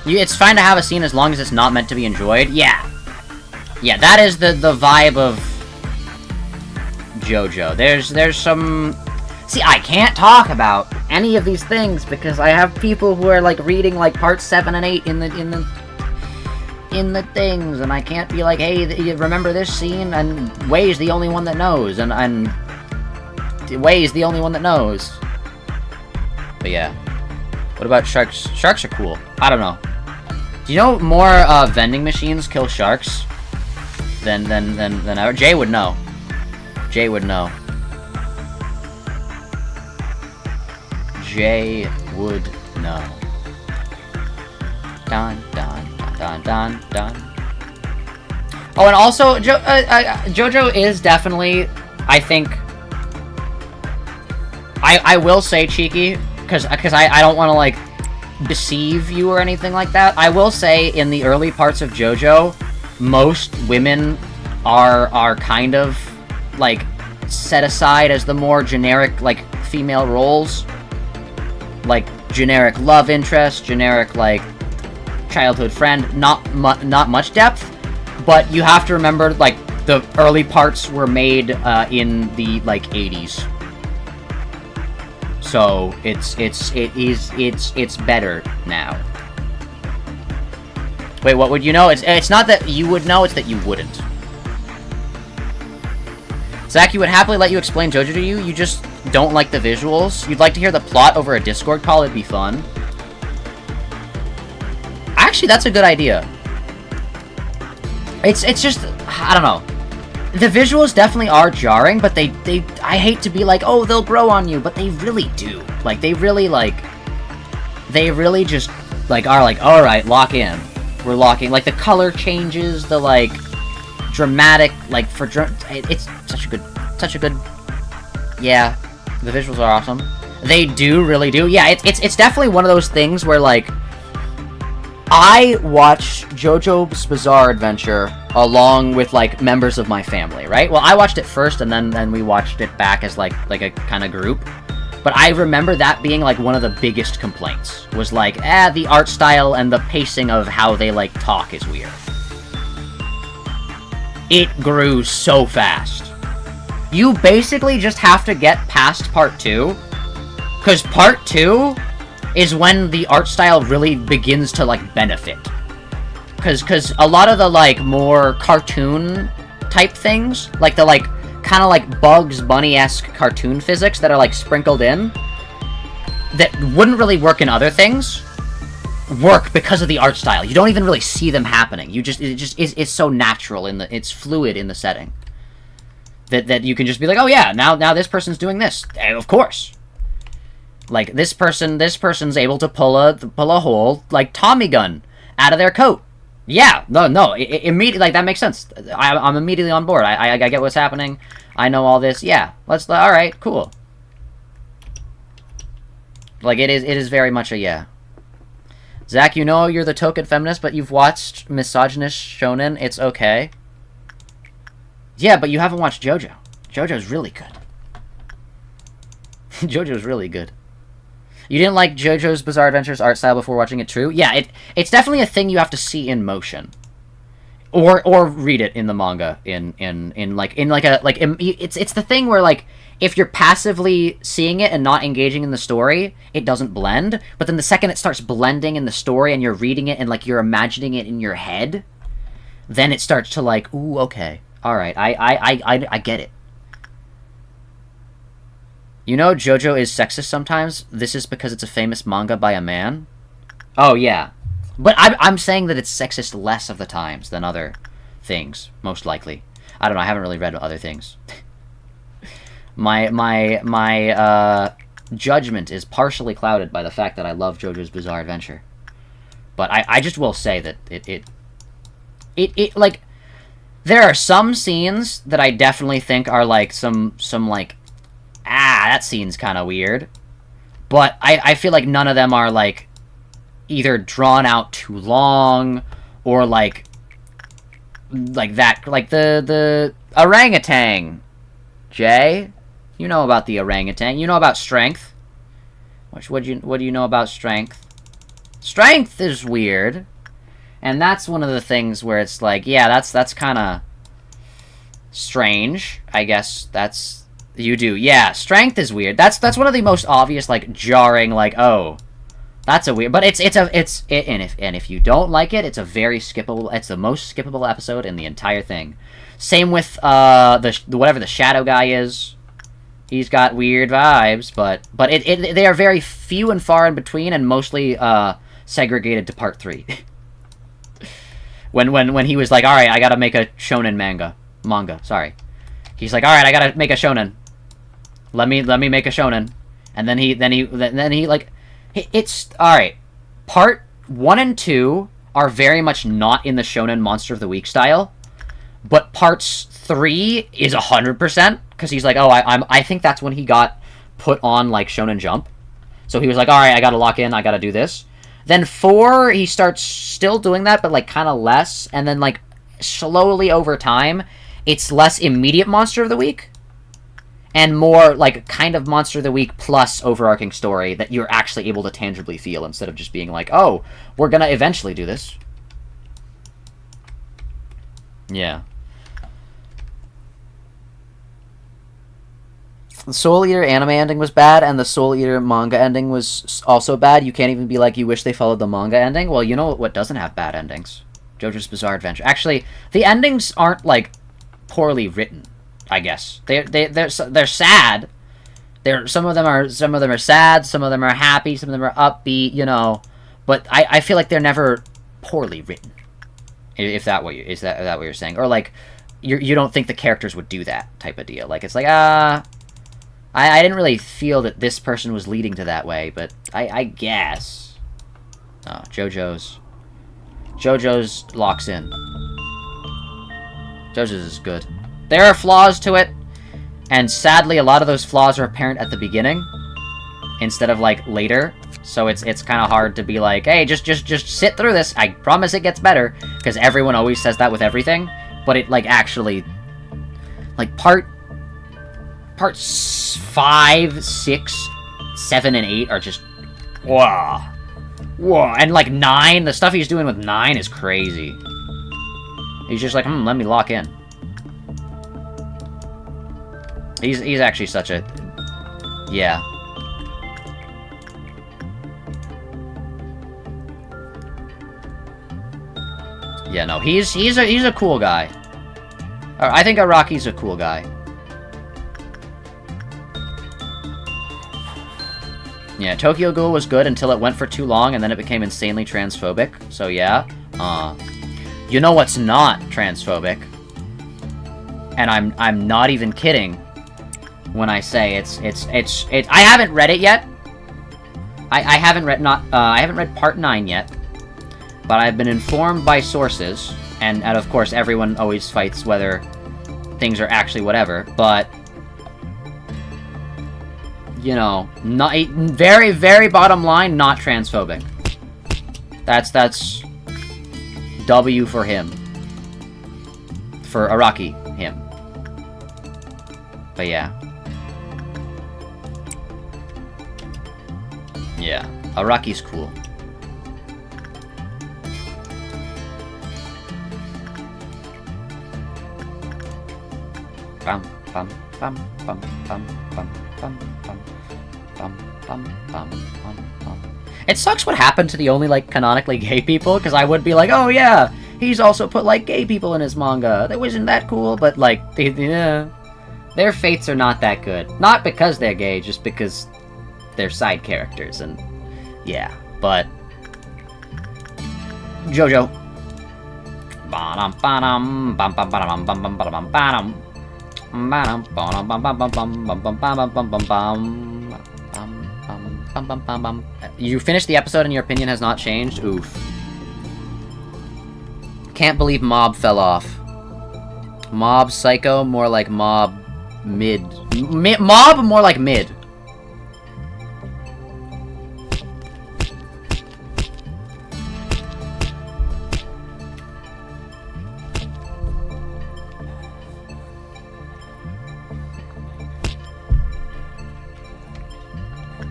It's fine to have a scene as long as it's not meant to be enjoyed. Yeah, that is the vibe of JoJo. There's some... See, I can't talk about any of these things because I have people who are, like, reading, like, parts 7 and 8 in the things, and I can't be like, hey, you remember this scene? And Wei's the only one that knows, and Wei's the only one that knows. But yeah. What about sharks? Sharks are cool. I don't know. Do you know more vending machines kill sharks than ever. Jay would know. Jay would know. Jay would know. Dun dun dun dun dun. Oh, and also, JoJo is definitely, I think, I will say, Cheeky, because I don't want to, like, deceive you or anything like that. I will say, in the early parts of JoJo, most women are kind of, like, set aside as the more generic, like, female roles. Like, generic love interest, generic, like, childhood friend, not much depth. But you have to remember, like, the early parts were made in the, like, 80s. So it's better now. Wait, what would you know? It's not that you would know, it's that you wouldn't. Zach, you would happily let you explain JoJo to you. You just don't like the visuals. You'd like to hear the plot over a Discord call. It'd be fun. Actually, that's a good idea. It's just, I don't know. The visuals definitely are jarring, but I hate to be like, oh, they'll grow on you, but they really do. Like, they really just, like, are like, alright, lock in. We're locking, like, the color changes, the, like, dramatic, like, it's such a good, yeah, the visuals are awesome. They really do. Yeah, it's definitely one of those things where, like, I watched JoJo's Bizarre Adventure along with, like, members of my family, right? Well, I watched it first, and then we watched it back as, like a kind of group. But I remember that being, like, one of the biggest complaints. Was, like, the art style and the pacing of how they, like, talk is weird. It grew so fast. You basically just have to get past Part 2. Because Part 2... is when the art style really begins to, like, benefit. Because a lot of the, like, more cartoon-type things, like the, like, kind of, like, Bugs Bunny-esque cartoon physics that are, like, sprinkled in, that wouldn't really work in other things, work because of the art style. You don't even really see them happening. It just is so natural, it's fluid in the setting. That you can just be like, oh yeah, now this person's doing this. Of course. Like, this person's able to pull a whole, like, Tommy gun out of their coat. Yeah, no, immediately, like, that makes sense. I'm immediately on board. I get what's happening. I know all this. Yeah, alright, cool. Like, it is very much a yeah. Zach, you know you're the token feminist, but you've watched misogynist shonen. It's okay. Yeah, but you haven't watched JoJo. JoJo's really good. JoJo's really good. You didn't like JoJo's Bizarre Adventures art style before watching it, true? Yeah, it's definitely a thing you have to see in motion, or read it in the manga. It's the thing where, like, if you're passively seeing it and not engaging in the story, it doesn't blend. But then the second it starts blending in the story and you're reading it and, like, you're imagining it in your head, then it starts to, like, ooh, okay, all right, I get it. You know JoJo is sexist sometimes? This is because it's a famous manga by a man? Oh, yeah. But I'm saying that it's sexist less of the times than other things, most likely. I don't know, I haven't really read other things. my judgment is partially clouded by the fact that I love JoJo's Bizarre Adventure. But I just will say that it like, there are some scenes that I definitely think are, like, some like, that scene's kind of weird. But I feel like none of them are, like, either drawn out too long, or, like that, like, the orangutan. Jay? You know about the orangutan. You know about strength. What do you know about strength? Strength is weird. And that's one of the things where it's like, yeah, that's kind of strange. I guess that's... You do. Yeah, strength is weird. That's one of the most obvious, like, jarring, like, oh, that's a weird... But and if you don't like it, it's a very skippable... It's the most skippable episode in the entire thing. Same with, whatever the shadow guy is. He's got weird vibes, but they are very few and far in between, and mostly, segregated to part 3. When he was like, all right, I gotta make a shonen manga. Sorry, he's like, all right, I gotta make a shonen. Let me make a shonen, and then he like, it's all right. Part 1 and 2 are very much not in the shonen monster of the week style, but parts 3 is 100% because he's like, oh, I think that's when he got put on like Shonen Jump, so he was like, all right, I gotta lock in, I gotta do this. Then 4, he starts still doing that, but like kind of less, and then like slowly over time, it's less immediate monster of the week, and more like kind of monster of the week plus overarching story that you're actually able to tangibly feel instead of just being like, oh, we're gonna eventually do this. Yeah. The Soul Eater anime ending was bad, and the Soul Eater manga ending was also bad. You can't even be like, you wish they followed the manga ending. Well, you know what doesn't have bad endings? JoJo's Bizarre Adventure. Actually, the endings aren't, like, poorly written, I guess. They're sad. Some of them are sad, some of them are happy, some of them are upbeat, you know. But I feel like they're never poorly written. If that what is that what you're saying? Or, like, you don't think the characters would do that type of deal. Like, it's like, I didn't really feel that this person was leading to that way, but I guess. Oh, JoJo's locks in. JoJo's is good. There are flaws to it, and sadly a lot of those flaws are apparent at the beginning, instead of, like, later. So it's kind of hard to be like, hey, just sit through this, I promise it gets better, because everyone always says that with everything, but it, like, actually, like, parts 5, 6, 7, and 8 are just, whoa, and like 9, the stuff he's doing with 9 is crazy. He's just like, let me lock in. He's actually such a, yeah. Yeah, no, he's a cool guy. I think Araki's a cool guy. Yeah, Tokyo Ghoul was good until it went for too long, and then it became insanely transphobic. So yeah, you know what's not transphobic? And I'm not even kidding when I say it's. I haven't read it yet. I haven't read part 9 yet, but I've been informed by sources, and of course everyone always fights whether things are actually whatever, but. You know, not very, very bottom line, not transphobic. That's W for him. For Araki, him. But yeah. Yeah, Araki's cool. Bum bum bum bum bum bum bum bum. It sucks what happened to the only, like, canonically gay people, because I would be like, oh yeah, he's also put, like, gay people in his manga. That wasn't that cool, but, like, yeah, their fates are not that good. Not because they're gay, just because they're side characters, and yeah, but JoJo. You finished the episode and your opinion has not changed? Oof. Can't believe Mob fell off. Mob Psycho, more like Mob Mid. Mob, more like Mid.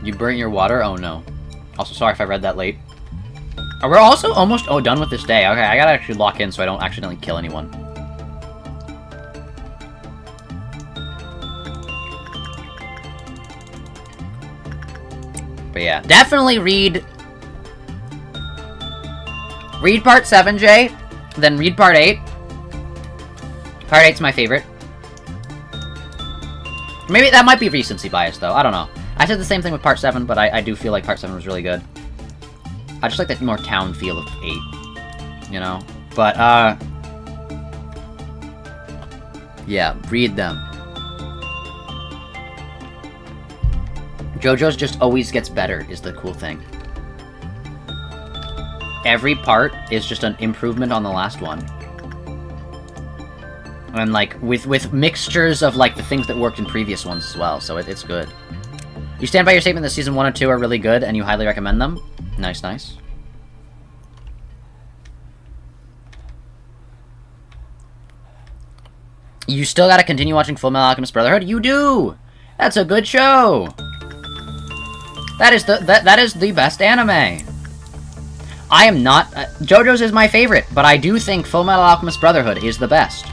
You burnt your water? Oh no. Also, sorry if I read that late. We're also almost done with this day. Okay, I gotta actually lock in so I don't accidentally kill anyone. But yeah, definitely read part 7, Jay, then read part 8. Part 8's my favorite. Maybe that might be recency bias, though. I don't know. I said the same thing with part 7, but I do feel like part 7 was really good. I just like the more town feel of 8, you know? But, yeah, read them. JoJo's just always gets better, is the cool thing. Every part is just an improvement on the last one. And, like, with mixtures of, like, the things that worked in previous ones as well, so it's good. You stand by your statement that Season 1 and 2 are really good, and you highly recommend them? Nice, nice. You still gotta continue watching Fullmetal Alchemist Brotherhood? You do! That's a good show! That is the best anime! I am not... JoJo's is my favorite, but I do think Fullmetal Alchemist Brotherhood is the best.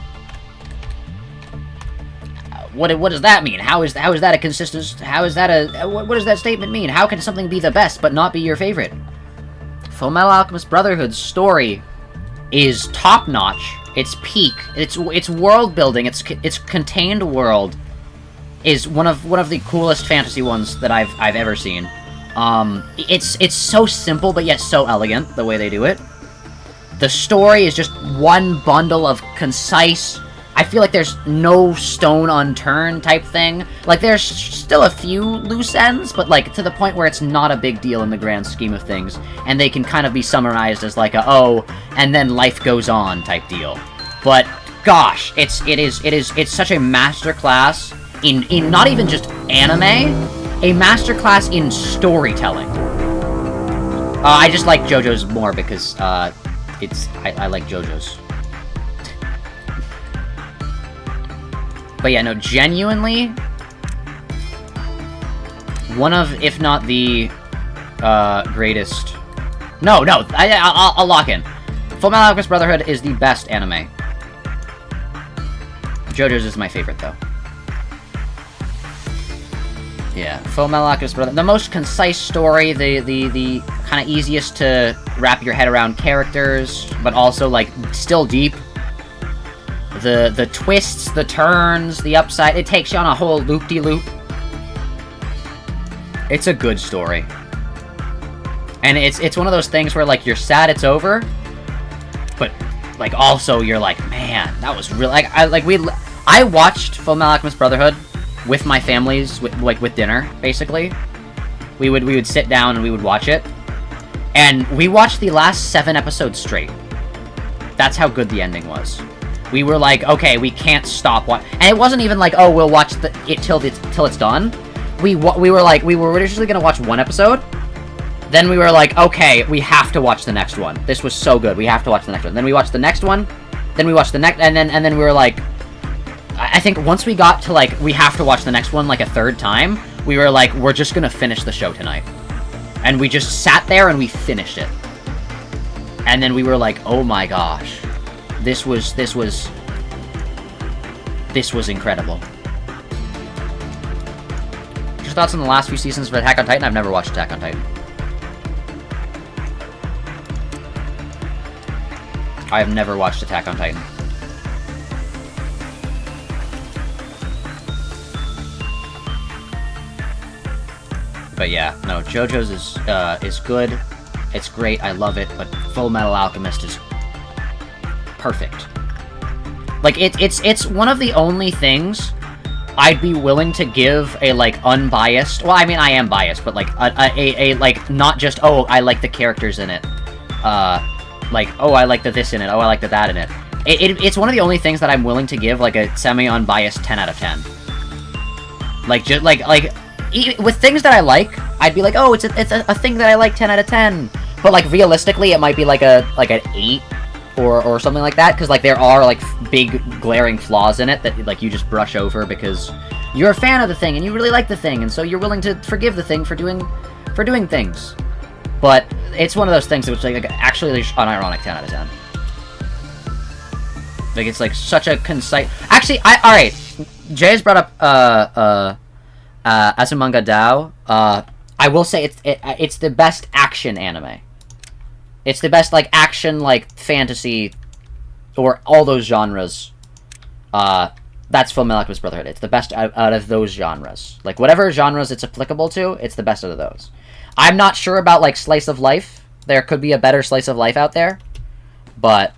What does that mean? How is that a consistent... How is that a... What does that statement mean? How can something be the best but not be your favorite? Fullmetal Alchemist Brotherhood's story is top-notch. It's peak. It's world building. It's contained world is one of the coolest fantasy ones that I've ever seen. It's so simple but yet so elegant the way they do it. The story is just one bundle of concise. I feel like there's no stone unturned type thing. Like, there's still a few loose ends, but, like, to the point where it's not a big deal in the grand scheme of things, and they can kind of be summarized as, like, oh, and then life goes on type deal. But, gosh, it's such a masterclass in not even just anime, a masterclass in storytelling. I just like JoJo's more because, I like JoJo's. But yeah, no, genuinely, one of, if not the, greatest... No, I'll lock in. Fullmetal Alchemist Brotherhood is the best anime. JoJo's is my favorite, though. Yeah, Fullmetal Alchemist Brotherhood. The most concise story, the kind of easiest to wrap your head around characters, but also, like, still deep. The twists, the turns, the upside, it takes you on a whole loop-de-loop. It's a good story. And it's one of those things where, like, you're sad it's over, but, like, also you're like, man, that was really... I watched Fullmetal Alchemist Brotherhood with my families, with dinner, basically. We would sit down and we would watch it. And we watched the last 7 episodes straight. That's how good the ending was. We were like, okay, we can't stop watching. And it wasn't even like, oh, we'll watch it till it's done. We were like, we were originally gonna watch 1 episode. Then we were like, okay, we have to watch the next one. This was so good, we have to watch the next one. Then we watched the next one. Then we watched the next, and then we were like, I think once we got to, like, we have to watch the next one, like, a 3rd time, we were like, we're just gonna finish the show tonight. And we just sat there and we finished it. And then we were like, oh my gosh. This was incredible. Your thoughts on the last few seasons of Attack on Titan? I've never watched Attack on Titan. I have never watched Attack on Titan. But yeah, no, JoJo's is good. It's great, I love it, but Fullmetal Alchemist is perfect. Like, it's one of the only things I'd be willing to give a, like, unbiased... Well, I mean, I am biased, but, like, like, not just, oh, I like the characters in it. Like, oh, I like the this in it, oh, I like the that in it. It's one of the only things that I'm willing to give, like, a semi-unbiased 10 out of 10. Like, just, like, with things that I like, I'd be like, oh, it's a thing that I like 10 out of 10. But, like, realistically, it might be, like, an 8. Or something like that, because, like, there are, like, big glaring flaws in it that, like, you just brush over because you're a fan of the thing and you really like the thing, and so you're willing to forgive the thing for doing things. But it's one of those things which, like actually, there's unironic 10 out of 10. Like, it's, like, such a concise... Actually, alright, Jay's brought up, Azumanga Dao. I will say it's the best action anime. It's the best, like, action, like, fantasy, or all those genres. That's Fullmetal Alchemist Brotherhood. It's the best out of those genres. Like, whatever genres it's applicable to, it's the best out of those. I'm not sure about, like, slice of life. There could be a better slice of life out there. But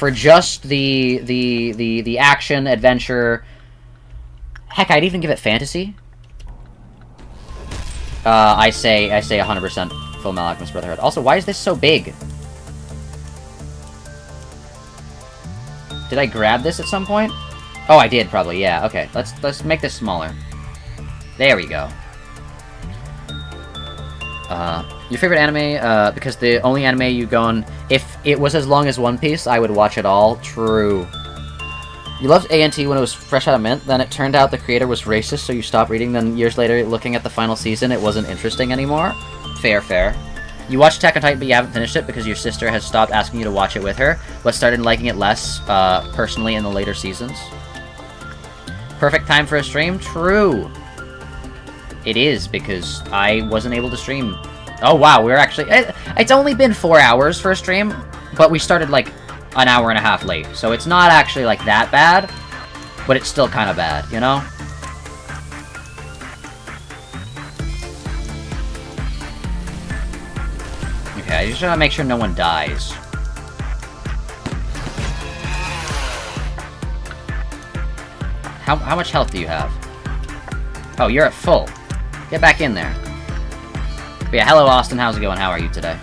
for just the action, adventure... Heck, I'd even give it fantasy. I say 100% Full Metal Alchemist Brotherhood. Also, why is this so big? Did I grab this at some point? Oh, I did, probably, yeah. Okay, let's make this smaller. There we go. Your favorite anime, because the only anime you go on... If it was as long as One Piece, I would watch it all. True. You loved A&T when it was fresh out of mint, then it turned out the creator was racist, so you stopped reading, then years later, looking at the final season, it wasn't interesting anymore? Fair, fair. You watched Attack on Titan, but you haven't finished it because your sister has stopped asking you to watch it with her, but started liking it less, personally, in the later seasons. Perfect time for a stream? True. It is, because I wasn't able to stream. Oh, wow, we're actually... It's only been 4 hours for a stream, but we started, like, an hour and a half late, so it's not actually, like, that bad, but it's still kind of bad, you know? Okay, I just want to make sure no one dies. How much health do you have? Oh, you're at full. Get back in there. But yeah, hello Austin, how's it going? How are you today?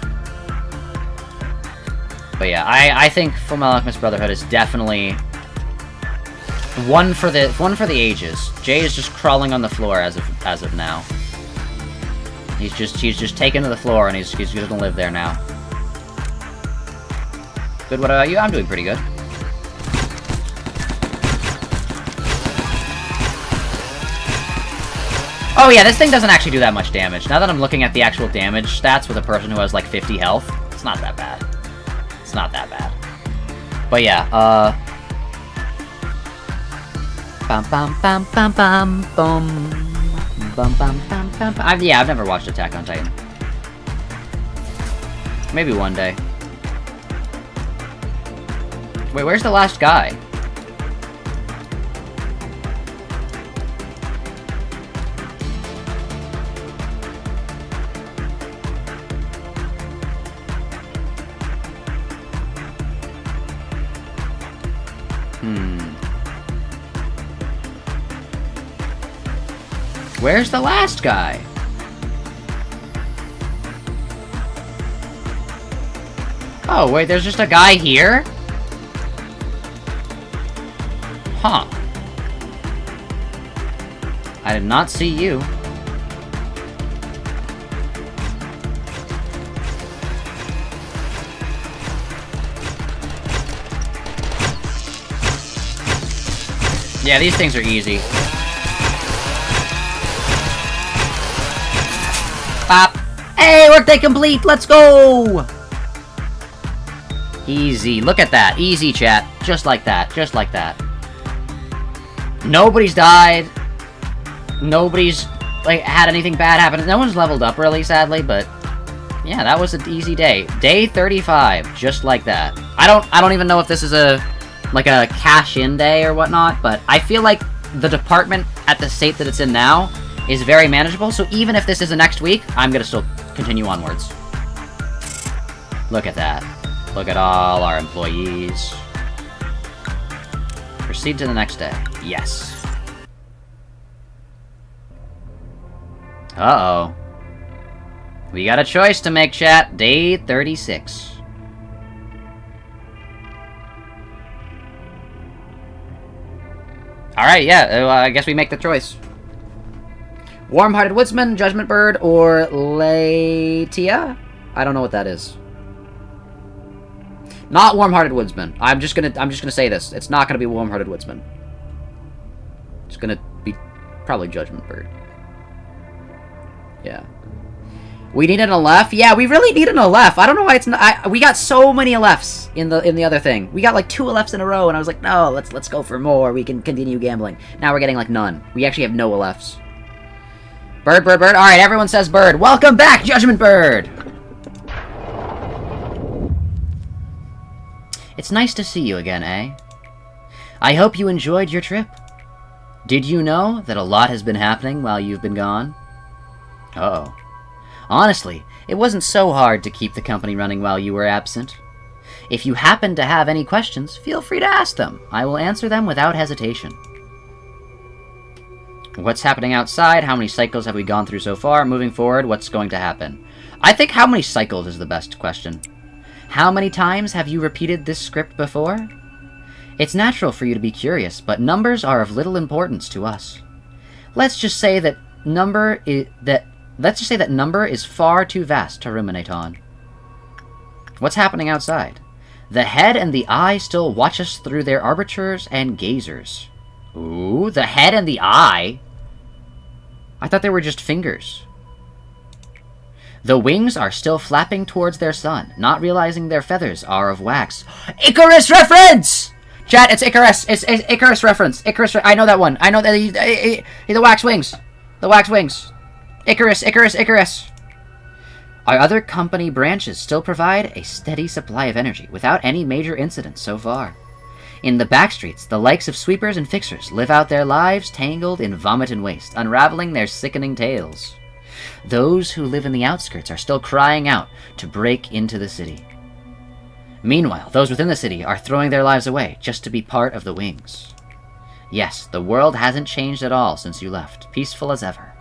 But yeah, I think Fullmetal Alchemist Brotherhood is definitely one for the ages. Jay is just crawling on the floor as of now. He's just taken to the floor and he's gonna live there now. Good, what about you? I'm doing pretty good. Oh yeah, this thing doesn't actually do that much damage. Now that I'm looking at the actual damage stats with a person who has like 50 health, it's not that bad. It's not that bad. But yeah, bum bum bum bum bum bum bum bum bum bum. I've never watched Attack on Titan. Maybe one day. Wait, where's the last guy? Where's the last guy? Oh, wait, there's just a guy here? Huh. I did not see you. Yeah, these things are easy. Pop. Hey, workday complete! Let's go! Easy. Look at that. Easy, chat. Just like that. Just like that. Nobody's died. Nobody's, like, had anything bad happen. No one's leveled up, really, sadly, but... Yeah, that was an easy day. Day 35. Just like that. I don't even know if this is a cash-in day or whatnot, but I feel like the department, at the state that it's in now, is very manageable, so even if this is the next week, I'm gonna still continue onwards. Look at that. Look at all our employees. Proceed to the next day. Yes. Uh-oh. We got a choice to make, chat. Day 36. Alright, yeah, I guess we make the choice. Warm-Hearted Woodsman, Judgment Bird, or Latia? I don't know what that is. Not Warm-Hearted Woodsman. I'm just gonna say this. It's not gonna be Warm-Hearted Woodsman. It's gonna be probably Judgment Bird. Yeah. We need an Aleph? Yeah, we really need an Aleph. I don't know why it's not... we got so many Alephs in the other thing. We got like 2 Alephs in a row, and I was like, no, let's go for more. We can continue gambling. Now we're getting like none. We actually have no Alephs. Bird, bird, bird. Alright, everyone says bird. Welcome back, Judgment Bird! It's nice to see you again, eh? I hope you enjoyed your trip. Did you know that a lot has been happening while you've been gone? Uh-oh. Honestly, it wasn't so hard to keep the company running while you were absent. If you happen to have any questions, feel free to ask them. I will answer them without hesitation. What's happening outside? How many cycles have we gone through so far? Moving forward, what's going to happen? I think how many cycles is the best question. How many times have you repeated this script before? It's natural for you to be curious, but numbers are of little importance to us. Let's just say that number is far too vast to ruminate on. What's happening outside? The head and the eye still watch us through their arbiters and gazers. Ooh, the head and the eye? I thought they were just fingers. The wings are still flapping towards their sun, not realizing their feathers are of wax. Icarus reference! Chat, it's Icarus. It's Icarus reference. I know that one. I know that the wax wings. The wax wings. Icarus. Our other company branches still provide a steady supply of energy without any major incidents so far. In the backstreets, the likes of sweepers and fixers live out their lives tangled in vomit and waste, unraveling their sickening tales. Those who live in the outskirts are still crying out to break into the city. Meanwhile, those within the city are throwing their lives away just to be part of the wings. Yes, the world hasn't changed at all since you left, peaceful as ever.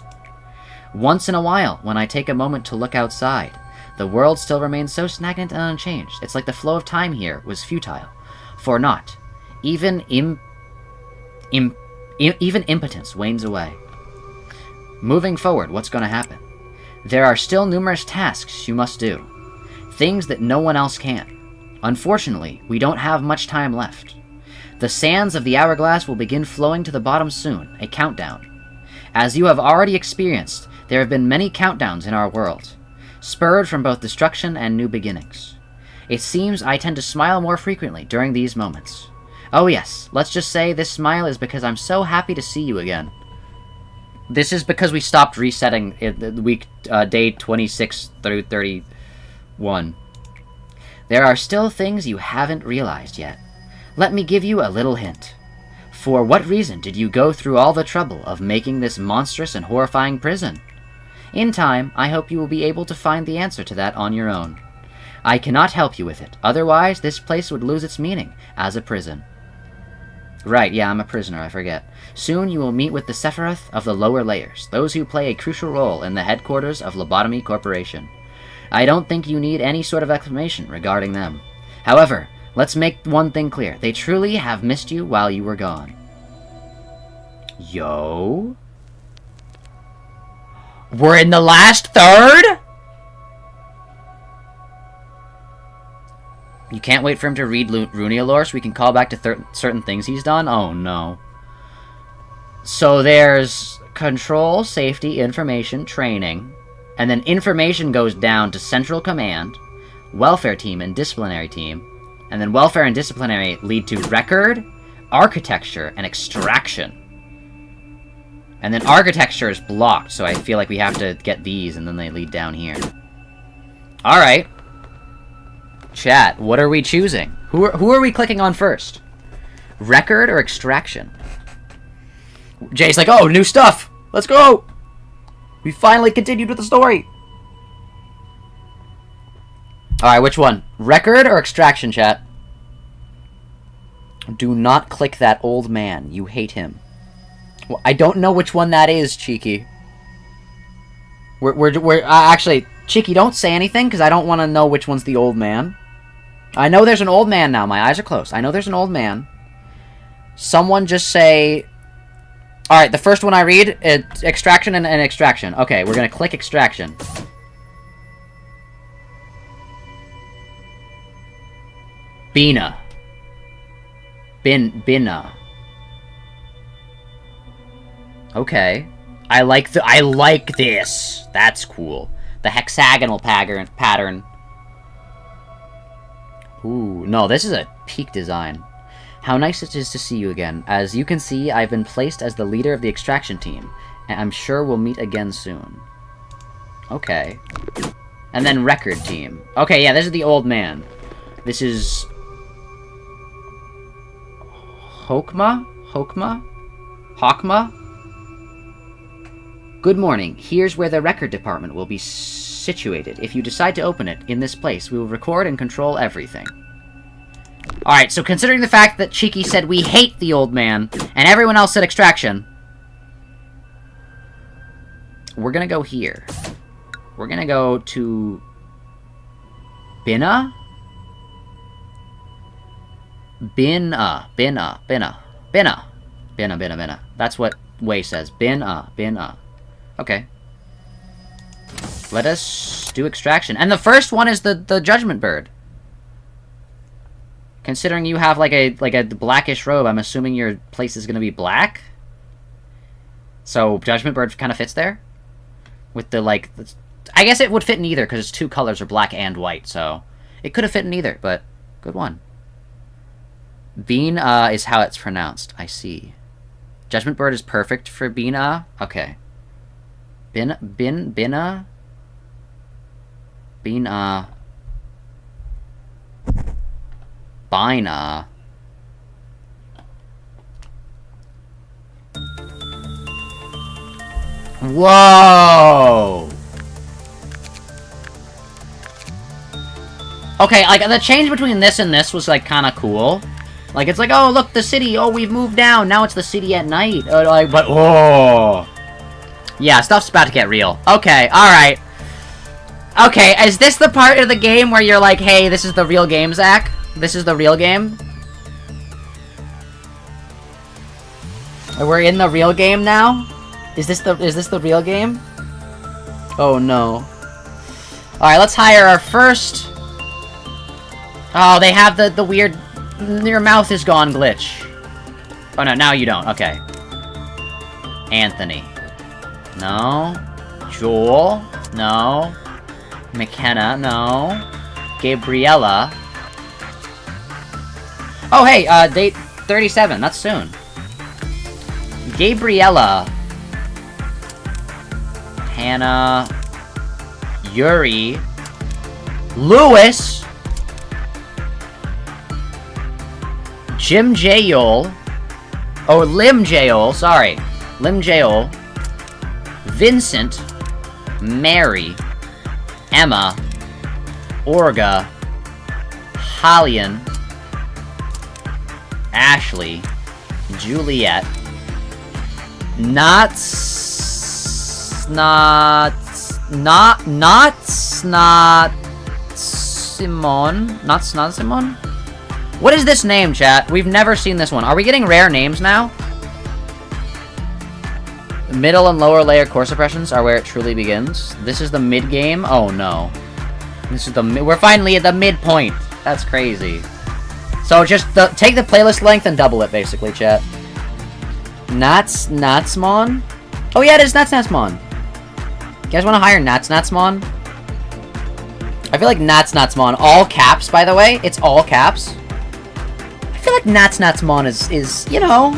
Once in a while, when I take a moment to look outside, the world still remains so stagnant and unchanged. It's like the flow of time here was futile. For naught. Even impotence wanes away. Moving forward, what's going to happen? There are still numerous tasks you must do. Things that no one else can. Unfortunately, we don't have much time left. The sands of the hourglass will begin flowing to the bottom soon, a countdown. As you have already experienced, there have been many countdowns in our world, spurred from both destruction and new beginnings. It seems I tend to smile more frequently during these moments. Oh yes, let's just say this smile is because I'm so happy to see you again. This is because we stopped resetting day 26 through 31. There are still things you haven't realized yet. Let me give you a little hint. For what reason did you go through all the trouble of making this monstrous and horrifying prison? In time, I hope you will be able to find the answer to that on your own. I cannot help you with it, otherwise this place would lose its meaning as a prison. Right, yeah, I'm a prisoner, I forget. Soon you will meet with the Sephiroth of the lower layers, those who play a crucial role in the headquarters of Lobotomy Corporation. I don't think you need any sort of explanation regarding them. However, let's make one thing clear. They truly have missed you while you were gone. Yo? We're in the last third? You can't wait for him to read Runia lore so we can call back to certain things he's done? Oh, no. So there's control, safety, information, training, and then information goes down to Central Command, Welfare Team, and Disciplinary Team, and then Welfare and Disciplinary lead to Record, Architecture, and Extraction. And then Architecture is blocked, so I feel like we have to get these, and then they lead down here. Alright. Chat, what are we choosing? Who are we clicking on first? Record or Extraction? Jay's like, oh, new stuff! Let's go! We finally continued with the story! Alright, which one? Record or Extraction, chat? Do not click that old man. You hate him. Well, I don't know which one that is, Cheeky. We're actually, Cheeky, don't say anything, because I don't want to know which one's the old man. I know there's an old man now. My eyes are closed. I know there's an old man. Someone just say... Alright, the first one I read, it's Extraction and Extraction. Okay, we're gonna click Extraction. Bina. Bina. Okay. I like this. That's cool. The hexagonal pattern. Ooh, no, this is a peak design. How nice it is to see you again. As you can see, I've been placed as the leader of the Extraction team, and I'm sure we'll meet again soon. Okay. And then Record team. Okay, yeah, this is the old man. This is... Hokma? Hokma? Good morning. Here's where the record department will be situated. If you decide to open it in this place, we will record and control everything. Alright, so considering the fact that Cheeky said we hate the old man, and everyone else said extraction, we're gonna go here. We're gonna go to... Binna? Binna. That's what Way says. Binna. Okay. Let us do extraction. And the first one is the Judgment Bird. Considering you have like a blackish robe, I'm assuming your place is gonna be black. So Judgment Bird kind of fits there, with the like. I guess it would fit in either because its two colors are black and white. So it could have fit in either, but good one. Bean is how it's pronounced. I see. Judgment Bird is perfect for Bean Okay. Binna. Bina. Whoa! Okay, like, the change between this and this was, like, kinda cool. Like, it's like, oh, look, the city, oh, we've moved down, now it's the city at night. Like, but, oh! Yeah, stuff's about to get real. Okay, alright. Okay, is this the part of the game where you're like, hey, this is the real game, Zach? This is the real game? We're in the real game now? Is this the real game? Oh no. Alright, let's hire our first... Oh, they have the weird... Your mouth is gone glitch. Oh no, now you don't. Okay. Anthony. No. Joel. No. McKenna. No. Gabriella. Oh, hey, date 37. That's soon. Gabriella. Hannah. Yuri. Lewis. Jim Jayol. Oh, Lim Jayol. Sorry. Lim Jayol. Vincent. Mary. Emma. Orga. Hallian. Ashley. Juliet. Not Simon? What is this name, chat? We've never seen this one. Are we getting rare names now? Middle and lower layer core suppressions are where it truly begins. This is the mid game? Oh no. This is we're finally at the midpoint. That's crazy. So just take the playlist length and double it, basically, chat. Natsmon? Oh yeah, it is Natsmon. You guys want to hire Natsmon? I feel like Natsmon, all caps, by the way. It's all caps. I feel like Natsmon is, you know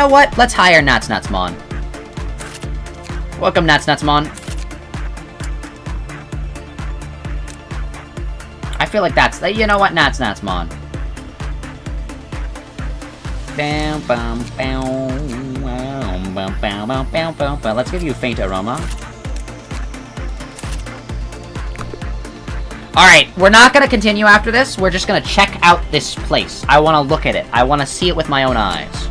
what? Let's hire Natsmon. Welcome, Natsmon. I feel like that's, you know what? Natsmon. Let's give you faint aroma. Alright, we're not gonna continue after this. We're just gonna check out this place. I wanna look at it. I wanna see it with my own eyes.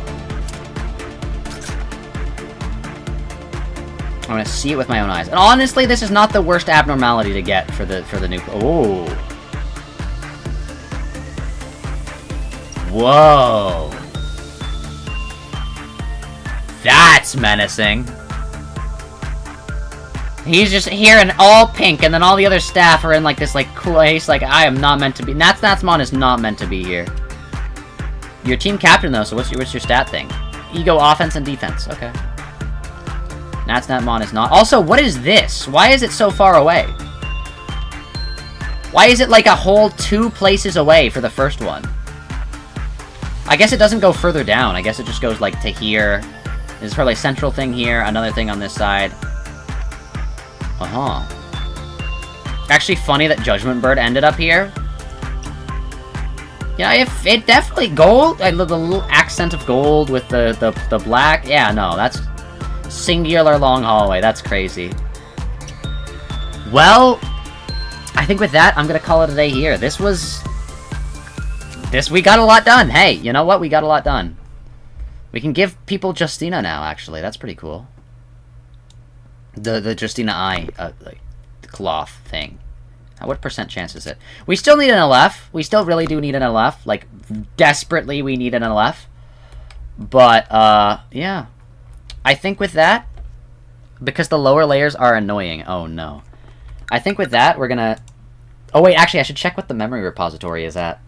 I wanna see it with my own eyes. And honestly, this is not the worst abnormality to get for the new... Oh. Whoa. That's menacing. He's just here in all pink, and then all the other staff are in, like, this, like, cool... He's like, I am not meant to be... Natsmon is not meant to be here. You're team captain, though, so what's your stat thing? Ego, offense, and defense. Okay. Natsmon is not... Also, what is this? Why is it so far away? Why is it, like, a whole 2 places away for the first one? I guess it doesn't go further down. I guess it just goes, like, to here. There's probably a central thing here, another thing on this side. Uh-huh. Actually funny that Judgment Bird ended up here. Yeah, if it definitely gold, the little accent of gold with the black. Yeah, no, that's singular long hallway. That's crazy. Well, I think with that, I'm gonna call it a day here. This was We got a lot done. Hey, you know what? We got a lot done. We can give people Justina now, actually. That's pretty cool. The Justina Eye, like, cloth thing. What percent chance is it? We still need an LF. We still really do need an LF. Like, desperately we need an LF. But, yeah. I think with that, because the lower layers are annoying. Oh, no. I think with that, we're gonna... Oh, wait, actually, I should check what the memory repository is at.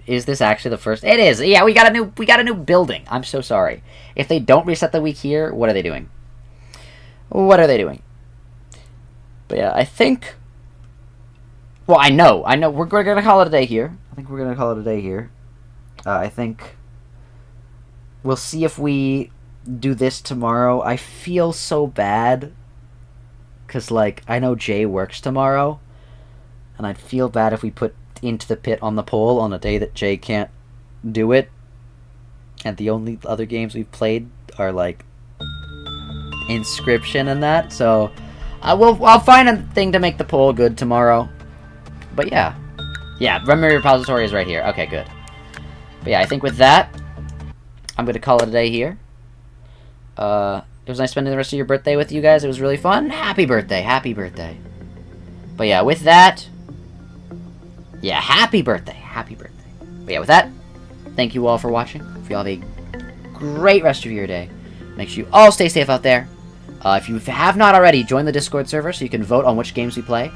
Is this actually the first? It is! Yeah, we got a new building. I'm so sorry. If they don't reset the week here, what are they doing? What are they doing? But yeah, I think... Well, I know. We're gonna call it a day here. I think we're gonna call it a day here. I think... We'll see if we do this tomorrow. I feel so bad. Because, like, I know Jay works tomorrow. And I'd feel bad if we put Into the Pit on the poll on a day that Jay can't do it. And the only other games we've played are, like, Inscription and that. So, I'll find a thing to make the poll good tomorrow. But yeah. Yeah, memory repository is right here. Okay, good. But yeah, I think with that, I'm going to call it a day here. It was nice spending the rest of your birthday with you guys. It was really fun. Happy birthday. Happy birthday. But yeah, with that... Yeah, happy birthday. Happy birthday. But yeah, with that, thank you all for watching. Hope you all have a great rest of your day. Make sure you all stay safe out there. If you have not already, join the Discord server so you can vote on which games we play.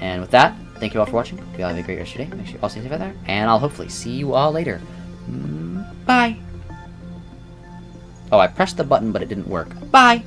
And with that, thank you all for watching. Hope you all have a great rest of your day. Make sure you all stay safe out there. And I'll hopefully see you all later. Bye. Oh, I pressed the button, but it didn't work. Bye!